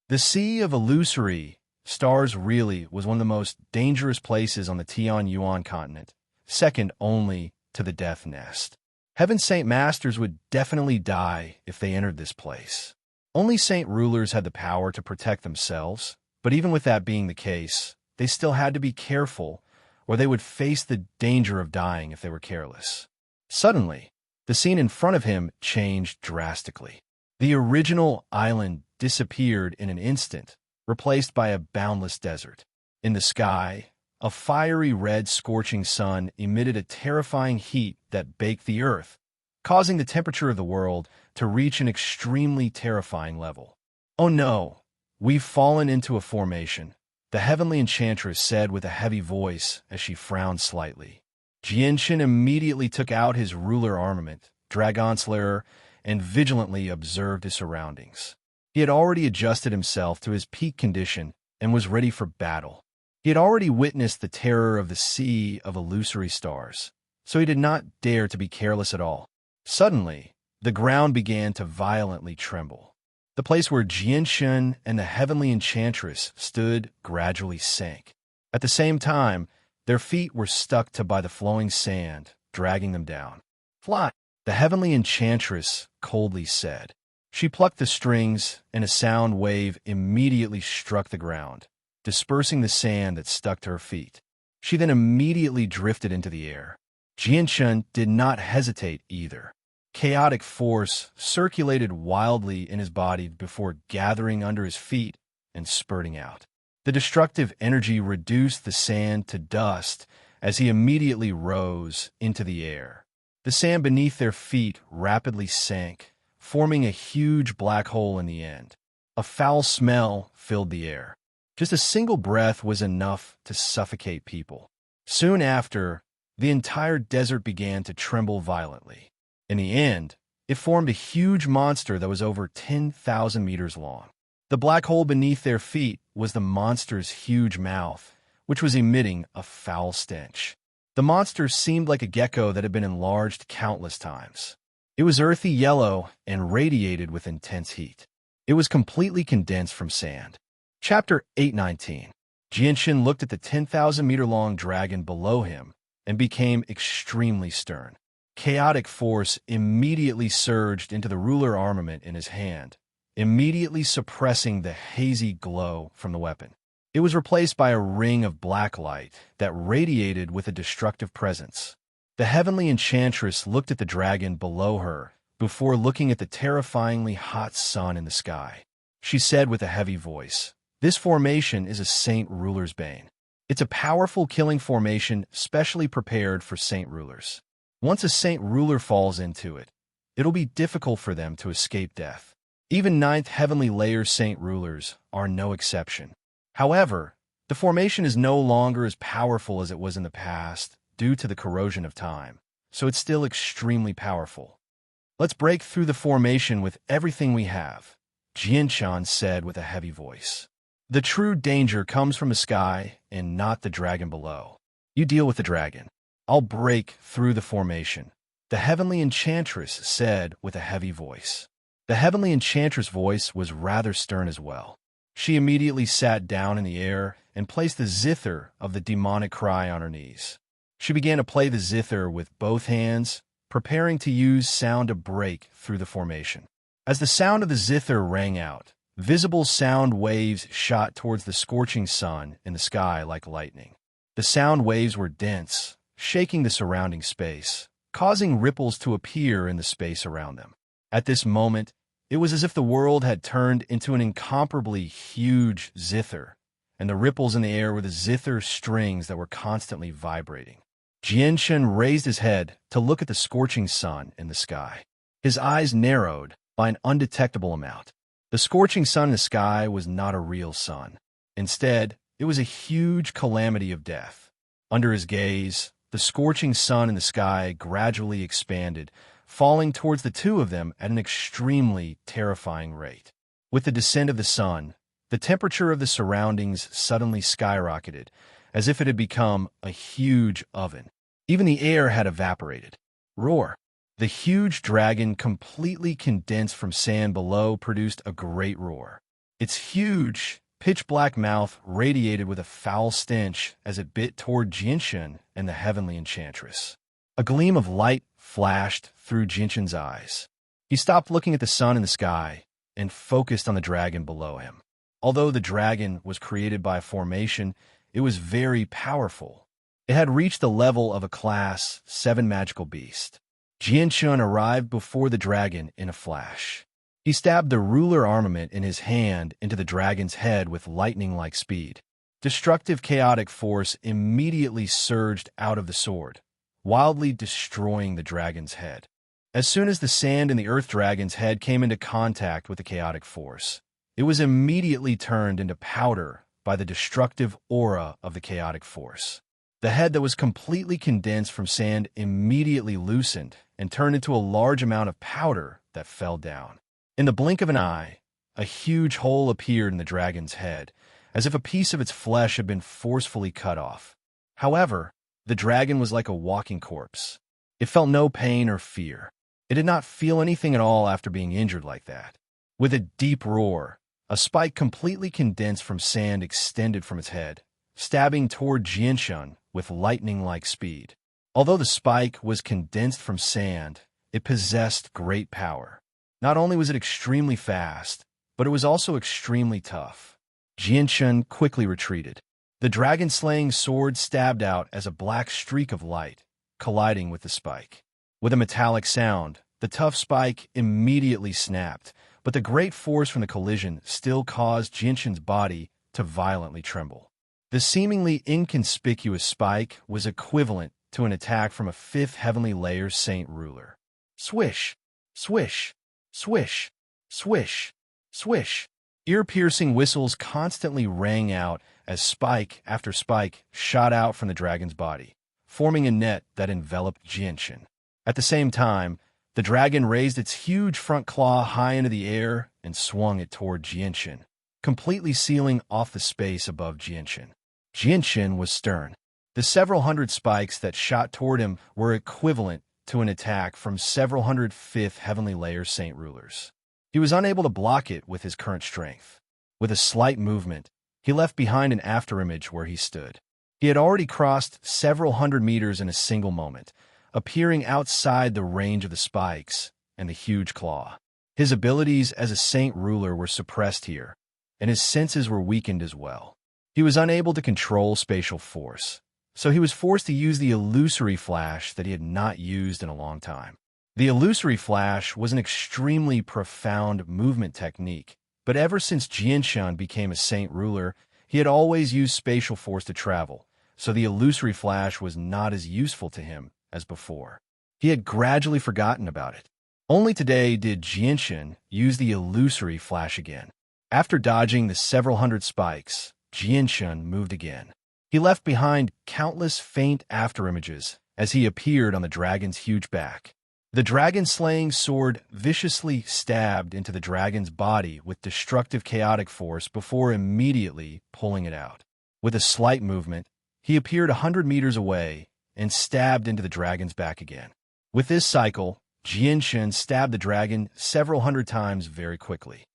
The sea of illusory stars really was one of the most dangerous places on the Tianyuan continent, second only to the Death Nest. Heaven's Saint Masters would definitely die if they entered this place. Only Saint Rulers had the power to protect themselves, but even with that being the case, they still had to be careful, or they would face the danger of dying if they were careless. Suddenly, the scene in front of him changed drastically. The original island disappeared in an instant, replaced by a boundless desert. In the sky, a fiery red scorching sun emitted a terrifying heat that baked the earth, causing the temperature of the world to reach an extremely terrifying level. "Oh no, we've fallen into a formation," the heavenly enchantress said with a heavy voice as she frowned slightly. Jinshin immediately took out his ruler armament, Dragon Slayer, and vigilantly observed his surroundings. He had already adjusted himself to his peak condition and was ready for battle. He had already witnessed the terror of the sea of illusory stars, so he did not dare to be careless at all. Suddenly, the ground began to violently tremble. The place where Jinshin and the heavenly enchantress stood gradually sank. At the same time, their feet were stuck to by the flowing sand, dragging them down. "Fly!" the heavenly enchantress coldly said. She plucked the strings, and a sound wave immediately struck the ground, dispersing the sand that stuck to her feet. She then immediately drifted into the air. Jinshin did not hesitate either. Chaotic force circulated wildly in his body before gathering under his feet and spurting out. The destructive energy reduced the sand to dust as he immediately rose into the air. The sand beneath their feet rapidly sank, forming a huge black hole in the end. A foul smell filled the air. Just a single breath was enough to suffocate people. Soon after, the entire desert began to tremble violently. In the end, it formed a huge monster that was over 10,000 meters long. The black hole beneath their feet was the monster's huge mouth, which was emitting a foul stench. The monster seemed like a gecko that had been enlarged countless times. It was earthy yellow and radiated with intense heat. It was completely condensed from sand. Chapter 819. Jinshin looked at the 10,000-meter-long dragon below him and became extremely stern. Chaotic force immediately surged into the ruler armament in his hand, immediately suppressing the hazy glow from the weapon. It was replaced by a ring of black light that radiated with a destructive presence. The heavenly enchantress looked at the dragon below her before looking at the terrifyingly hot sun in the sky. She said with a heavy voice, "This formation is a Saint Ruler's Bane. It's a powerful killing formation specially prepared for Saint Rulers. Once a Saint Ruler falls into it, it'll be difficult for them to escape death. Even 9th Heavenly Layer Saint Rulers are no exception. However, the formation is no longer as powerful as it was in the past due to the corrosion of time, so it's still extremely powerful. Let's break through the formation with everything we have," Jinshin said with a heavy voice. "The true danger comes from the sky and not the dragon below. You deal with the dragon. I'll break through the formation," the heavenly enchantress said with a heavy voice. The heavenly enchantress' voice was rather stern as well. She immediately sat down in the air and placed the zither of the demonic cry on her knees. She began to play the zither with both hands, preparing to use sound to break through the formation. As the sound of the zither rang out, visible sound waves shot towards the scorching sun in the sky like lightning. The sound waves were dense, shaking the surrounding space, causing ripples to appear in the space around them. At this moment, it was as if the world had turned into an incomparably huge zither, and the ripples in the air were the zither strings that were constantly vibrating. Jinshin raised his head to look at the scorching sun in the sky. His eyes narrowed by an undetectable amount. The scorching sun in the sky was not a real sun. Instead, it was a huge calamity of death. Under his gaze, the scorching sun in the sky gradually expanded, falling towards the two of them at an extremely terrifying rate. With the descent of the sun, the temperature of the surroundings suddenly skyrocketed, as if it had become a huge oven. Even the air had evaporated. Roar! The huge dragon, completely condensed from sand below, produced a great roar. Its huge, pitch-black mouth radiated with a foul stench as it bit toward Jinshin and the heavenly enchantress. A gleam of light flashed through Jinshin's eyes. He stopped looking at the sun in the sky and focused on the dragon below him. Although the dragon was created by a formation, it was very powerful. It had reached the level of a Class 7 magical beast. Jinshin arrived before the dragon in a flash. He stabbed the ruler armament in his hand into the dragon's head with lightning-like speed. Destructive chaotic force immediately surged out of the sword, wildly destroying the dragon's head. As soon as the sand in the earth dragon's head came into contact with the chaotic force, it was immediately turned into powder by the destructive aura of the chaotic force. The head that was completely condensed from sand immediately loosened and turned into a large amount of powder that fell down. In the blink of an eye, a huge hole appeared in the dragon's head, as if a piece of its flesh had been forcefully cut off. However, the dragon was like a walking corpse. It felt no pain or fear. It did not feel anything at all after being injured like that. With a deep roar, a spike completely condensed from sand extended from its head, stabbing toward Jinshin with lightning-like speed. Although the spike was condensed from sand, it possessed great power. Not only was it extremely fast, but it was also extremely tough. Jinshin quickly retreated. The dragon-slaying sword stabbed out as a black streak of light, colliding with the spike. With a metallic sound, the tough spike immediately snapped, but the great force from the collision still caused Jinshin's body to violently tremble. The seemingly inconspicuous spike was equivalent to an attack from a 5th heavenly layer saint ruler. Swish! Swish! Swish! Swish! Swish! Ear-piercing whistles constantly rang out as spike after spike shot out from the dragon's body, forming a net that enveloped Jinshin. At the same time, the dragon raised its huge front claw high into the air and swung it toward Jinshin, completely sealing off the space above Jinshin. Jinshin was stern. The several hundred spikes that shot toward him were equivalent to an attack from several hundred 5th heavenly layer saint rulers. He was unable to block it with his current strength. With a slight movement, he left behind an afterimage where he stood. He had already crossed several hundred meters in a single moment, appearing outside the range of the spikes and the huge claw. His abilities as a saint ruler were suppressed here, and his senses were weakened as well. He was unable to control spatial force, so he was forced to use the illusory flash that he had not used in a long time. The illusory flash was an extremely profound movement technique, but ever since Jinshin became a saint ruler, he had always used spatial force to travel, so the illusory flash was not as useful to him as before. He had gradually forgotten about it. Only today did Jinshin use the illusory flash again. After dodging the several hundred spikes, Jinshin moved again. He left behind countless faint afterimages as he appeared on the dragon's huge back. The dragon-slaying sword viciously stabbed into the dragon's body with destructive chaotic force before immediately pulling it out. With a slight movement, he appeared 100 meters away and stabbed into the dragon's back again. With this cycle, Jinshin stabbed the dragon several hundred times very quickly.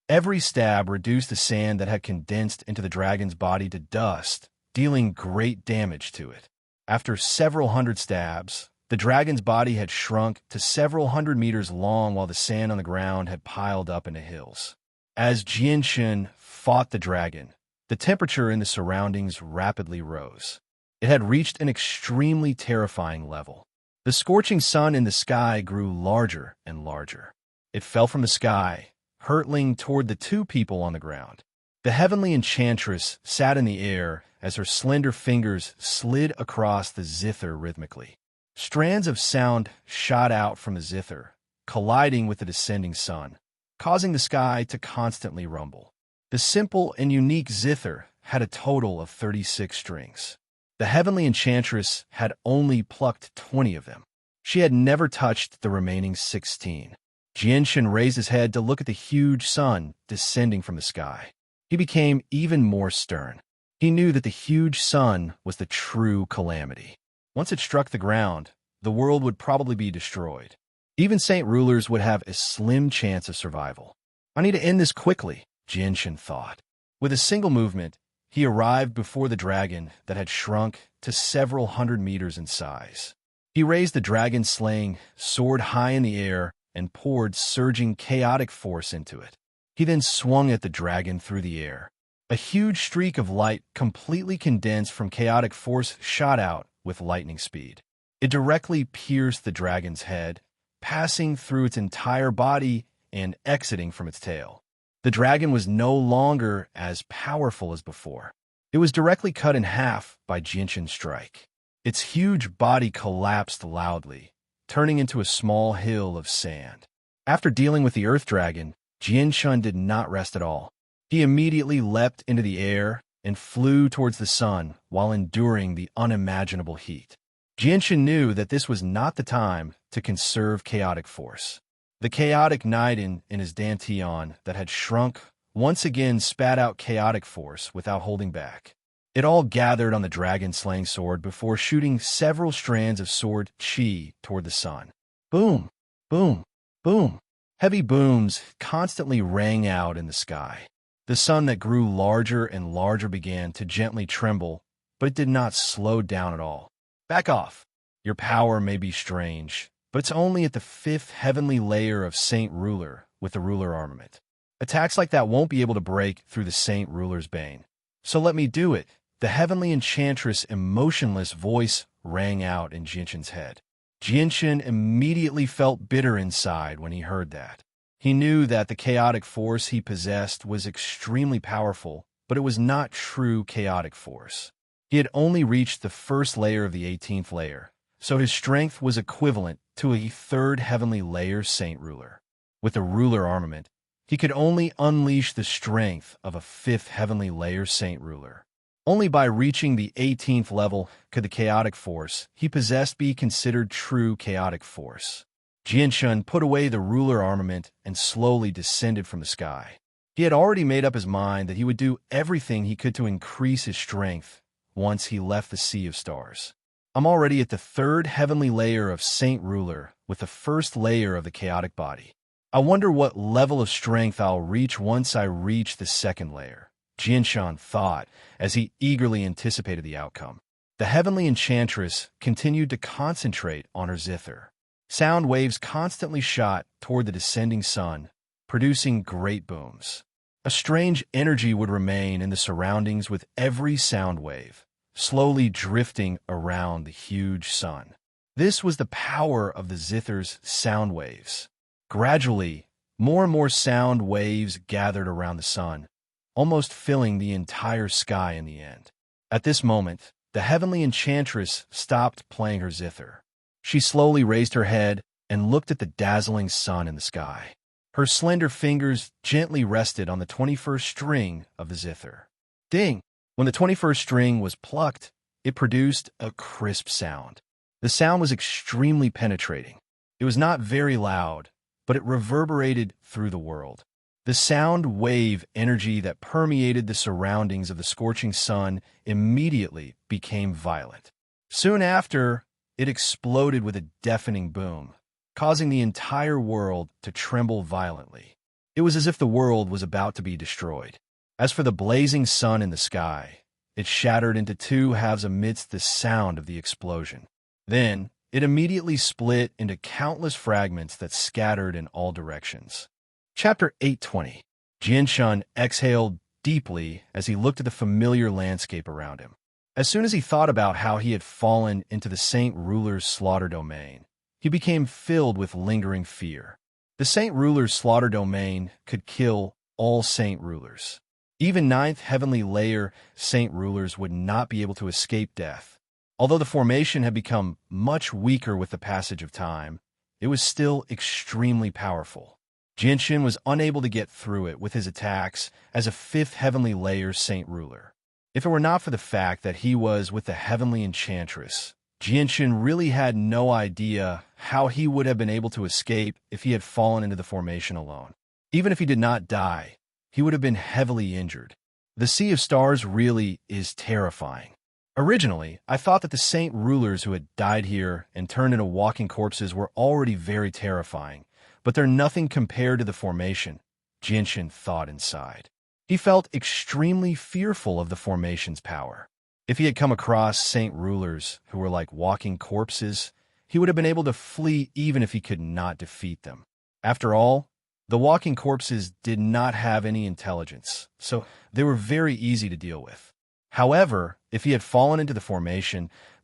Every stab reduced the sand that had condensed into the dragon's body to dust, dealing great damage to it. After several hundred stabs, the dragon's body had shrunk to several hundred meters long while the sand on the ground had piled up into hills. As Jinshin fought the dragon, the temperature in the surroundings rapidly rose. It had reached an extremely terrifying level. The scorching sun in the sky grew larger and larger. It fell from the sky, hurtling toward the two people on the ground. The heavenly enchantress sat in the air as her slender fingers slid across the zither rhythmically. Strands of sound shot out from the zither, colliding with the descending sun, causing the sky to constantly rumble. The simple and unique zither had a total of 36 strings. The heavenly enchantress had only plucked 20 of them. She She had never touched the remaining 16. Jianshan raised his head to look at the huge sun descending from the sky. He became even more stern. He knew that the huge sun was the true calamity. Once it struck the ground, the world would probably be destroyed. Even saint rulers would have a slim chance of survival. I need to end this quickly, Jianshan thought. With a single movement, he arrived before the dragon that had shrunk to several hundred meters in size. He raised the dragon-slaying sword high in the air and poured surging chaotic force into it. He then swung at the dragon through the air. A huge streak of light completely condensed from chaotic force shot out with lightning speed. It directly pierced the dragon's head, passing through its entire body and exiting from its tail. The dragon was no longer as powerful as before. It was directly cut in half by Jianshan's strike. Its huge body collapsed loudly, turning into a small hill of sand. After dealing with the earth dragon, Jianshan did not rest at all. He immediately leapt into the air and flew towards the sun while enduring the unimaginable heat. Jianshan knew that this was not the time to conserve chaotic force. The chaotic knight in his dantian that had shrunk once again spat out chaotic force without holding back. It all gathered on the dragon-slaying sword before shooting several strands of sword chi toward the sun. Boom! Boom! Boom! Heavy booms constantly rang out in the sky. The sun that grew larger and larger began to gently tremble, but it did not slow down at all. Back off! Your power may be strange, but it's only at the 5th heavenly layer of Saint Ruler with the Ruler armament. Attacks like that won't be able to break through the Saint Ruler's bane. So let me do it. The heavenly enchantress' emotionless voice rang out in Jianshan's head. Jianshan immediately felt bitter inside when he heard that. He knew that the chaotic force he possessed was extremely powerful, but it was not true chaotic force. He had only reached the 1st layer of the 18th layer, so his strength was equivalent to a 3rd heavenly layer Saint Ruler. With the Ruler armament, he could only unleash the strength of a 5th heavenly layer Saint Ruler. Only by reaching the 18th level could the chaotic force he possessed be considered true chaotic force. Jianshan put away the Ruler armament and slowly descended from the sky. He had already made up his mind that he would do everything he could to increase his strength once he left the Sea of Stars. I'm already at the 3rd heavenly layer of Saint Ruler with the 1st layer of the chaotic body. I wonder what level of strength I'll reach once I reach the 2nd layer, Jianshan thought as he eagerly anticipated the outcome. The heavenly enchantress continued to concentrate on her zither. Sound waves constantly shot toward the descending sun, producing great booms. A strange energy would remain in the surroundings with every sound wave, slowly drifting around the huge sun. This was the power of the zither's sound waves. Gradually, more and more sound waves gathered around the sun, almost filling the entire sky in the end. At this moment, the heavenly enchantress stopped playing her zither. She slowly raised her head and looked at the dazzling sun in the sky. Her slender fingers gently rested on the 21st string of the zither. Ding! When the 21st string was plucked, it produced a crisp sound. The sound was extremely penetrating. It was not very loud, but it reverberated through the world. The sound wave energy that permeated the surroundings of the scorching sun immediately became violent. Soon after, it exploded with a deafening boom, causing the entire world to tremble violently. It was as if the world was about to be destroyed. As for the blazing sun in the sky, it shattered into 2 halves amidst the sound of the explosion. Then, it immediately split into countless fragments that scattered in all directions. Chapter 820. Jianshan exhaled deeply as he looked at the familiar landscape around him. As soon as he thought about how he had fallen into the Saint Ruler's slaughter domain, he became filled with lingering fear. The Saint Ruler's slaughter domain could kill all Saint Rulers. Even 9th heavenly layer Saint Rulers would not be able to escape death. Although the formation had become much weaker with the passage of time, it was still extremely powerful. Jianshan was unable to get through it with his attacks as a 5th heavenly layer Saint Ruler. If it were not for the fact that he was with the heavenly enchantress, Jianshin really had no idea how he would have been able to escape if he had fallen into the formation alone. Even if he did not die, he would have been heavily injured. The Sea of Stars really is terrifying. Originally, I thought that the saint rulers who had died here and turned into walking corpses were already very terrifying, but they're nothing compared to the formation, Jianshin thought inside. He felt extremely fearful of the formation's power. If he had come across saint rulers who were like walking corpses, he would have been able to flee even if he could not defeat them. After all, the walking corpses did not have any intelligence, so they were very easy to deal with. However, if he had fallen into the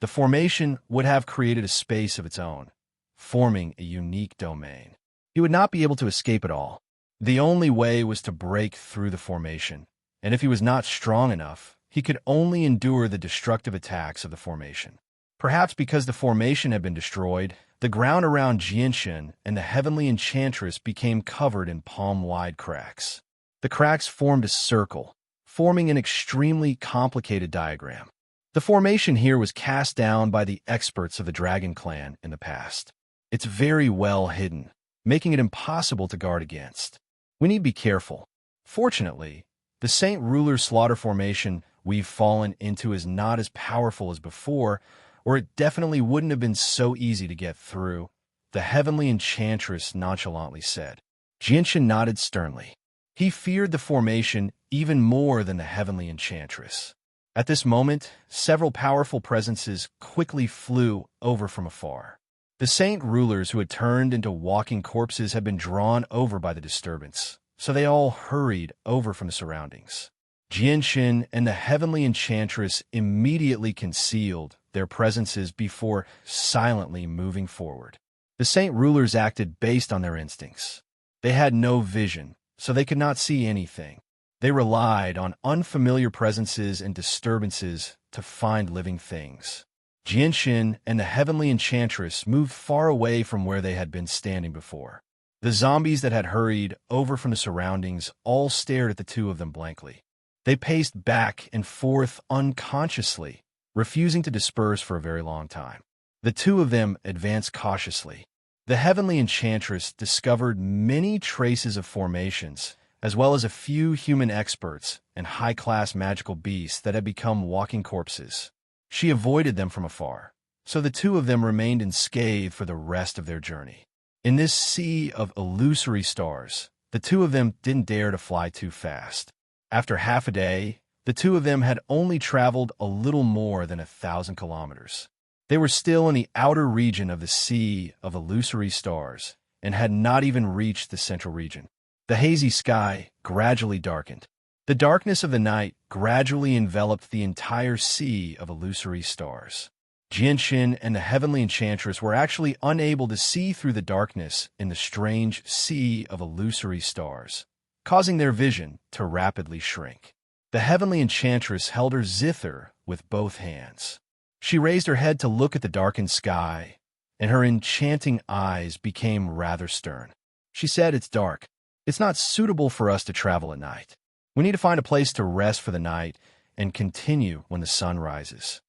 formation would have created a space of its own, forming a unique domain. He would not be able to escape at all. The only way was to break through the formation, and if he was not strong enough, he could only endure the destructive attacks of the formation. Perhaps because the formation had been destroyed, the ground around Jianshin and the heavenly enchantress became covered in palm-wide cracks. The cracks formed a circle, forming an extremely complicated diagram. The formation here was cast down by the experts of the Dragon Clan in the past. It's very well hidden, making it impossible to guard against. We need to be careful. Fortunately, the Saint Ruler Slaughter formation we've fallen into is not as powerful as before, or it definitely wouldn't have been so easy to get through, the heavenly enchantress nonchalantly said. Jianshin nodded sternly. He feared the formation even more than the heavenly enchantress. At this moment, several powerful presences quickly flew over from afar. The saint rulers who had turned into walking corpses had been drawn over by the disturbance, so they all hurried over from the surroundings. Jianshin and the heavenly enchantress immediately concealed their presences before silently moving forward. The saint rulers acted based on their instincts. They had no vision, so they could not see anything. They relied on unfamiliar presences and disturbances to find living things. Jianshin and the heavenly enchantress moved far away from where they had been standing before. The zombies that had hurried over from the surroundings all stared at the two of them blankly. They paced back and forth unconsciously, refusing to disperse for a very long time. The two of them advanced cautiously. The heavenly enchantress discovered many traces of formations, as well as a few human experts and high-class magical beasts that had become walking corpses. She avoided them from afar, so the two of them remained unscathed for the rest of their journey. In this sea of illusory stars, the two of them didn't dare to fly too fast. After half a day, the two of them had only traveled a little more than 1,000 kilometers. They were still in the outer region of the sea of illusory stars and had not even reached the central region. The hazy sky gradually darkened. The darkness of the night gradually enveloped the entire sea of illusory stars. Jianshin and the heavenly enchantress were actually unable to see through the darkness in the strange sea of illusory stars, causing their vision to rapidly shrink. The heavenly enchantress held her zither with both hands. She raised her head to look at the darkened sky, and her enchanting eyes became rather stern. She said, "It's dark. It's not suitable for us to travel at night. We need to find a place to rest for the night and continue when the sun rises.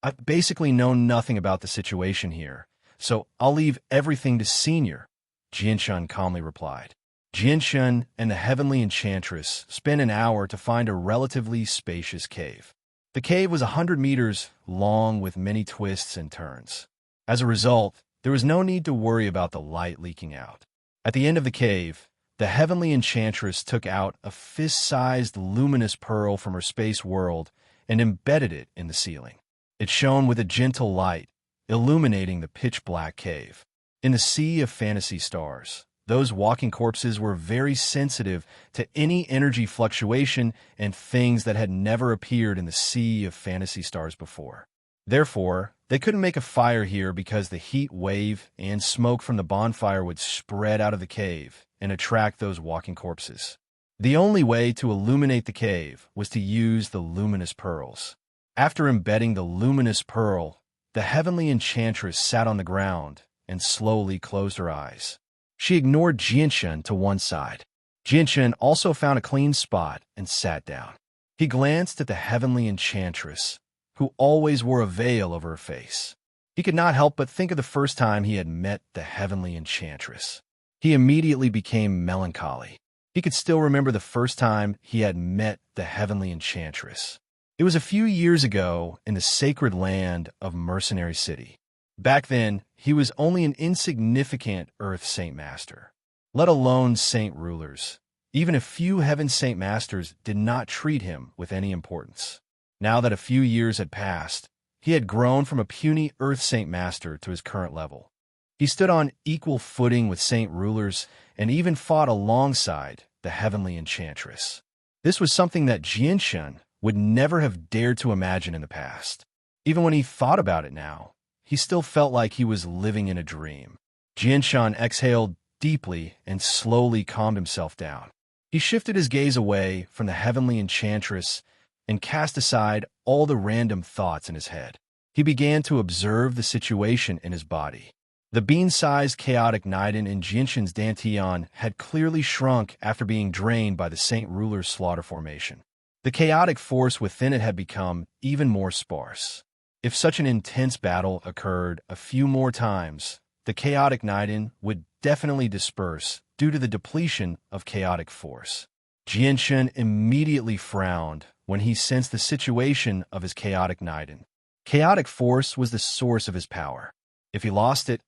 I've basically known nothing about the situation here, so I'll leave everything to Senior," Jianshin calmly replied. Jianshin and the heavenly enchantress spent an hour to find a relatively spacious cave. The cave was 100 meters long with many twists and turns. As a result, there was no need to worry about the light leaking out. At the end of the cave, the heavenly enchantress took out a fist-sized luminous pearl from her space world and embedded it in the ceiling. It shone with a gentle light, illuminating the pitch-black cave. In the sea of fantasy stars, those walking corpses were very sensitive to any energy fluctuation and things that had never appeared in the sea of fantasy stars before. Therefore, they couldn't make a fire here because the heat wave and smoke from the bonfire would spread out of the cave and attract those walking corpses. The only way to illuminate the cave was to use the luminous pearls. After embedding the luminous pearl, the heavenly enchantress sat on the ground and slowly closed her eyes. She ignored Jianshin to one side. Jianshin also found a clean spot and sat down. He glanced at the heavenly enchantress, who always wore a veil over her face. He could not help but think of the first time he had met the heavenly enchantress. He immediately became melancholy. He could still remember the first time he had met the heavenly enchantress. It was a few years ago in the sacred land of Mercenary City. Back then, he was only an insignificant Earth Saint Master, let alone Saint Rulers. Even a few Heaven Saint Masters did not treat him with any importance. Now that a few years had passed, he had grown from a puny Earth Saint Master to his current level. He stood on equal footing with Saint Rulers and even fought alongside the Heavenly Enchantress. This was something that Jianshun would never have dared to imagine in the past. Even when he thought about it now, he still felt like he was living in a dream. Jianshun exhaled deeply and slowly calmed himself down. He shifted his gaze away from the Heavenly Enchantress and cast aside all the random thoughts in his head. He began to observe the situation in his body. The bean-sized chaotic Niden in Jianshun's Dantian had clearly shrunk after being drained by the Saint Ruler's slaughter formation. The chaotic force within it had become even more sparse. If such an intense battle occurred a few more times, the chaotic Niden would definitely disperse due to the depletion of chaotic force. Jianshun immediately frowned when he sensed the situation of his chaotic Niden. Chaotic force was the source of his power. If he lost it,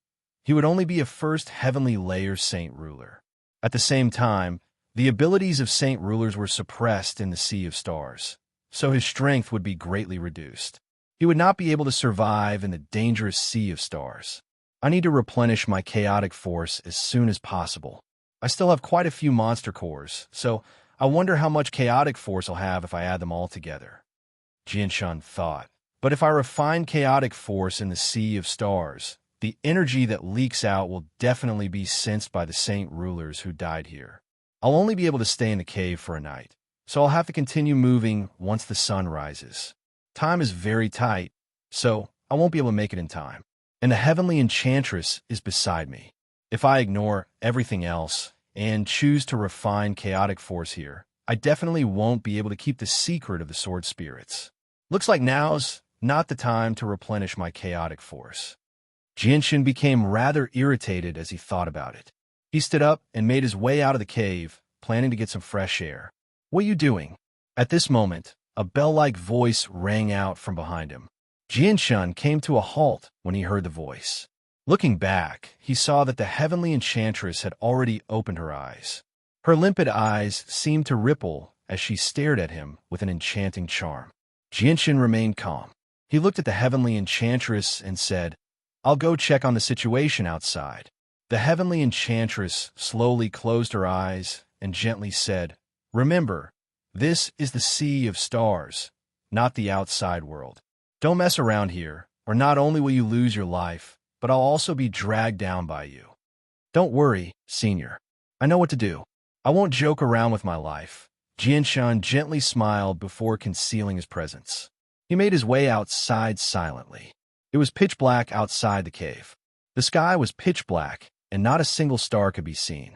he would only be a first heavenly layer Saint Ruler. At the same time, the abilities of Saint Rulers were suppressed in the Sea of Stars, so his strength would be greatly reduced. He would not be able to survive in the dangerous Sea of Stars. I need to replenish my chaotic force as soon as possible. I still have quite a few monster cores, so I wonder how much chaotic force I'll have if I add them all together. Jianshun thought. But if I refine chaotic force in the Sea of Stars, the energy that leaks out will definitely be sensed by the Saint Rulers who died here. I'll only be able to stay in the cave for a night, so I'll have to continue moving once the sun rises. Time is very tight, so I won't be able to make it in time. And the Heavenly Enchantress is beside me. If I ignore everything else and choose to refine chaotic force here, I definitely won't be able to keep the secret of the sword spirits. Looks like now's not the time to replenish my chaotic force. Jianshun became rather irritated as he thought about it. He stood up and made his way out of the cave, planning to get some fresh air. "What are you doing?" At this moment, a bell-like voice rang out from behind him. Jianshun came to a halt when he heard the voice. Looking back, he saw that the Heavenly Enchantress had already opened her eyes. Her limpid eyes seemed to ripple as she stared at him with an enchanting charm. Jianshun remained calm. He looked at the Heavenly Enchantress and said, "I'll go check on the situation outside." The Heavenly Enchantress slowly closed her eyes and gently said, "Remember, this is the Sea of Stars, not the outside world. Don't mess around here, or not only will you lose your life, but I'll also be dragged down by you. Don't worry, Senior. I know what to do. I won't joke around with my life." Jianshun gently smiled before concealing his presence. He made his way outside silently. It was pitch black outside the cave. The sky was pitch black, and not a single star could be seen.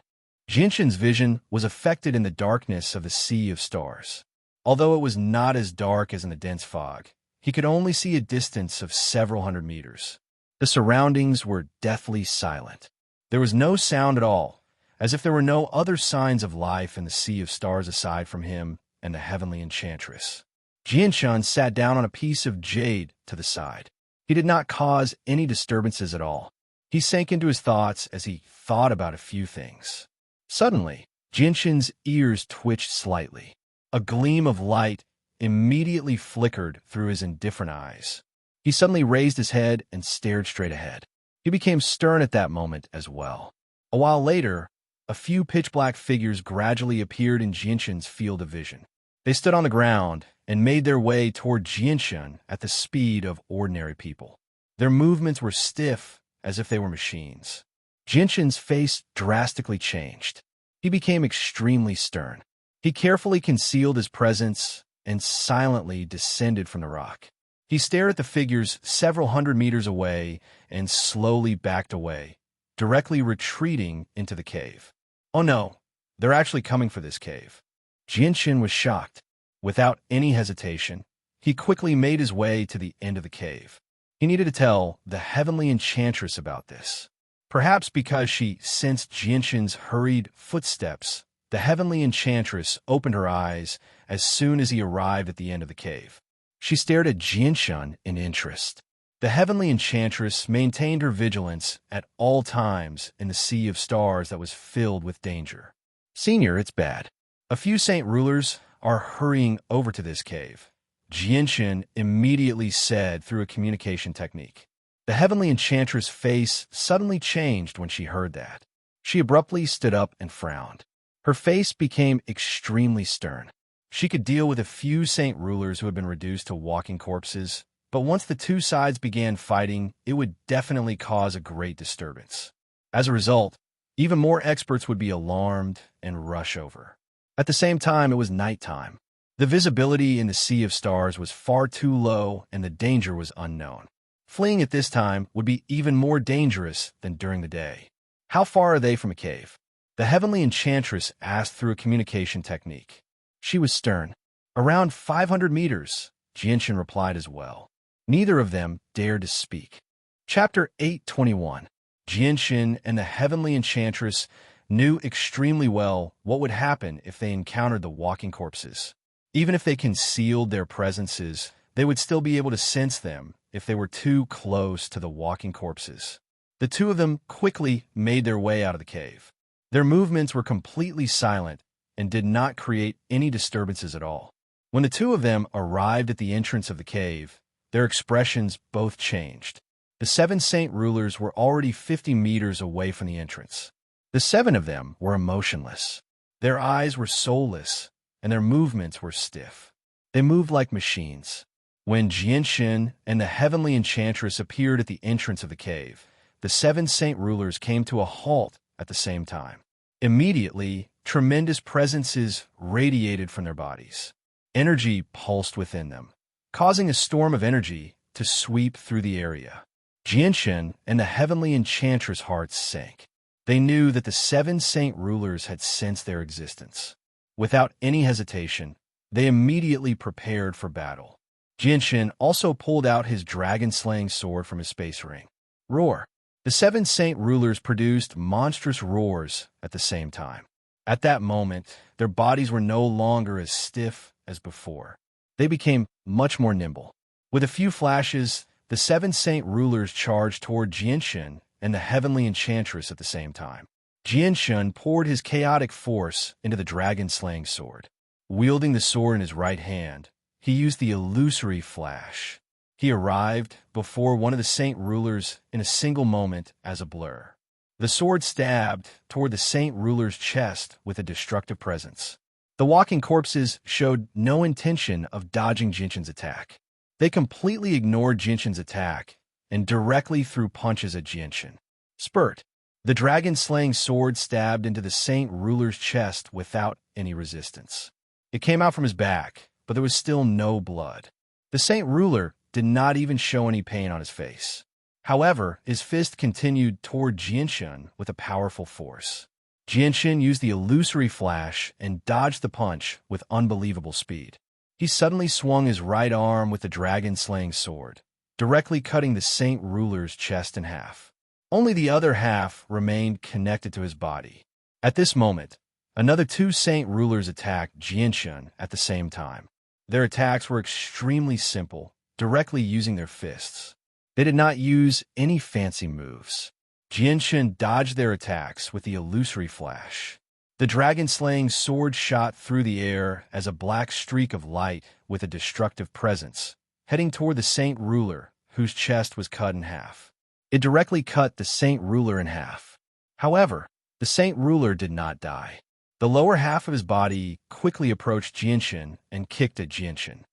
Jianshun's vision was affected in the darkness of the Sea of Stars. Although it was not as dark as in the dense fog, he could only see a distance of several hundred meters. The surroundings were deathly silent. There was no sound at all, as if there were no other signs of life in the Sea of Stars aside from him and the Heavenly Enchantress. Jianshun sat down on a piece of jade to the side. He did not cause any disturbances at all. He sank into his thoughts as he thought about a few things. Suddenly, Jianshun's ears twitched slightly. A gleam of light immediately flickered through his indifferent eyes. He suddenly raised his head and stared straight ahead. He became stern at that moment as well. A while later, a few pitch-black figures gradually appeared in Jianshun's field of vision. They stood on the ground and made their way toward Jianshun at the speed of ordinary people. Their movements were stiff, as if they were machines. Jianshun's face drastically changed. He became extremely stern. He carefully concealed his presence and silently descended from the rock. He stared at the figures several hundred meters away and slowly backed away, directly retreating into the cave. Oh no, they're actually coming for this cave. Jianshun was shocked. Without any hesitation, he quickly made his way to the end of the cave. He needed to tell the heavenly enchantress about this. Perhaps because she sensed Jinshin's hurried footsteps, the heavenly enchantress opened her eyes as soon as he arrived at the end of the cave. She stared at Jinshin in interest. The heavenly enchantress maintained her vigilance at all times in the sea of stars that was filled with danger. "Senior, it's bad. A few saint rulers are hurrying over to this cave," Jinshin immediately said through a communication technique. The heavenly enchantress' face suddenly changed when she heard that. She abruptly stood up and frowned. Her face became extremely stern. She could deal with a few saint rulers who had been reduced to walking corpses, but once the two sides began fighting, it would definitely cause a great disturbance. As a result, even more experts would be alarmed and rush over. At the same time, it was nighttime. The visibility in the sea of stars was far too low and the danger was unknown. Fleeing at this time would be even more dangerous than during the day. "How far are they from a cave?" The heavenly enchantress asked through a communication technique. She was stern. "Around 500 meters, Jinshin replied as well. Neither of them dared to speak. Chapter 821. Jinshin and the heavenly enchantress knew extremely well what would happen if they encountered the walking corpses. Even if they concealed their presences, they would still be able to sense them if they were too close to the walking corpses. The two of them quickly made their way out of the cave. Their movements were completely silent and did not create any disturbances at all. When the two of them arrived at the entrance of the cave, their expressions both changed. The 7 saint rulers were already 50 meters away from the entrance. The 7 of them were emotionless. Their eyes were soulless, and their movements were stiff. They moved like machines. When Jinshin and the heavenly enchantress appeared at the entrance of the cave, the 7 saint rulers came to a halt at the same time. Immediately, tremendous presences radiated from their bodies. Energy pulsed within them, causing a storm of energy to sweep through the area. Jinshin and the heavenly enchantress' hearts sank. They knew that the 7 saint rulers had sensed their existence. Without any hesitation, they immediately prepared for battle. Jinshin also pulled out his dragon-slaying sword from his space ring. Roar! The 7 saint rulers produced monstrous roars at the same time. At that moment, their bodies were no longer as stiff as before. They became much more nimble. With a few flashes, the 7 saint rulers charged toward Jinshin and the heavenly enchantress at the same time. Jinshin poured his chaotic force into the dragon-slaying sword. Wielding the sword in his right hand, he used the illusory flash. He arrived before one of the saint rulers in a single moment as a blur. The sword stabbed toward the saint ruler's chest with a destructive presence. The walking corpses showed no intention of dodging Jinshin's attack. They completely ignored Jinshin's attack and directly threw punches at Jinshin. Spurt! The dragon-slaying sword stabbed into the saint ruler's chest without any resistance. It came out from his back, but there was still no blood. The saint ruler did not even show any pain on his face. However, his fist continued toward Jinshin with a powerful force. Jinshin used the illusory flash and dodged the punch with unbelievable speed. He suddenly swung his right arm with the dragon-slaying sword, directly cutting the saint ruler's chest in half. Only the other half remained connected to his body. At this moment, another 2 saint rulers attacked Jinshin at the same time. Their attacks were extremely simple, directly using their fists. They did not use any fancy moves. Jinshin dodged their attacks with the illusory flash. The dragon-slaying sword shot through the air as a black streak of light with a destructive presence, heading toward the saint ruler, whose chest was cut in half. It directly cut the saint ruler in half. However, the saint ruler did not die. The lower half of his body quickly approached Jinshin and kicked at Jinshin.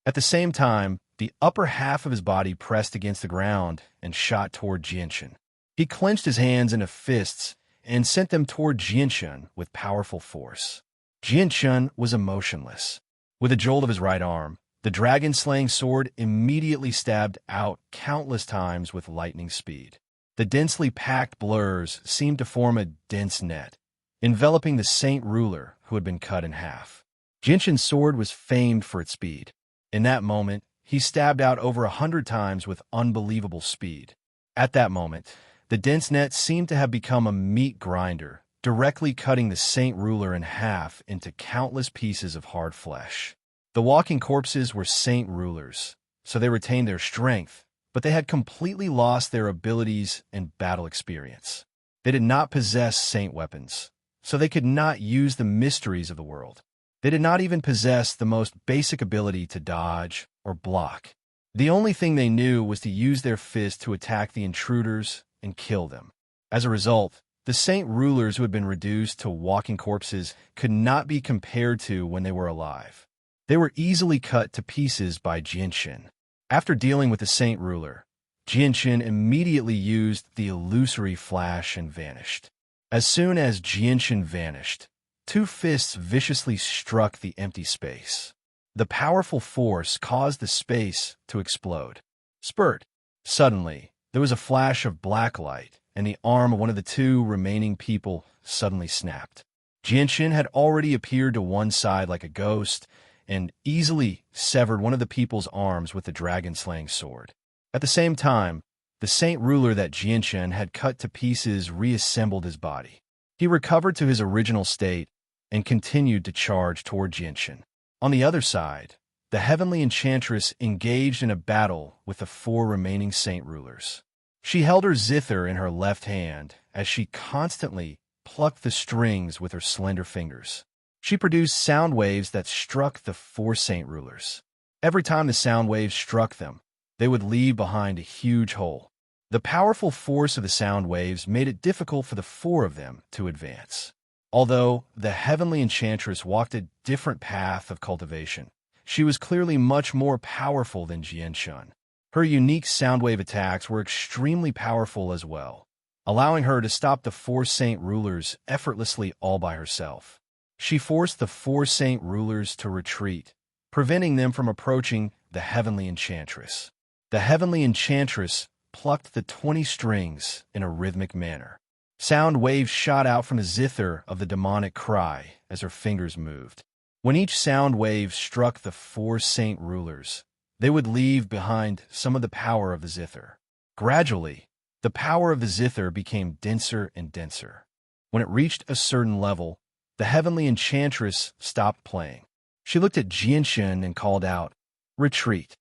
At the same time, the upper half of his body pressed against the ground and shot toward Jinshin. He clenched his hands into fists and sent them toward Jinshin with powerful force. Jinshin was emotionless. With a jolt of his right arm, the dragon-slaying sword immediately stabbed out countless times with lightning speed. The densely packed blurs seemed to form a dense net, enveloping the saint ruler who had been cut in half. Jinshin's sword was famed for its speed. In that moment, he stabbed out over 100 times with unbelievable speed. At that moment, the dense net seemed to have become a meat grinder, directly cutting the saint ruler in half into countless pieces of hard flesh. The walking corpses were saint rulers, so they retained their strength, but they had completely lost their abilities and battle experience. They did not possess saint weapons, so they could not use the mysteries of the world. They did not even possess the most basic ability to dodge or block. The only thing they knew was to use their fists to attack the intruders and kill them. As a result, the saint rulers who had been reduced to walking corpses could not be compared to when they were alive. They were easily cut to pieces by Jinshin. After dealing with the saint ruler, Jinshin immediately used the illusory flash and vanished. As soon as Jinshin vanished, two fists viciously struck the empty space. The powerful force caused the space to explode. Spurt! Suddenly, there was a flash of black light, and the arm of one of the two remaining people suddenly snapped. Jinshin had already appeared to one side like a ghost, and easily severed one of the people's arms with the dragon-slaying sword. At the same time, the saint ruler that Jinshin had cut to pieces reassembled his body. He recovered to his original state and continued to charge toward Jinshin. On the other side, the heavenly enchantress engaged in a battle with the four remaining saint rulers. She held her zither in her left hand as she constantly plucked the strings with her slender fingers. She produced sound waves that struck the four saint rulers. Every time the sound waves struck them, they would leave behind a huge hole. The powerful force of the sound waves made it difficult for the four of them to advance. Although the heavenly enchantress walked a different path of cultivation, she was clearly much more powerful than Jinshin. Her unique sound wave attacks were extremely powerful as well, allowing her to stop the four saint rulers effortlessly all by herself. She forced the four saint rulers to retreat, preventing them from approaching the heavenly enchantress. The heavenly enchantress plucked the 20 strings in a rhythmic manner. Sound waves shot out from the zither of the demonic cry as her fingers moved. When each sound wave struck the four saint rulers, they would leave behind some of the power of the zither. Gradually, the power of the zither became denser and denser. When it reached a certain level, the heavenly enchantress stopped playing. She looked at Jinshin and called out, "Retreat."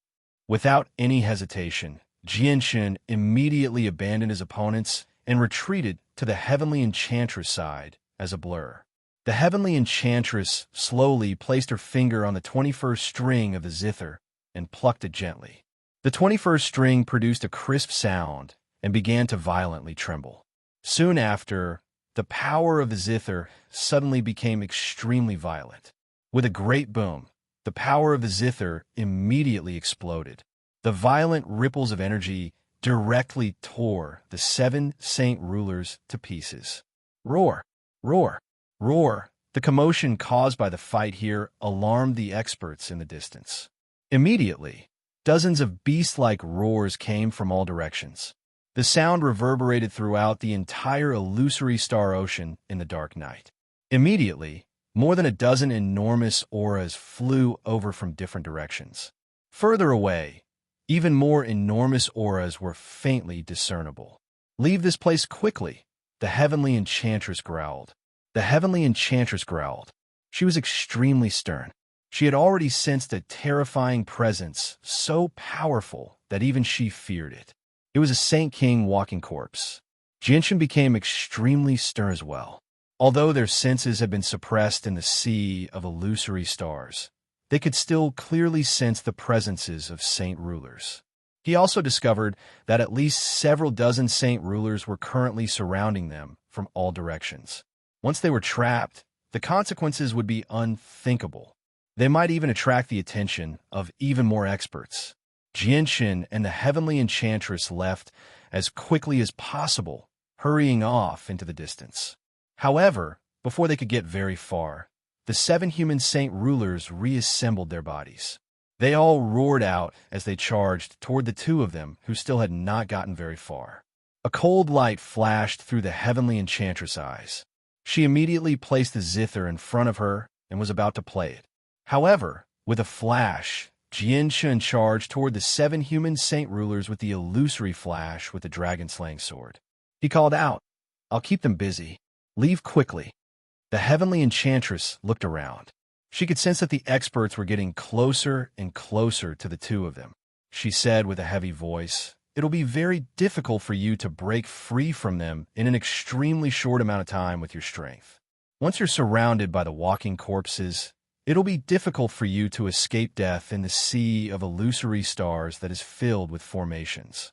Without any hesitation, Jinshin immediately abandoned his opponents and retreated to the heavenly enchantress side as a blur. The heavenly enchantress slowly placed her finger on the 21st string of the zither and plucked it gently. The 21st string produced a crisp sound and began to violently tremble. Soon after, the power of the zither suddenly became extremely violent. With a great boom, the power of the zither immediately exploded. The violent ripples of energy directly tore the 7 saint rulers to pieces. Roar! Roar! Roar! The commotion caused by the fight here alarmed the experts in the distance. Immediately, dozens of beast-like roars came from all directions. The sound reverberated throughout the entire illusory star ocean in the dark night. Immediately, more than a dozen enormous auras flew over from different directions. Further away, even more enormous auras were faintly discernible. "Leave this place quickly," the heavenly enchantress growled. The heavenly enchantress growled. She was extremely stern. She had already sensed a terrifying presence so powerful that even she feared it. It was a Saint King walking corpse. Jinshin became extremely stern as well. Although their senses had been suppressed in the sea of illusory stars, they could still clearly sense the presences of saint rulers. He also discovered that at least several dozen saint rulers were currently surrounding them from all directions. Once they were trapped, the consequences would be unthinkable. They might even attract the attention of even more experts. Jinshin and the heavenly enchantress left as quickly as possible, hurrying off into the distance. However, before they could get very far, the 7 human saint rulers reassembled their bodies. They all roared out as they charged toward the 2 of them who still had not gotten very far. A cold light flashed through the heavenly enchantress' eyes. She immediately placed the zither in front of her and was about to play it. However, with a flash, Jian-Shun charged toward the 7 human saint rulers with the illusory flash with the dragon-slaying sword. He called out, "I'll keep them busy. Leave quickly." The heavenly enchantress looked around. She could sense that the experts were getting closer and closer to the two of them. She said with a heavy voice, "It'll be very difficult for you to break free from them in an extremely short amount of time with your strength. Once you're surrounded by the walking corpses, it'll be difficult for you to escape death in the sea of illusory stars that is filled with formations."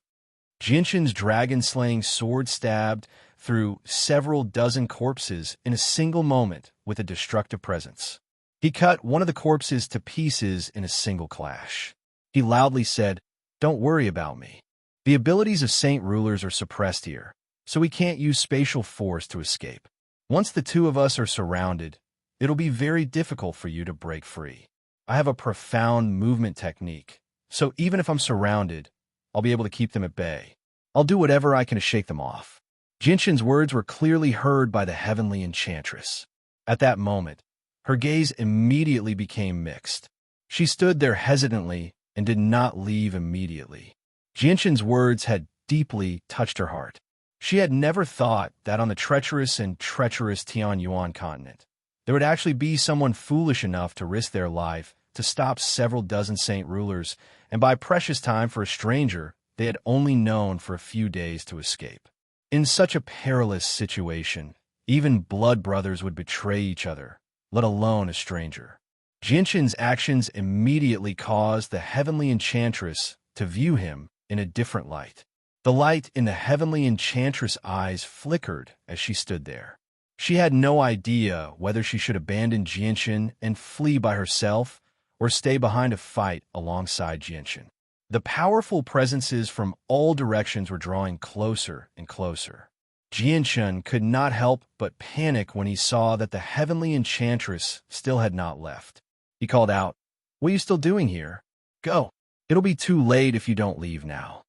Jinshin's dragon-slaying sword stabbed through several dozen corpses in a single moment with a destructive presence. He cut one of the corpses to pieces in a single clash. He loudly said, "Don't worry about me. The abilities of Saint Rulers are suppressed here, so we can't use spatial force to escape. Once the two of us are surrounded, it'll be very difficult for you to break free. I have a profound movement technique, so even if I'm surrounded, I'll be able to keep them at bay. I'll do whatever I can to shake them off." Jinshin's words were clearly heard by the heavenly enchantress. At that moment, her gaze immediately became mixed. She stood there hesitantly and did not leave immediately. Jinshin's words had deeply touched her heart. She had never thought that on the treacherous Tianyuan continent, there would actually be someone foolish enough to risk their life to stop several dozen saint rulers and buy precious time for a stranger they had only known for a few days to escape. In such a perilous situation, even blood brothers would betray each other, let alone a stranger. Jinshin's actions immediately caused the heavenly enchantress to view him in a different light. The light in the heavenly enchantress' eyes flickered as she stood there. She had no idea whether she should abandon Jinshin and flee by herself or stay behind to fight alongside Jinshin. The powerful presences from all directions were drawing closer and closer. Jinshin could not help but panic when he saw that the heavenly enchantress still had not left. He called out, "What are you still doing here? Go. It'll be too late if you don't leave now."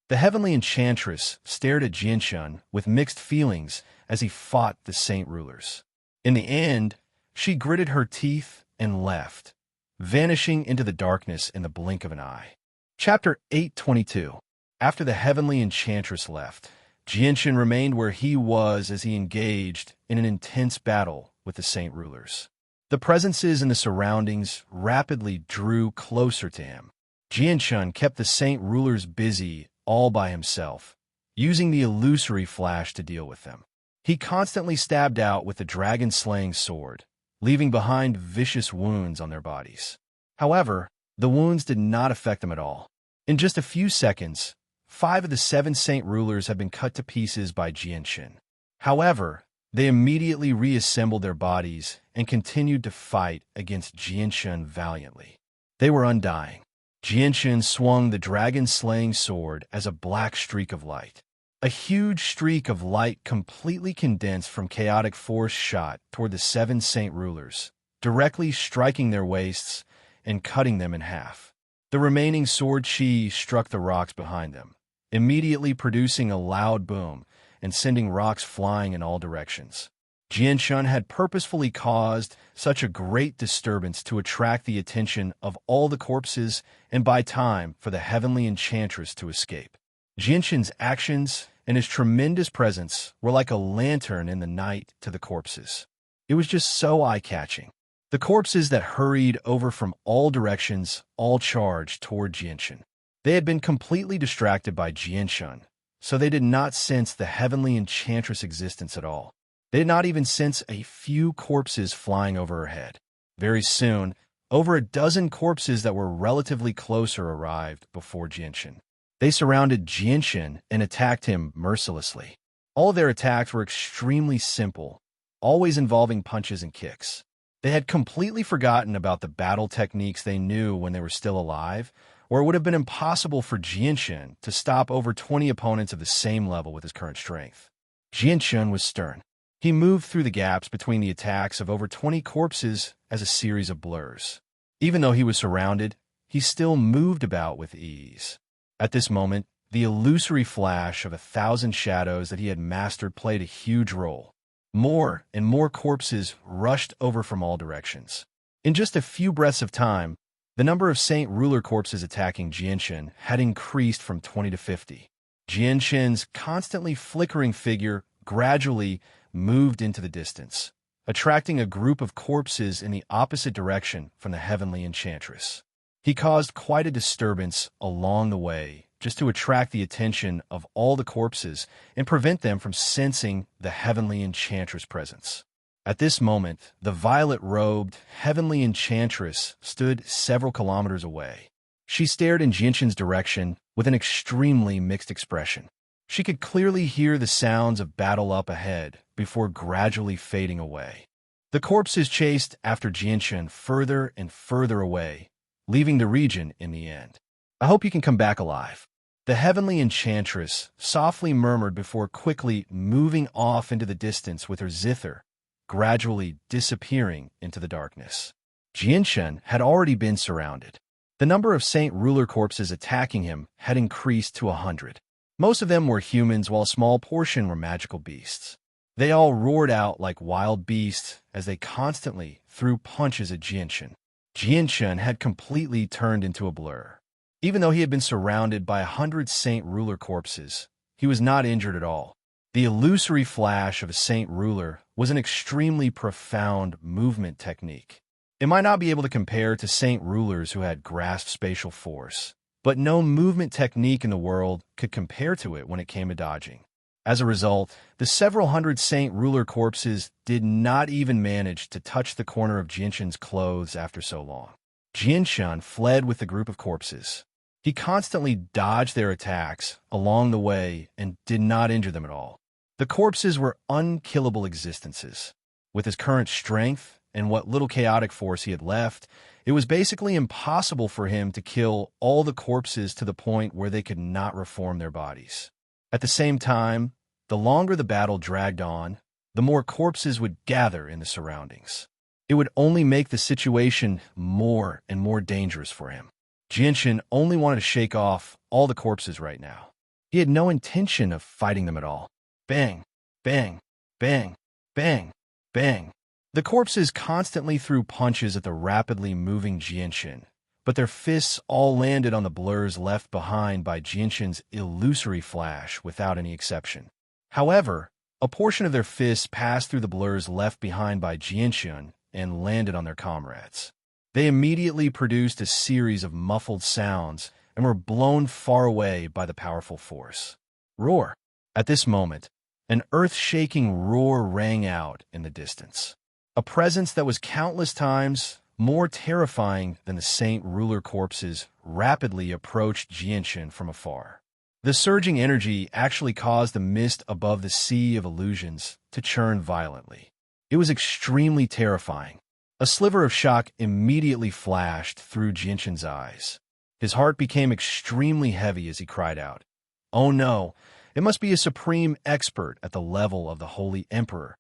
The heavenly enchantress stared at Jinshin with mixed feelings as he fought the saint rulers. In the end, she gritted her teeth and left, vanishing into the darkness in the blink of an eye. Chapter 822. After the heavenly enchantress left, Jinshin remained where he was as he engaged in an intense battle with the saint rulers. The presences in the surroundings rapidly drew closer to him. Jinshin kept the saint rulers busy all by himself, using the illusory flash to deal with them. He constantly stabbed out with the dragon-slaying sword, leaving behind vicious wounds on their bodies. However, the wounds did not affect them at all. In just a few seconds, 5 of the 7 saint rulers had been cut to pieces by Jinshin. However, they immediately reassembled their bodies and continued to fight against Jinshin valiantly. They were undying. Jinshin swung the dragon-slaying sword as a black streak of light. A huge streak of light completely condensed from chaotic force shot toward the 7 saint rulers, directly striking their waists and cutting them in half. The remaining sword chi struck the rocks behind them, immediately producing a loud boom and sending rocks flying in all directions. Jinshin had purposefully caused such a great disturbance to attract the attention of all the corpses and buy time for the heavenly enchantress to escape. Jinshin's actions and his tremendous presence were like a lantern in the night to the corpses. It was just so eye-catching. The corpses that hurried over from all directions all charged toward Jinshin. They had been completely distracted by Jinshin, so they did not sense the heavenly enchantress' existence at all. They did not even sense a few corpses flying over her head. Very soon, over a dozen corpses that were relatively closer arrived before Jinshin. They surrounded Jinshin and attacked him mercilessly. All of their attacks were extremely simple, always involving punches and kicks. They had completely forgotten about the battle techniques they knew when they were still alive, or it would have been impossible for Jinshin to stop over 20 opponents of the same level with his current strength. Jinshin was stern. He moved through the gaps between the attacks of over 20 corpses as a series of blurs. Even though he was surrounded, he still moved about with ease. At this moment, the illusory flash of 1,000 shadows that he had mastered played a huge role. More and more corpses rushed over from all directions. In just a few breaths of time, The number of Saint Ruler corpses attacking Jianshan had increased from 20 to 50. Jianshan's constantly flickering figure gradually moved into the distance, attracting a group of corpses in the opposite direction from the heavenly enchantress. He caused quite a disturbance along the way, just to attract the attention of all the corpses and prevent them from sensing the heavenly enchantress' presence. At this moment, the violet-robed heavenly enchantress stood several kilometers away. She stared in Jianshan's direction with an extremely mixed expression. She could clearly hear the sounds of battle up ahead before gradually fading away. The corpses chased after Jianshan further and further away, leaving the region in the end. "I hope you can come back alive," the heavenly enchantress softly murmured before quickly moving off into the distance with her zither, gradually disappearing into the darkness. Jianshan had already been surrounded. The number of Saint Ruler corpses attacking him had increased to 100. Most of them were humans, while a small portion were magical beasts. They all roared out like wild beasts as they constantly threw punches at Jianshan. Jianshan had completely turned into a blur. Even though he had been surrounded by 100 Saint Ruler corpses, he was not injured at all. The illusory flash of a Saint Ruler was an extremely profound movement technique. It might not be able to compare to Saint Rulers who had grasped spatial force, but no movement technique in the world could compare to it when it came to dodging. As a result, the several hundred Saint Ruler corpses did not even manage to touch the corner of Jianshan's clothes after so long. Jianshan fled with the group of corpses. He constantly dodged their attacks along the way and did not injure them at all. The corpses were unkillable existences. With his current strength and what little chaotic force he had left, it was basically impossible for him to kill all the corpses to the point where they could not reform their bodies. At the same time, the longer the battle dragged on, the more corpses would gather in the surroundings. It would only make the situation more and more dangerous for him. Jianshan only wanted to shake off all the corpses right now. He had no intention of fighting them at all. Bang, bang, bang, bang, bang. The corpses constantly threw punches at the rapidly moving Jianshan, but their fists all landed on the blurs left behind by Jianshan's illusory flash without any exception. However, a portion of their fists passed through the blurs left behind by Jianshan and landed on their comrades. They immediately produced a series of muffled sounds and were blown far away by the powerful force. Roar! At this moment, an earth-shaking roar rang out in the distance. A presence that was countless times more terrifying than the Saint Ruler corpses rapidly approached Jianshan from afar. The surging energy actually caused the mist above the sea of illusions to churn violently. It was extremely terrifying. A sliver of shock immediately flashed through Jianshan's eyes. His heart became extremely heavy as he cried out, "Oh no, it must be a supreme expert at the level of the Holy Emperor."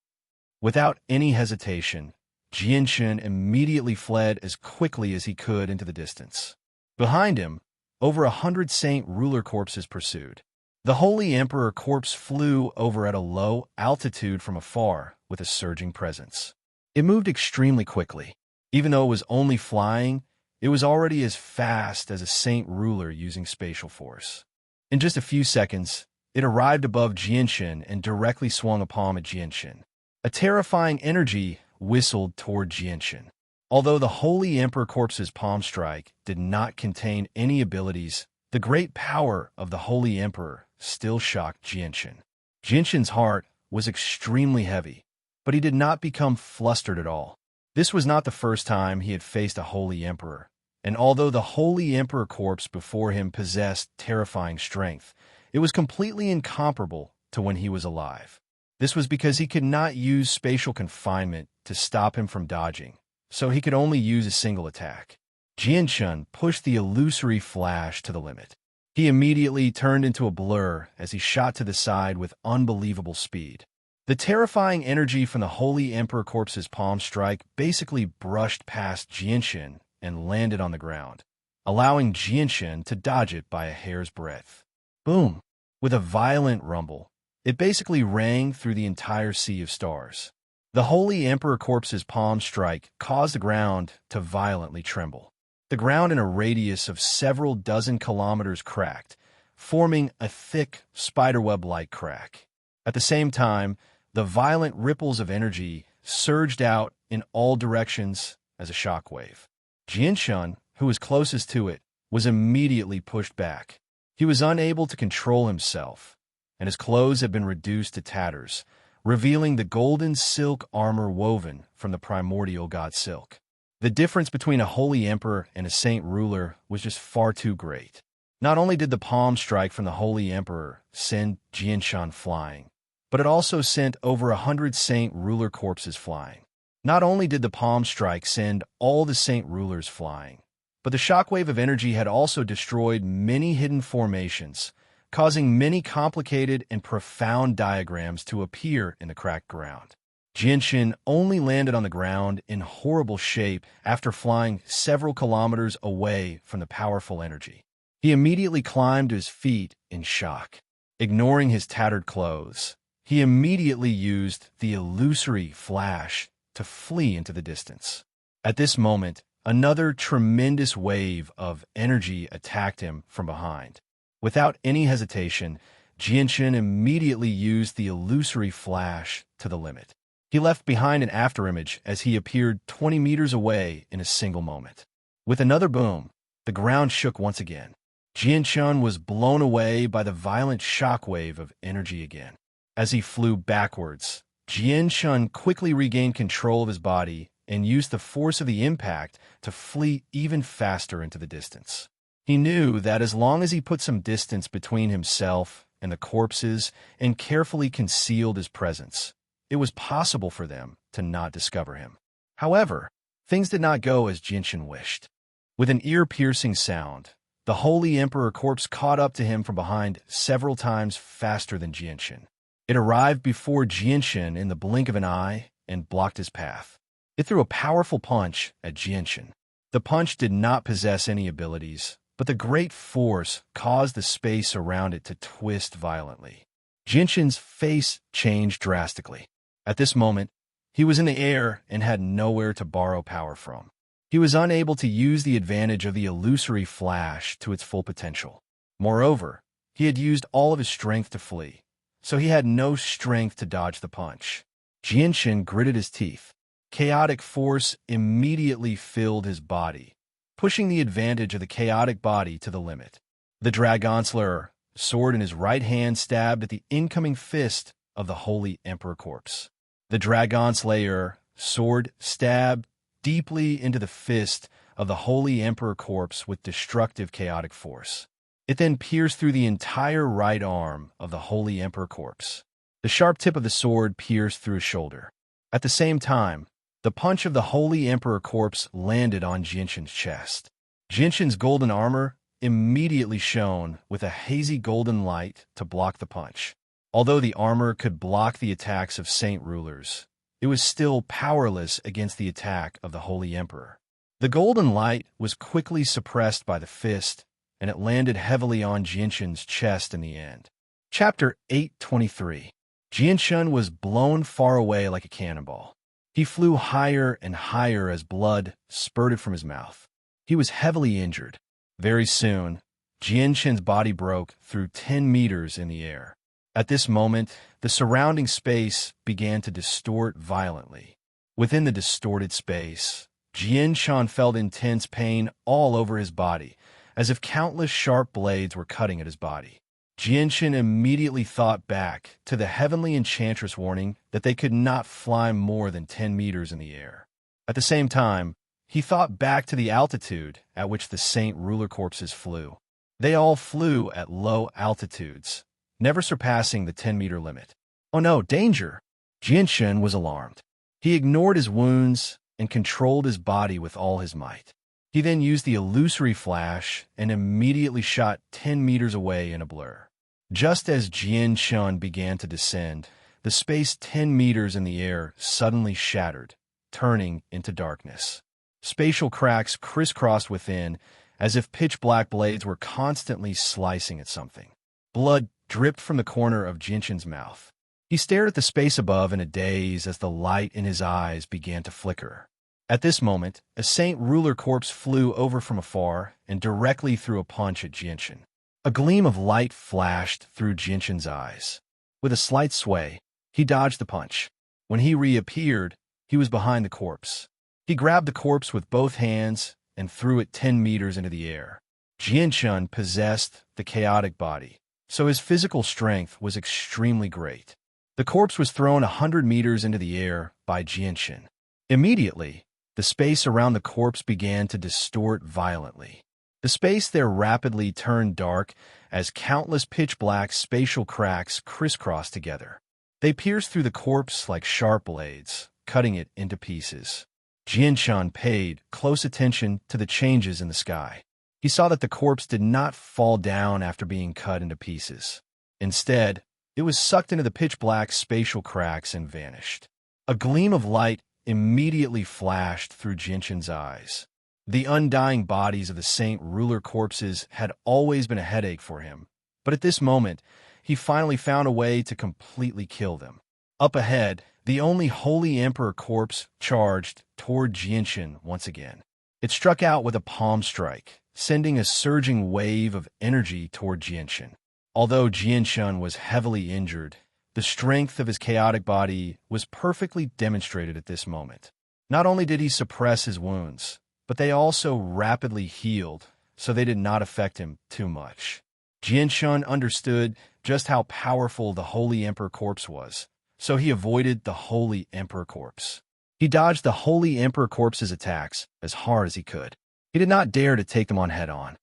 Without any hesitation, Jianshan immediately fled as quickly as he could into the distance. Behind him, over 100 Saint Ruler corpses pursued. The Holy Emperor corpse flew over at a low altitude from afar with a surging presence. It moved extremely quickly. Even though it was only flying, it was already as fast as a Saint Ruler using spatial force. In just a few seconds, it arrived above Jianshan and directly swung a palm at Jianshan. A terrifying energy whistled toward Jianshan. Although the Holy Emperor corpse's palm strike did not contain any abilities, the great power of the Holy Emperor still shocked Jianshan. Jianshan's heart was extremely heavy, but he did not become flustered at all. This was not the first time he had faced a Holy Emperor, and although the Holy Emperor corpse before him possessed terrifying strength, it was completely incomparable to when he was alive. This was because he could not use spatial confinement to stop him from dodging, so he could only use a single attack. Jianshan pushed the illusory flash to the limit. He immediately turned into a blur as he shot to the side with unbelievable speed. The terrifying energy from the Holy Emperor corpse's palm strike basically brushed past Jianshan and landed on the ground, allowing Jianshan to dodge it by a hair's breadth. Boom! With a violent rumble, it basically rang through the entire sea of stars. The Holy Emperor corpse's palm strike caused the ground to violently tremble. The ground in a radius of several dozen kilometers cracked, forming a thick, spiderweb-like crack. At the same time, the violent ripples of energy surged out in all directions as a shockwave. Jianshun, who was closest to it, was immediately pushed back. He was unable to control himself, and his clothes had been reduced to tatters, revealing the golden silk armor woven from the primordial god silk. The difference between a holy emperor and a saint ruler was just far too great. Not only did the palm strike from the holy emperor send Jianshan flying, but it also sent over 100 saint ruler corpses flying. Not only did the palm strike send all the saint rulers flying, but the shockwave of energy had also destroyed many hidden formations, causing many complicated and profound diagrams to appear in the cracked ground. Jianshan only landed on the ground in horrible shape after flying several kilometers away from the powerful energy. He immediately climbed to his feet in shock. Ignoring his tattered clothes, he immediately used the illusory flash to flee into the distance. At this moment, another tremendous wave of energy attacked him from behind. Without any hesitation, Jianshan immediately used the illusory flash to the limit. He left behind an afterimage as he appeared 20 meters away in a single moment. With another boom, the ground shook once again. Jianshan was blown away by the violent shockwave of energy again. As he flew backwards, Jianshan quickly regained control of his body and used the force of the impact to flee even faster into the distance. He knew that as long as he put some distance between himself and the corpses and carefully concealed his presence, it was possible for them to not discover him. However, things did not go as Jianshan wished. With an ear-piercing sound, the Holy Emperor corpse caught up to him from behind several times faster than Jianshan. It arrived before Jianshan in the blink of an eye and blocked his path. It threw a powerful punch at Jianshan. The punch did not possess any abilities, but the great force caused the space around it to twist violently. Jianshan's face changed drastically. At this moment, he was in the air and had nowhere to borrow power from. He was unable to use the advantage of the illusory flash to its full potential. Moreover, he had used all of his strength to flee, so he had no strength to dodge the punch. Jianshan gritted his teeth. Chaotic force immediately filled his body, pushing the advantage of the chaotic body to the limit. The Dragonslayer, sword in his right hand, stabbed at the incoming fist of the Holy Emperor corpse. The Dragonslayer, sword, stabbed deeply into the fist of the Holy Emperor corpse with destructive chaotic force. It then pierced through the entire right arm of the Holy Emperor corpse. The sharp tip of the sword pierced through his shoulder. At the same time, the punch of the Holy Emperor corpse landed on Jianshan's chest. Jianshan's golden armor immediately shone with a hazy golden light to block the punch. Although the armor could block the attacks of saint rulers, it was still powerless against the attack of the Holy Emperor. The golden light was quickly suppressed by the fist, and it landed heavily on Jianshan's chest in the end. Chapter 823. Jianshan was blown far away like a cannonball. He flew higher and higher as blood spurted from his mouth. He was heavily injured. Very soon, Jianshan's body broke through 10 meters in the air. At this moment, the surrounding space began to distort violently. Within the distorted space, Jianshan felt intense pain all over his body, as if countless sharp blades were cutting at his body. Jianshan immediately thought back to the heavenly enchantress warning that they could not fly more than 10 meters in the air. At the same time, he thought back to the altitude at which the saint ruler corpses flew. They all flew at low altitudes, never surpassing the 10-meter limit. Oh no, danger! Jianshan was alarmed. He ignored his wounds and controlled his body with all his might. He then used the illusory flash and immediately shot 10 meters away in a blur. Just as Jianshan began to descend, the space 10 meters in the air suddenly shattered, turning into darkness. Spatial cracks crisscrossed within, as if pitch-black blades were constantly slicing at something. Blood dripped from the corner of Jianshan's mouth. He stared at the space above in a daze as the light in his eyes began to flicker. At this moment, a Saint Ruler corpse flew over from afar and directly threw a punch at Jianshan. A gleam of light flashed through Jianshan's eyes. With a slight sway, he dodged the punch. When he reappeared, he was behind the corpse. He grabbed the corpse with both hands and threw it 10 meters into the air. Jianshan possessed the chaotic body, so his physical strength was extremely great. The corpse was thrown 100 meters into the air by Jianshan. Immediately, the space around the corpse began to distort violently. The space there rapidly turned dark as countless pitch-black spatial cracks crisscrossed together. They pierced through the corpse like sharp blades, cutting it into pieces. Jianshan paid close attention to the changes in the sky. He saw that the corpse did not fall down after being cut into pieces. Instead, it was sucked into the pitch-black spatial cracks and vanished. A gleam of light immediately flashed through Jianshan's eyes. The undying bodies of the Saint Ruler corpses had always been a headache for him, but at this moment, he finally found a way to completely kill them. Up ahead, the only Holy Emperor corpse charged toward Jianshan once again. It struck out with a palm strike, sending a surging wave of energy toward Jianshan. Although Jianshan was heavily injured, the strength of his chaotic body was perfectly demonstrated at this moment. Not only did he suppress his wounds, but they also rapidly healed, so they did not affect him too much. Jianshan understood just how powerful the Holy Emperor corpse was, so he avoided the Holy Emperor corpse. He dodged the Holy Emperor corpse's attacks as hard as he could. He did not dare to take them on head-on.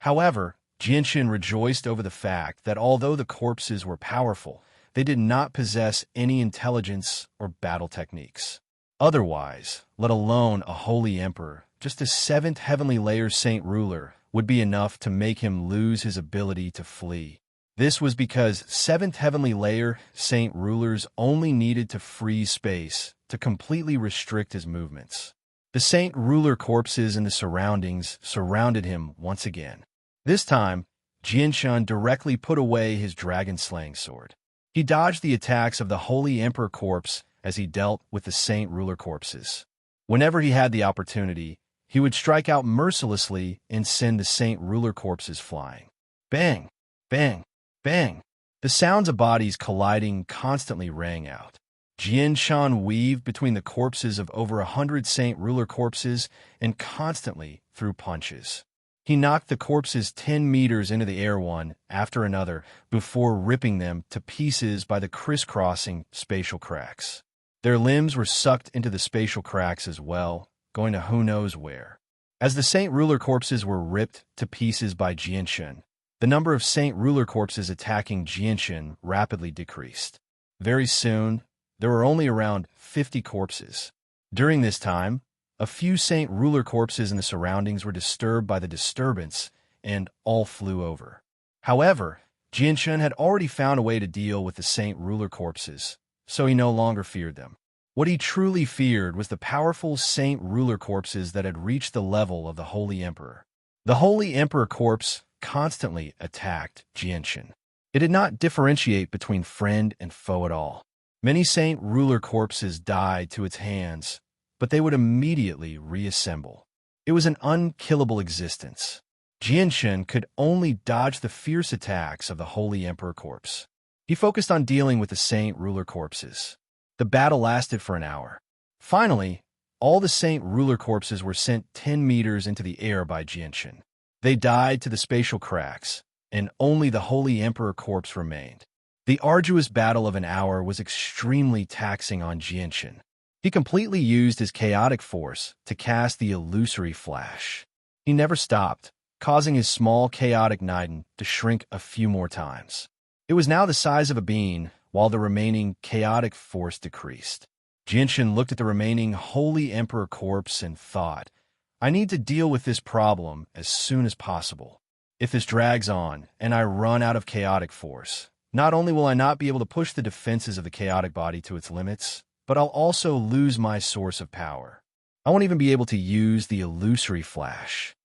However, Jianshan rejoiced over the fact that although the corpses were powerful, they did not possess any intelligence or battle techniques. Otherwise, let alone a Holy Emperor, just a 7th heavenly layer Saint Ruler would be enough to make him lose his ability to flee. This was because 7th heavenly layer Saint Rulers only needed to freeze space to completely restrict his movements. The Saint Ruler corpses in the surroundings surrounded him once again. This time, Jianshan directly put away his dragon-slaying sword. He dodged the attacks of the Holy Emperor corpse as he dealt with the Saint Ruler corpses. Whenever he had the opportunity, he would strike out mercilessly and send the Saint Ruler corpses flying. Bang! Bang! Bang! The sounds of bodies colliding constantly rang out. Jianshan weaved between the corpses of over 100 Saint Ruler corpses and constantly threw punches. He knocked the corpses 10 meters into the air one after another before ripping them to pieces by the crisscrossing spatial cracks. Their limbs were sucked into the spatial cracks as well, going to who knows where. As the Saint Ruler corpses were ripped to pieces by Jianshan, the number of Saint Ruler corpses attacking Jianshan rapidly decreased. Very soon, there were only around 50 corpses. During this time, a few Saint Ruler corpses in the surroundings were disturbed by the disturbance and all flew over. However, Jianshan had already found a way to deal with the Saint Ruler corpses, so he no longer feared them. What he truly feared was the powerful Saint Ruler corpses that had reached the level of the Holy Emperor. The Holy Emperor corpse constantly attacked Jianshan. It did not differentiate between friend and foe at all. Many Saint Ruler corpses died to its hands, but they would immediately reassemble. It was an unkillable existence. Jianshan could only dodge the fierce attacks of the Holy Emperor corpse. He focused on dealing with the Saint Ruler corpses. The battle lasted for an hour. Finally, all the Saint Ruler corpses were sent 10 meters into the air by Jianshan. They died to the spatial cracks, and only the Holy Emperor corpse remained. The arduous battle of an hour was extremely taxing on Jianshan. He completely used his chaotic force to cast the illusory flash. He never stopped, causing his small chaotic Niden to shrink a few more times. It was now the size of a bean, while the remaining chaotic force decreased. Jianshan looked at the remaining Holy Emperor corpse and thought, I need to deal with this problem as soon as possible. If this drags on and I run out of chaotic force, not only will I not be able to push the defenses of the chaotic body to its limits, but I'll also lose my source of power. I won't even be able to use the illusory flash.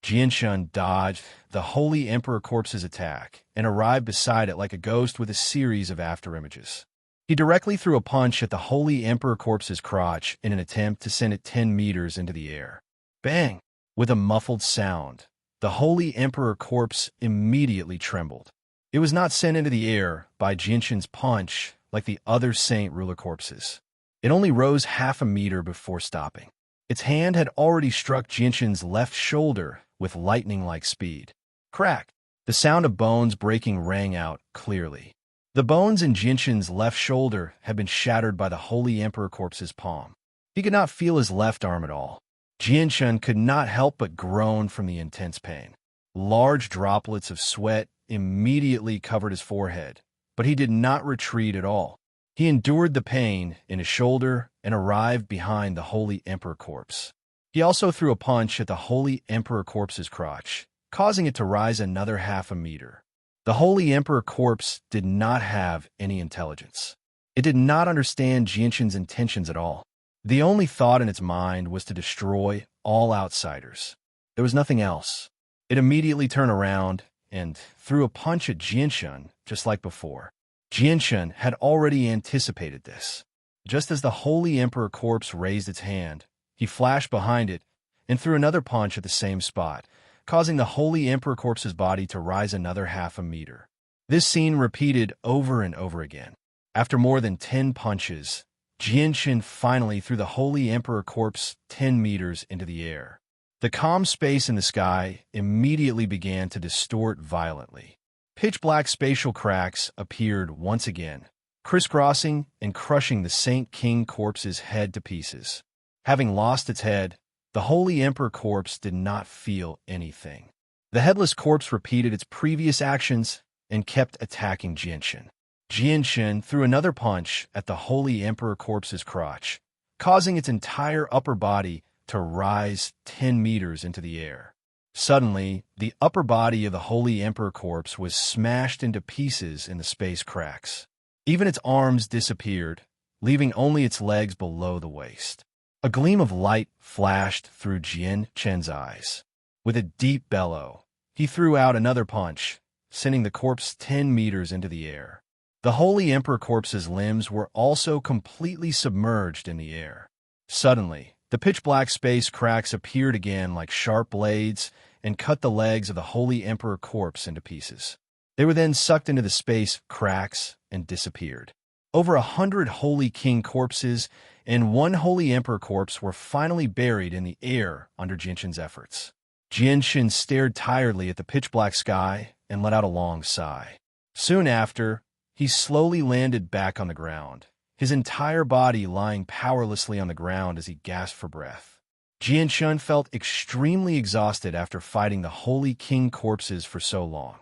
Jianshan dodged the Holy Emperor corpse's attack and arrived beside it like a ghost with a series of afterimages. He directly threw a punch at the Holy Emperor Corpse's crotch in an attempt to send it 10 meters into the air. Bang! With a muffled sound, the Holy Emperor Corpse immediately trembled. It was not sent into the air by Jinshin's punch like the other Saint Ruler corpses. It only rose half a meter before stopping. Its hand had already struck Jinshin's left shoulder with lightning-like speed. Crack! The sound of bones breaking rang out clearly. The bones in Jinshin's left shoulder had been shattered by the Holy Emperor Corpse's palm. He could not feel his left arm at all. Jinshin could not help but groan from the intense pain. Large droplets of sweat immediately covered his forehead, but he did not retreat at all. He endured the pain in his shoulder and arrived behind the Holy Emperor Corpse. He also threw a punch at the Holy Emperor Corpse's crotch, causing it to rise another half a meter. The Holy Emperor Corpse did not have any intelligence. It did not understand Jinshin's intentions at all. The only thought in its mind was to destroy all outsiders. There was nothing else. It immediately turned around and threw a punch at Jinshin, just like before. Jinshin had already anticipated this. Just as the Holy Emperor Corpse raised its hand, he flashed behind it and threw another punch at the same spot, causing the Holy Emperor Corpse's body to rise another half a meter. This scene repeated over and over again. After more than 10 punches, Jinshin finally threw the Holy Emperor Corpse 10 meters into the air. The calm space in the sky immediately began to distort violently. Pitch-black spatial cracks appeared once again, crisscrossing and crushing the Saint King Corpse's head to pieces. Having lost its head, the Holy Emperor Corpse did not feel anything. The headless corpse repeated its previous actions and kept attacking Jinshin. Jinshin threw another punch at the Holy Emperor Corpse's crotch, causing its entire upper body to rise 10 meters into the air. Suddenly, the upper body of the Holy Emperor Corpse was smashed into pieces in the space cracks. Even its arms disappeared, leaving only its legs below the waist. A gleam of light flashed through Jinshin's eyes. With a deep bellow, he threw out another punch, sending the corpse 10 meters into the air. The Holy Emperor Corpse's limbs were also completely submerged in the air. Suddenly, the pitch-black space cracks appeared again like sharp blades and cut the legs of the Holy Emperor Corpse into pieces. They were then sucked into the space cracks and disappeared. Over 100 Holy King corpses and 1 Holy Emperor corpse were finally buried in the air under Jinshin's efforts. Jinshin stared tiredly at the pitch-black sky and let out a long sigh. Soon after, he slowly landed back on the ground, his entire body lying powerlessly on the ground as he gasped for breath. Jinshin felt extremely exhausted after fighting the Holy King corpses for so long.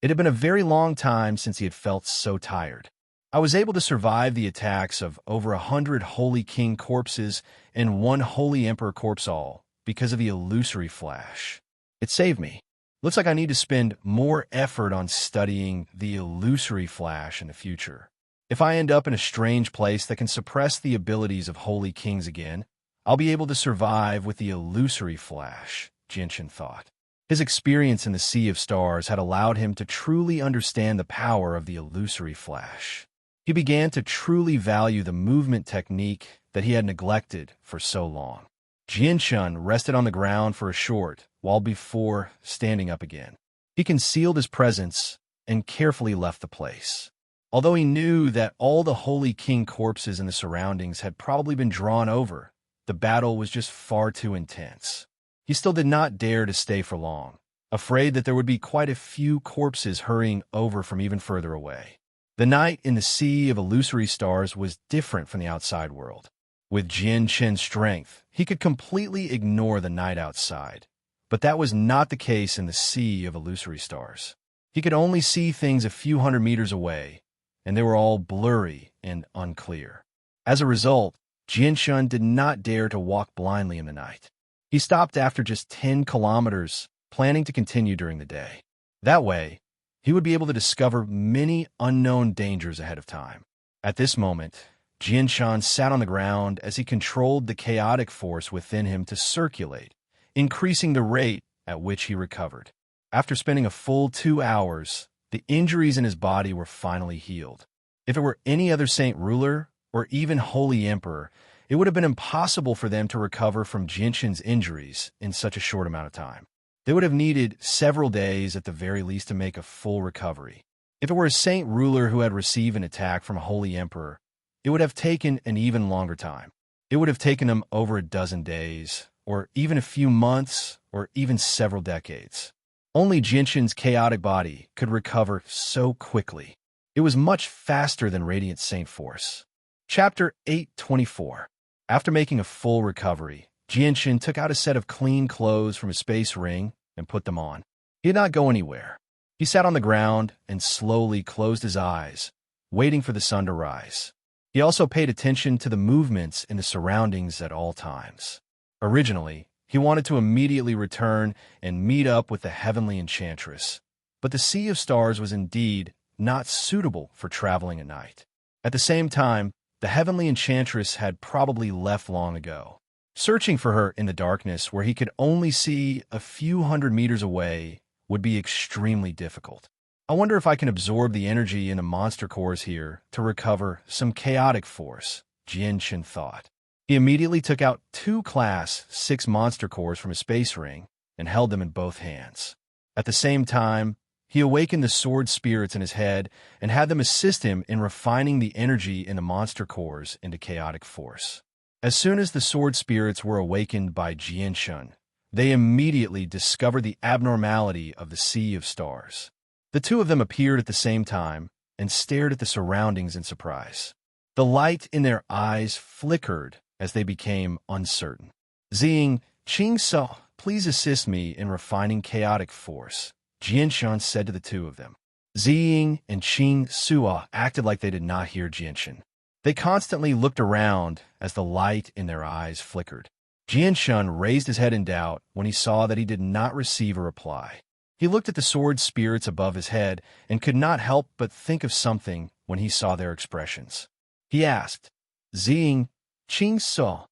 It had been a very long time since he had felt so tired. I was able to survive the attacks of over 100 Holy King corpses and 1 Holy Emperor corpse all because of the illusory flash. It saved me. Looks like I need to spend more effort on studying the illusory flash in the future. If I end up in a strange place that can suppress the abilities of Holy Kings again, I'll be able to survive with the illusory flash, Jinshin thought. His experience in the Sea of Stars had allowed him to truly understand the power of the illusory flash. He began to truly value the movement technique that he had neglected for so long. Jinshin rested on the ground for a short while before standing up again. He concealed his presence and carefully left the place. Although he knew that all the Holy King corpses in the surroundings had probably been drawn over, the battle was just far too intense. He still did not dare to stay for long, afraid that there would be quite a few corpses hurrying over from even further away. The night in the Sea of Illusory Stars was different from the outside world. With Jinshin's strength, he could completely ignore the night outside, but that was not the case in the Sea of Illusory Stars. He could only see things a few hundred meters away, and they were all blurry and unclear. As a result, Jinshin did not dare to walk blindly in the night. He stopped after just 10 kilometers, planning to continue during the day. That way, he would be able to discover many unknown dangers ahead of time. At this moment, Jinshin sat on the ground as he controlled the chaotic force within him to circulate, increasing the rate at which he recovered. After spending a full 2 hours, the injuries in his body were finally healed. If it were any other saint ruler, or even holy emperor, it would have been impossible for them to recover from Jinshin's injuries in such a short amount of time. They would have needed several days at the very least to make a full recovery. If it were a saint ruler who had received an attack from a holy emperor, it would have taken an even longer time. It would have taken them over a dozen days, or even a few months, or even several decades. Only Jinshin's chaotic body could recover so quickly. It was much faster than Radiant Saint Force. Chapter 824. After making a full recovery, Jinshin took out a set of clean clothes from his space ring and put them on. He did not go anywhere. He sat on the ground and slowly closed his eyes, waiting for the sun to rise. He also paid attention to the movements in the surroundings at all times. Originally, he wanted to immediately return and meet up with the heavenly enchantress, but the Sea of Stars was indeed not suitable for traveling at night. At the same time, the heavenly enchantress had probably left long ago. Searching for her in the darkness where he could only see a few hundred meters away would be extremely difficult. I wonder if I can absorb the energy in the monster cores here to recover some chaotic force, Jinshin thought. He immediately took out 2 Class 6 monster cores from his space ring and held them in both hands. At the same time, he awakened the sword spirits in his head and had them assist him in refining the energy in the monster cores into chaotic force. As soon as the sword spirits were awakened by Jinshin, they immediately discovered the abnormality of the Sea of Stars. The two of them appeared at the same time and stared at the surroundings in surprise. The light in their eyes flickered as they became uncertain. Zing, Qingso, please assist me in refining chaotic force, Jinshin said to the two of them. Ziying and Qing Sua acted like they did not hear Jinshin. They constantly looked around as the light in their eyes flickered. Jinshin raised his head in doubt when he saw that he did not receive a reply. He looked at the sword spirits above his head and could not help but think of something when he saw their expressions. He asked, Ziying, Qing Sua,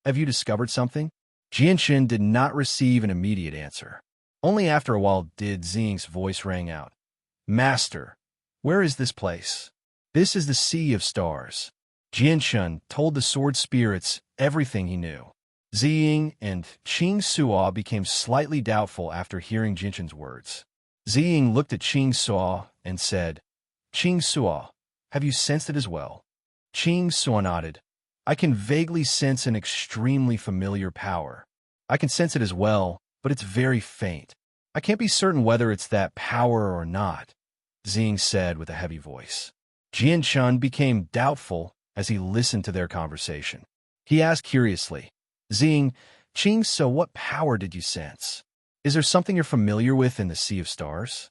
have you discovered something? Jinshin did not receive an immediate answer. Only after a while did Ziying's voice ring out. Master, where is this place? This is the Sea of Stars. Jinshin told the sword spirits everything he knew. Ziying and Qing Sua became slightly doubtful after hearing Jinshin's words. Ziying looked at Qing Sua and said, Qing Sua, have you sensed it as well? Qing Sua nodded. I can vaguely sense an extremely familiar power. I can sense it as well, but it's very faint. I can't be certain whether it's that power or not, Ziying said with a heavy voice. Jinshin became doubtful as he listened to their conversation. He asked curiously, Ziying, Qing, so what power did you sense? Is there something you're familiar with in the Sea of Stars?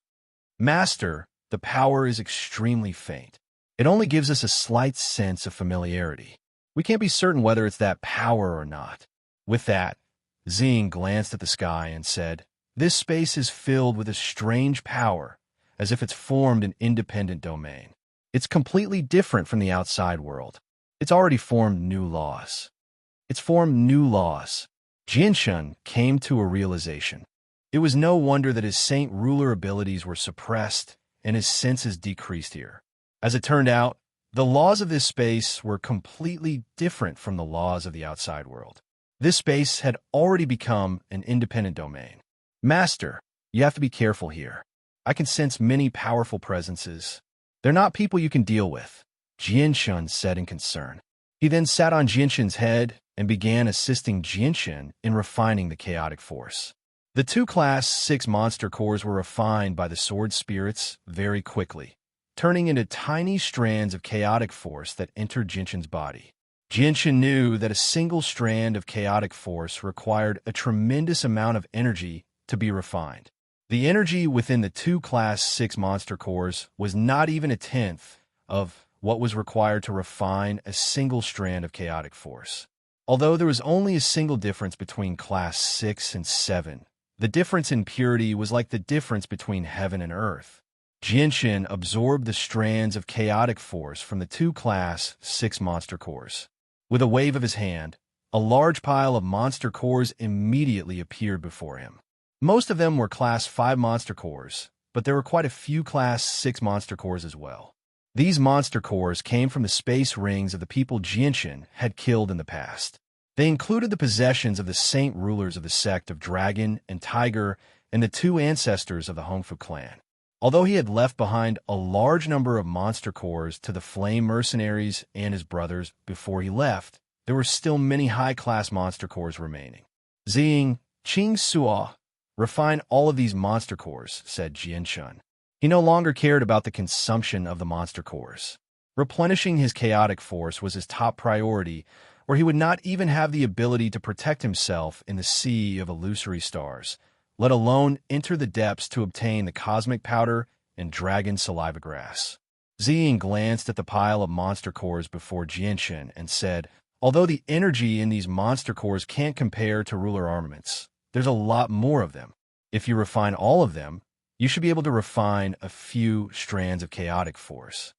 Master, the power is extremely faint. It only gives us a slight sense of familiarity. We can't be certain whether it's that power or not. With that, Ziying glanced at the sky and said, This space is filled with a strange power, as if it's formed an independent domain. It's completely different from the outside world. It's already formed new laws. Jinshin came to a realization. It was no wonder that his saint ruler abilities were suppressed and his senses decreased here. As it turned out, the laws of this space were completely different from the laws of the outside world. This space had already become an independent domain. Master, you have to be careful here. I can sense many powerful presences. They're not people you can deal with, Jinshin said in concern. He then sat on Jinshin's head and began assisting Jinshin in refining the chaotic force. The 2 Class 6 monster cores were refined by the sword spirits very quickly, turning into tiny strands of chaotic force that entered Jinshin's body. Jinshin knew that a single strand of chaotic force required a tremendous amount of energy to be refined. The energy within the 2 Class 6 monster cores was not even a tenth of what was required to refine a single strand of chaotic force. Although there was only a single difference between Class 6 and 7, the difference in purity was like the difference between heaven and earth. Jinshin absorbed the strands of chaotic force from the 2 Class 6 monster cores. With a wave of his hand, a large pile of monster cores immediately appeared before him. Most of them were Class 5 monster cores, but there were quite a few Class 6 monster cores as well. These monster cores came from the space rings of the people Jinshin had killed in the past. They included the possessions of the saint rulers of the sect of Dragon and Tiger and the two ancestors of the Hongfu clan. Although he had left behind a large number of monster cores to the Flame mercenaries and his brothers before he left, there were still many high-class monster cores remaining. Ziying, Qing Suo, refine all of these monster cores, said Jinshin. He no longer cared about the consumption of the monster cores. Replenishing his chaotic force was his top priority, or he would not even have the ability to protect himself in the sea of illusory stars, let alone enter the depths to obtain the cosmic powder and dragon saliva grass. Ziying glanced at the pile of monster cores before Jinshin and said, although the energy in these monster cores can't compare to ruler armaments, there's a lot more of them. If you refine all of them, you should be able to refine a few strands of chaotic force.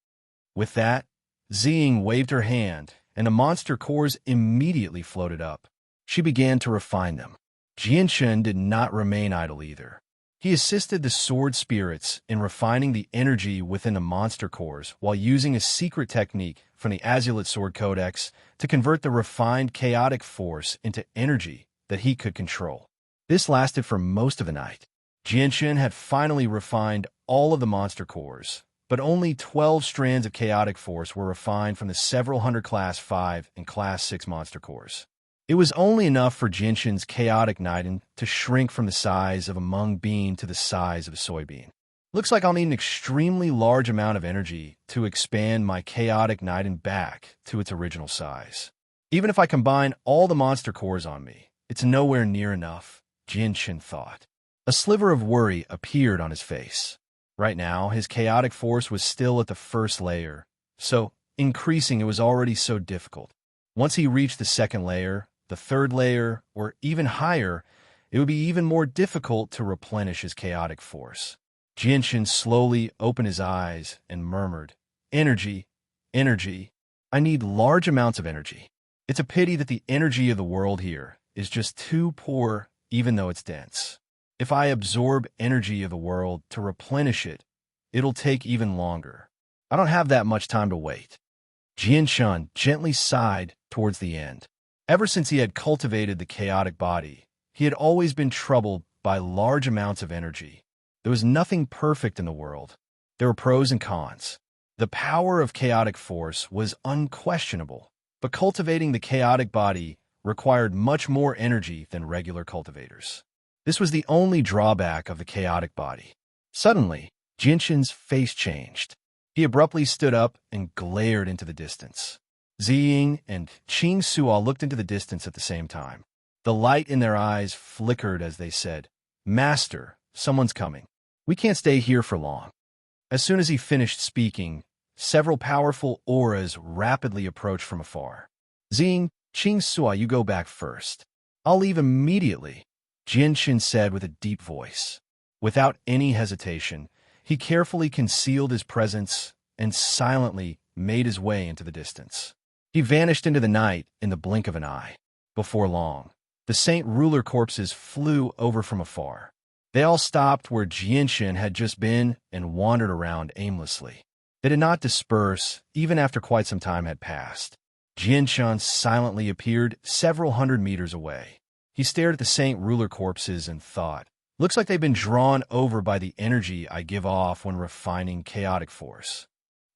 With that, Ziying waved her hand, and the monster cores immediately floated up. She began to refine them. Jinshin did not remain idle either. He assisted the sword spirits in refining the energy within the monster cores while using a secret technique from the Azulite Sword Codex to convert the refined chaotic force into energy that he could control. This lasted for most of the night. Jinshin had finally refined all of the monster cores, but only 12 strands of chaotic force were refined from the several hundred Class 5 and Class 6 monster cores. It was only enough for Jinshin's chaotic Niden to shrink from the size of a mung bean to the size of a soybean. Looks like I'll need an extremely large amount of energy to expand my chaotic Niden back to its original size. Even if I combine all the monster cores on me, it's nowhere near enough, Jinshin thought. A sliver of worry appeared on his face. Right now, his chaotic force was still at the first layer, so increasing it was already so difficult. Once he reached the second layer, the third layer, or even higher, it would be even more difficult to replenish his chaotic force. Jinshin slowly opened his eyes and murmured, "Energy, energy. I need large amounts of energy. It's a pity that the energy of the world here is just too poor, even though it's dense. If I absorb energy of the world to replenish it, it'll take even longer. I don't have that much time to wait." Jinshin gently sighed towards the end. Ever since he had cultivated the chaotic body, he had always been troubled by large amounts of energy. There was nothing perfect in the world. There were pros and cons. The power of chaotic force was unquestionable, but cultivating the chaotic body required much more energy than regular cultivators. This was the only drawback of the chaotic body. Suddenly, Jinshin's face changed. He abruptly stood up and glared into the distance. Ziying and Qing Suo looked into the distance at the same time. The light in their eyes flickered as they said, "Master, someone's coming. We can't stay here for long." As soon as he finished speaking, several powerful auras rapidly approached from afar. "Ziying, Qing Suo, you go back first. I'll leave immediately," Jinshin said with a deep voice. Without any hesitation, he carefully concealed his presence and silently made his way into the distance. He vanished into the night in the blink of an eye. Before long, the saint ruler corpses flew over from afar. They all stopped where Jinshin had just been and wandered around aimlessly. They did not disperse, even after quite some time had passed. Jinshin silently appeared several hundred meters away. He stared at the saint ruler corpses and thought, "Looks like they've been drawn over by the energy I give off when refining chaotic force."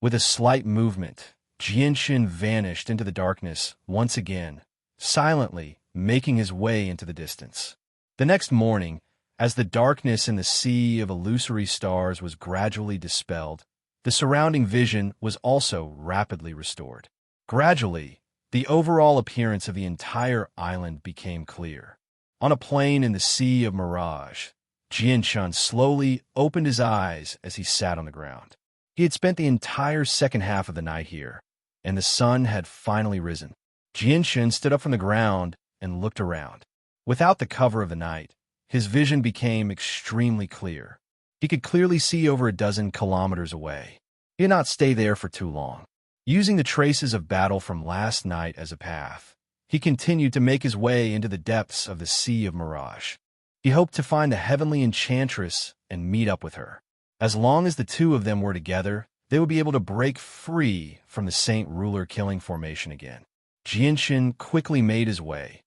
With a slight movement, Jinshin vanished into the darkness once again, silently making his way into the distance. The next morning, as the darkness in the sea of illusory stars was gradually dispelled, the surrounding vision was also rapidly restored. Gradually, the overall appearance of the entire island became clear. On a plain in the sea of mirage, Jinshin slowly opened his eyes as he sat on the ground. He had spent the entire second half of the night here, and the sun had finally risen. Jinshin stood up from the ground and looked around. Without the cover of the night, his vision became extremely clear. He could clearly see over a dozen kilometers away. He did not stay there for too long. Using the traces of battle from last night as a path, he continued to make his way into the depths of the Sea of Mirage. He hoped to find the heavenly enchantress and meet up with her. As long as the two of them were together, they would be able to break free from the Saint Ruler killing formation again. Jinshin quickly made his way,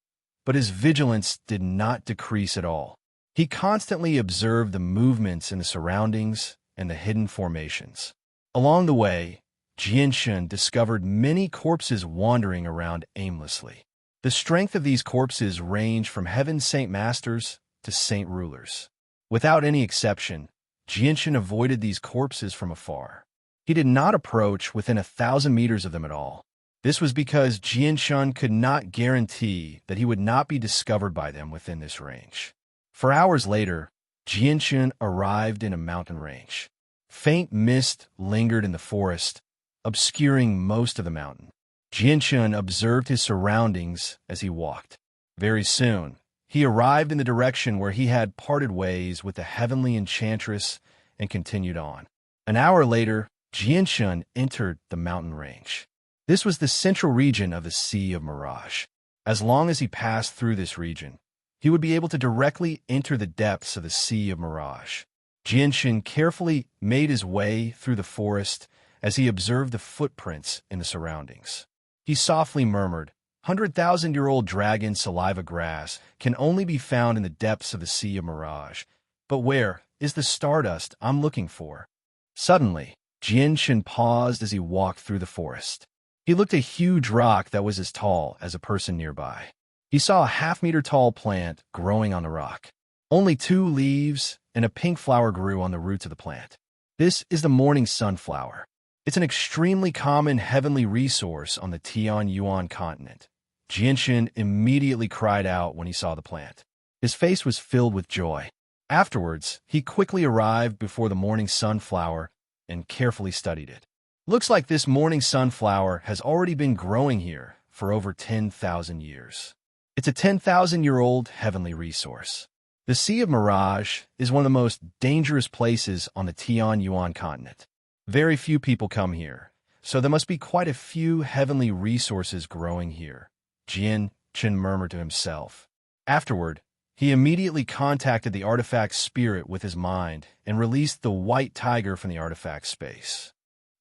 but his vigilance did not decrease at all. He constantly observed the movements in the surroundings and the hidden formations. Along the way, Jinshin discovered many corpses wandering around aimlessly. The strength of these corpses ranged from Heaven's Saint Masters to Saint Rulers. Without any exception, Jinshin avoided these corpses from afar. He did not approach within 1,000 meters of them at all. This was because Jinshin could not guarantee that he would not be discovered by them within this range. For hours later, Jinshin arrived in a mountain range. Faint mist lingered in the forest, obscuring most of the mountain. Jinshin observed his surroundings as he walked. Very soon, he arrived in the direction where he had parted ways with the heavenly enchantress and continued on. An hour later, Jinshin entered the mountain range. This was the central region of the Sea of Mirage. As long as he passed through this region, he would be able to directly enter the depths of the Sea of Mirage. Jinshin carefully made his way through the forest as he observed the footprints in the surroundings. He softly murmured, 100,000-year-old dragon saliva grass can only be found in the depths of the Sea of Mirage. But where is the stardust I'm looking for? Suddenly, Jinshin paused as he walked through the forest. He looked at a huge rock that was as tall as a person nearby. He saw a half-meter-tall plant growing on the rock. Only 2 leaves and a pink flower grew on the roots of the plant. This is the morning sunflower. It's an extremely common heavenly resource on the Tianyuan continent. Jinshin immediately cried out when he saw the plant. His face was filled with joy. Afterwards, he quickly arrived before the morning sunflower and carefully studied it. Looks like this morning sunflower has already been growing here for over 10,000 years. It's a 10,000-year-old heavenly resource. The Sea of Mirage is one of the most dangerous places on the Tianyuan continent. Very few people come here, so there must be quite a few heavenly resources growing here, Jinshin murmured to himself. Afterward, he immediately contacted the artifact spirit with his mind and released the white tiger from the artifact space.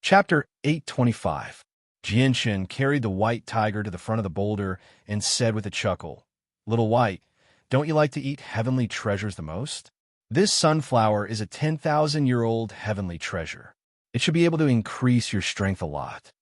Chapter 825. Jinshin carried the white tiger to the front of the boulder and said with a chuckle, "Little White, don't you like to eat heavenly treasures the most? This sunflower is a 10,000-year-old heavenly treasure. It should be able to increase your strength a lot."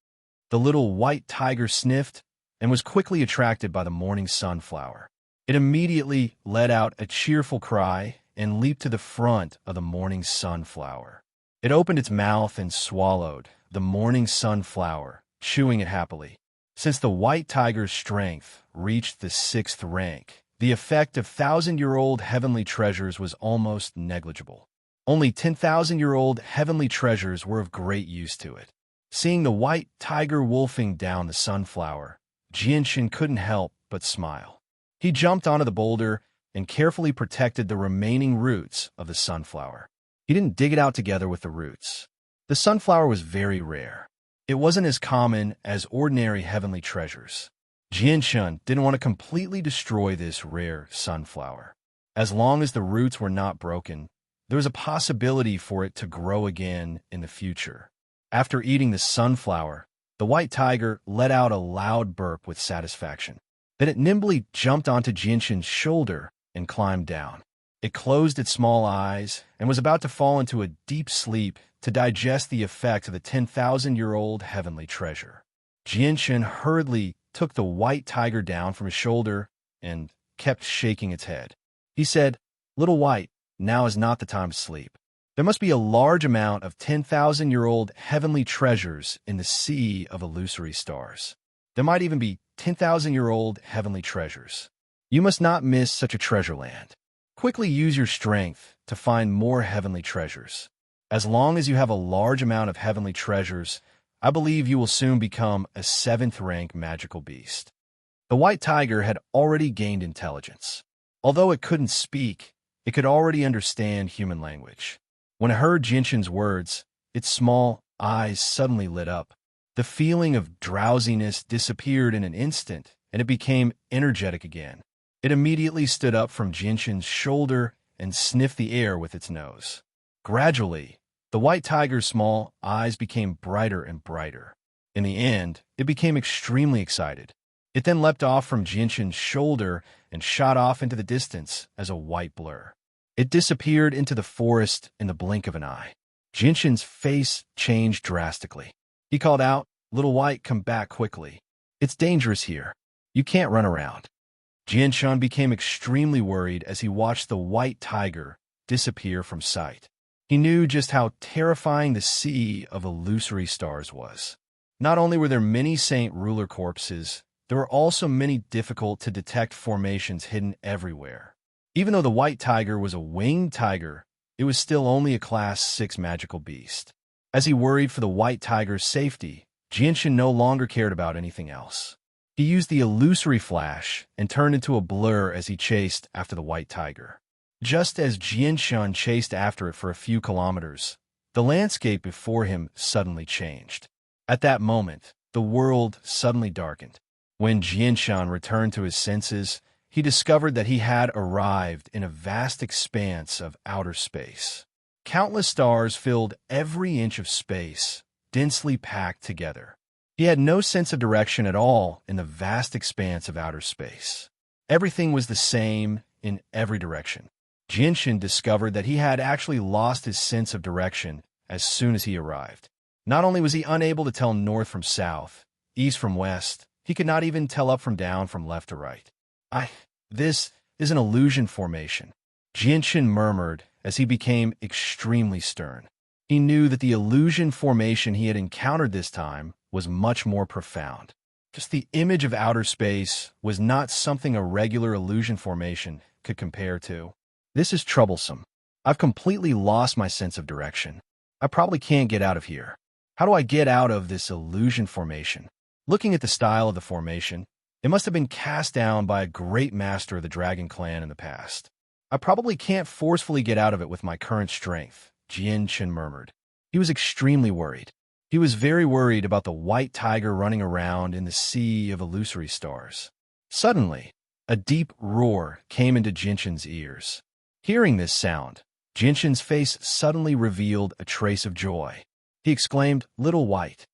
The little white tiger sniffed and was quickly attracted by the morning sunflower. It immediately let out a cheerful cry and leaped to the front of the morning sunflower. It opened its mouth and swallowed the morning sunflower, chewing it happily. Since the white tiger's strength reached the 6th rank, the effect of 1,000-year-old heavenly treasures was almost negligible. Only 10,000-year-old heavenly treasures were of great use to it. Seeing the white tiger wolfing down the sunflower, Jinshin couldn't help but smile. He jumped onto the boulder and carefully protected the remaining roots of the sunflower. He didn't dig it out together with the roots. The sunflower was very rare. It wasn't as common as ordinary heavenly treasures. Jinshin didn't want to completely destroy this rare sunflower. As long as the roots were not broken, there was a possibility for it to grow again in the future. After eating the sunflower, the white tiger let out a loud burp with satisfaction. Then it nimbly jumped onto Jinshin's shoulder and climbed down. It closed its small eyes and was about to fall into a deep sleep to digest the effect of the 10,000-year-old heavenly treasure. Jinshin hurriedly took the white tiger down from his shoulder and kept shaking its head. He said, "Little White, now is not the time to sleep. There must be a large amount of 10,000-year-old heavenly treasures in the sea of illusory stars. There might even be 10,000-year-old heavenly treasures. You must not miss such a treasure land. Quickly use your strength to find more heavenly treasures. As long as you have a large amount of heavenly treasures, I believe you will soon become a 7th-rank magical beast." The white tiger had already gained intelligence. Although it couldn't speak, it could already understand human language. When it heard Jinshin's words, its small eyes suddenly lit up. The feeling of drowsiness disappeared in an instant, and it became energetic again. It immediately stood up from Jinshin's shoulder and sniffed the air with its nose. Gradually, The white tiger's small eyes became brighter and brighter. In the end, it became extremely excited. It then leapt off from Jinshin's shoulder and shot off into the distance as a white blur. It disappeared into the forest in the blink of an eye. Jinshin's face changed drastically. He called out, "Little White, come back quickly. It's dangerous here. You can't run around." Jinshin became extremely worried as he watched the white tiger disappear from sight. He knew just how terrifying the sea of illusory stars was. Not only were there many Saint Ruler corpses, there were also many difficult-to-detect formations hidden everywhere. Even though the white tiger was a winged tiger, it was still only a Class 6 magical beast. As he worried for the white tiger's safety, Jinshin no longer cared about anything else. He used the illusory flash and turned into a blur as he chased after the white tiger. Just as Jinshin chased after it for a few kilometers, the landscape before him suddenly changed. At that moment, the world suddenly darkened. When Jinshin returned to his senses, he discovered that he had arrived in a vast expanse of outer space. Countless stars filled every inch of space, densely packed together. He had no sense of direction at all in the vast expanse of outer space. Everything was the same in every direction. Jinshin discovered that he had actually lost his sense of direction as soon as he arrived. Not only was he unable to tell north from south, east from west, he could not even tell up from down from left to right. This is an illusion formation," Jinshin murmured as he became extremely stern. He knew that the illusion formation he had encountered this time was much more profound. Just the image of outer space was not something a regular illusion formation could compare to. "This is troublesome. I've completely lost my sense of direction. I probably can't get out of here. How do I get out of this illusion formation?" Looking at the style of the formation, it must have been cast down by a great master of the Dragon Clan in the past. "I probably can't forcefully get out of it with my current strength," Jinshin murmured. He was extremely worried. He was very worried about the white tiger running around in the sea of illusory stars. Suddenly, a deep roar came into Jinshin's ears. Hearing this sound, Jinshin's face suddenly revealed a trace of joy. He exclaimed, "Little White."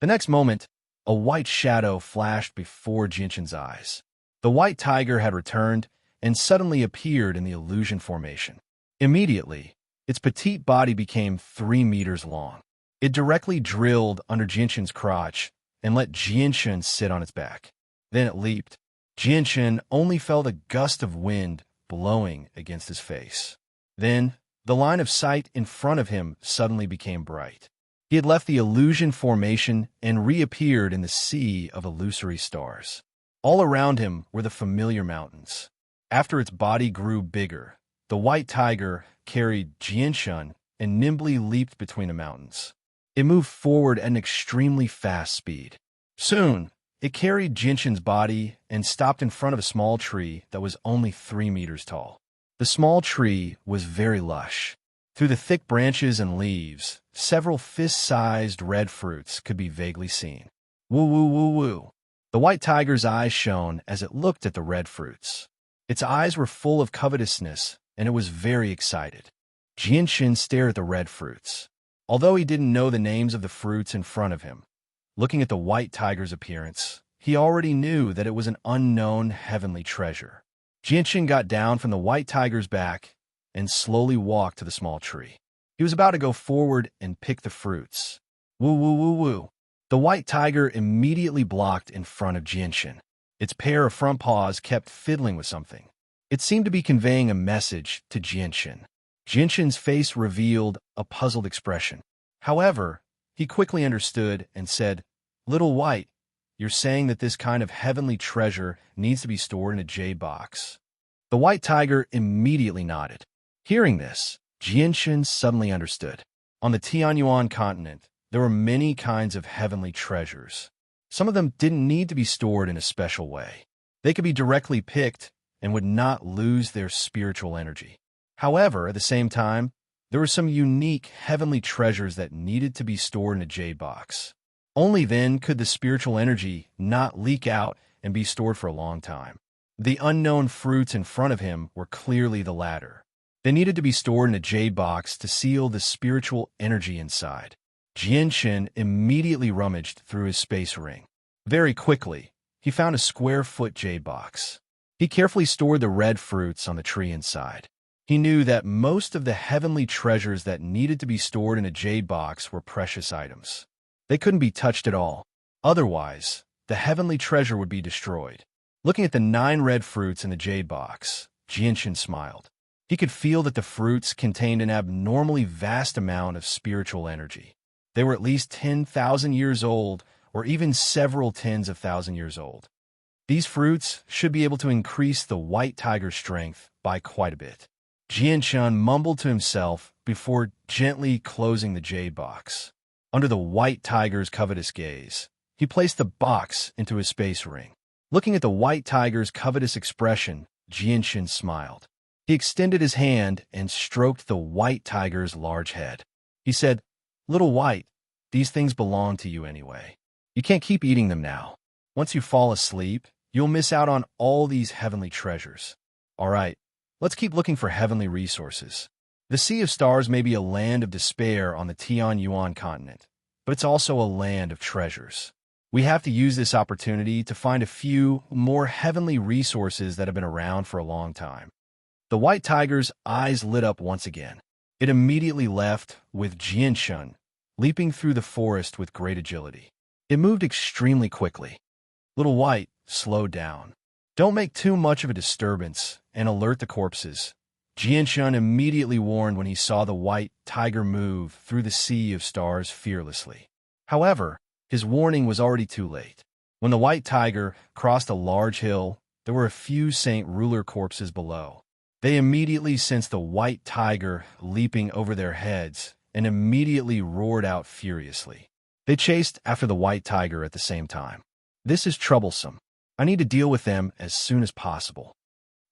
The next moment, a white shadow flashed before Jinshin's eyes. The white tiger had returned and suddenly appeared in the illusion formation. Immediately, its petite body became 3 meters long. It directly drilled under Jinshin's crotch and let Jinshin sit on its back. Then it leaped. Jinshin only felt a gust of wind blowing against his face. Then, the line of sight in front of him suddenly became bright. He had left the illusion formation and reappeared in the sea of illusory stars. All around him were the familiar mountains. After its body grew bigger, the white tiger carried Jinshin and nimbly leaped between the mountains. It moved forward at an extremely fast speed. Soon, it carried Jinshin's body and stopped in front of a small tree that was only 3 meters tall. The small tree was very lush. Through the thick branches and leaves, several fist-sized red fruits could be vaguely seen. Woo woo woo woo. The white tiger's eyes shone as it looked at the red fruits. Its eyes were full of covetousness, and it was very excited. Jinshin stared at the red fruits. Although he didn't know the names of the fruits in front of him, looking at the white tiger's appearance, he already knew that it was an unknown heavenly treasure. Jinshin got down from the white tiger's back and slowly walked to the small tree. He was about to go forward and pick the fruits. Woo woo woo woo. The white tiger immediately blocked in front of Jinshin. Its pair of front paws kept fiddling with something. It seemed to be conveying a message to Jinshin. Jinshin's face revealed a puzzled expression. However, he quickly understood and said, "Little White, you're saying that this kind of heavenly treasure needs to be stored in a jade box." The white tiger immediately nodded. Hearing this, Jinshin suddenly understood. On the Tianyuan continent, there were many kinds of heavenly treasures. Some of them didn't need to be stored in a special way. They could be directly picked and would not lose their spiritual energy. However, at the same time, there were some unique heavenly treasures that needed to be stored in a jade box. Only then could the spiritual energy not leak out and be stored for a long time. The unknown fruits in front of him were clearly the latter. They needed to be stored in a jade box to seal the spiritual energy inside. Jinshin immediately rummaged through his space ring. Very quickly, he found a square-foot jade box. He carefully stored the red fruits on the tree inside. He knew that most of the heavenly treasures that needed to be stored in a jade box were precious items. They couldn't be touched at all. Otherwise, the heavenly treasure would be destroyed. Looking at the 9 red fruits in the jade box, Jinshin smiled. He could feel that the fruits contained an abnormally vast amount of spiritual energy. They were at least 10,000 years old, or even several tens of thousand years old. These fruits should be able to increase the white tiger's strength by quite a bit. Jinshin mumbled to himself before gently closing the jade box. Under the white tiger's covetous gaze, he placed the box into his space ring. Looking at the white tiger's covetous expression, Jinshin smiled. He extended his hand and stroked the white tiger's large head. He said, "Little White, these things belong to you anyway. You can't keep eating them now. Once you fall asleep, you'll miss out on all these heavenly treasures. All right, let's keep looking for heavenly resources. The Sea of Stars may be a land of despair on the Tianyuan continent, but it's also a land of treasures. We have to use this opportunity to find a few more heavenly resources that have been around for a long time." The white tiger's eyes lit up once again. It immediately left, with Jinshin leaping through the forest with great agility. It moved extremely quickly. Little White, slow down. Don't make too much of a disturbance and alert the corpses. Jinshin immediately warned when he saw the white tiger move through the Sea of Stars fearlessly. However, his warning was already too late. When the white tiger crossed a large hill, there were a few Saint Ruler corpses below. They immediately sensed the white tiger leaping over their heads and immediately roared out furiously. They chased after the white tiger at the same time. This is troublesome. I need to deal with them as soon as possible.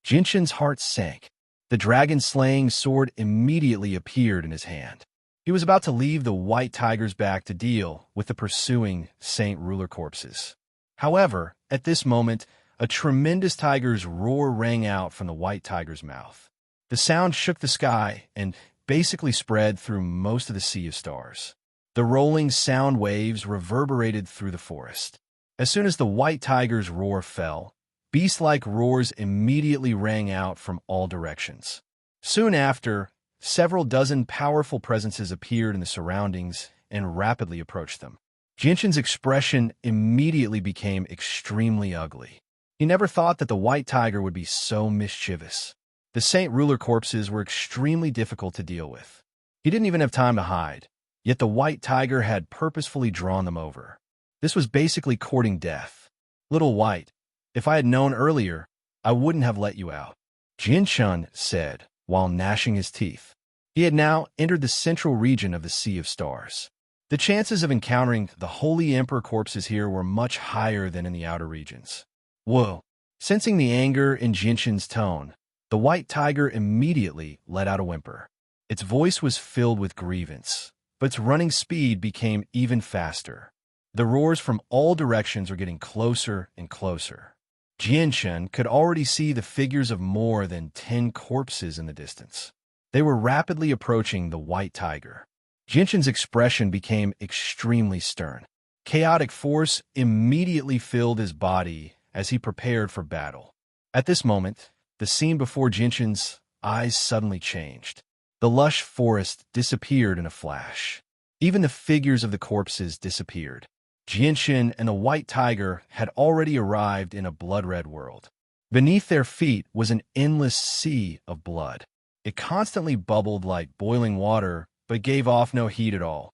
Jinshin's heart sank. The dragon-slaying sword immediately appeared in his hand. He was about to leave the white tiger's back to deal with the pursuing Saint Ruler corpses. However, at this moment, a tremendous tiger's roar rang out from the white tiger's mouth. The sound shook the sky and basically spread through most of the Sea of Stars. The rolling sound waves reverberated through the forest. As soon as the white tiger's roar fell, beast-like roars immediately rang out from all directions. Soon after, several dozen powerful presences appeared in the surroundings and rapidly approached them. Jinshin's expression immediately became extremely ugly. He never thought that the white tiger would be so mischievous. The Saint Ruler corpses were extremely difficult to deal with. He didn't even have time to hide, yet the white tiger had purposefully drawn them over. This was basically courting death. Little White, if I had known earlier, I wouldn't have let you out, Jinshin said while gnashing his teeth. He had now entered the central region of the Sea of Stars. The chances of encountering the Holy Emperor corpses here were much higher than in the outer regions. Whoa! Sensing the anger in Jinshin's tone, the white tiger immediately let out a whimper. Its voice was filled with grievance, but its running speed became even faster. The roars from all directions were getting closer and closer. Jinshin could already see the figures of more than 10 corpses in the distance. They were rapidly approaching the white tiger. Jinshin's expression became extremely stern. Chaotic force immediately filled his body as he prepared for battle. At this moment, the scene before Jinshin's eyes suddenly changed. The lush forest disappeared in a flash. Even the figures of the corpses disappeared. Jinshin and the white tiger had already arrived in a blood-red world. Beneath their feet was an endless sea of blood. It constantly bubbled like boiling water, but gave off no heat at all.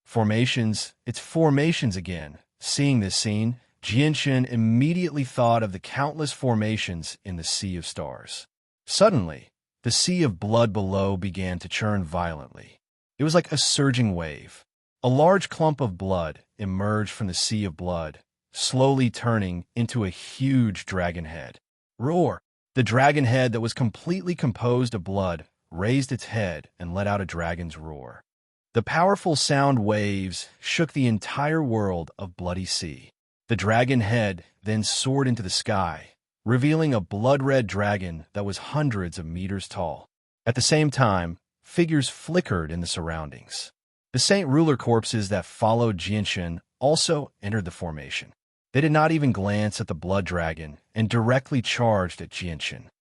Formations, it's formations again. Seeing this scene, Jinshin immediately thought of the countless formations in the Sea of Stars. Suddenly, the sea of blood below began to churn violently. It was like a surging wave. A large clump of blood emerged from the sea of blood, slowly turning into a huge dragon head. Roar! The dragon head that was completely composed of blood raised its head and let out a dragon's roar. The powerful sound waves shook the entire world of Bloody Sea. The dragon head then soared into the sky, revealing a blood-red dragon that was hundreds of meters tall. At the same time, figures flickered in the surroundings. The Saint Ruler corpses that followed Jianshan also entered the formation. They did not even glance at the blood dragon and directly charged at Jianshan.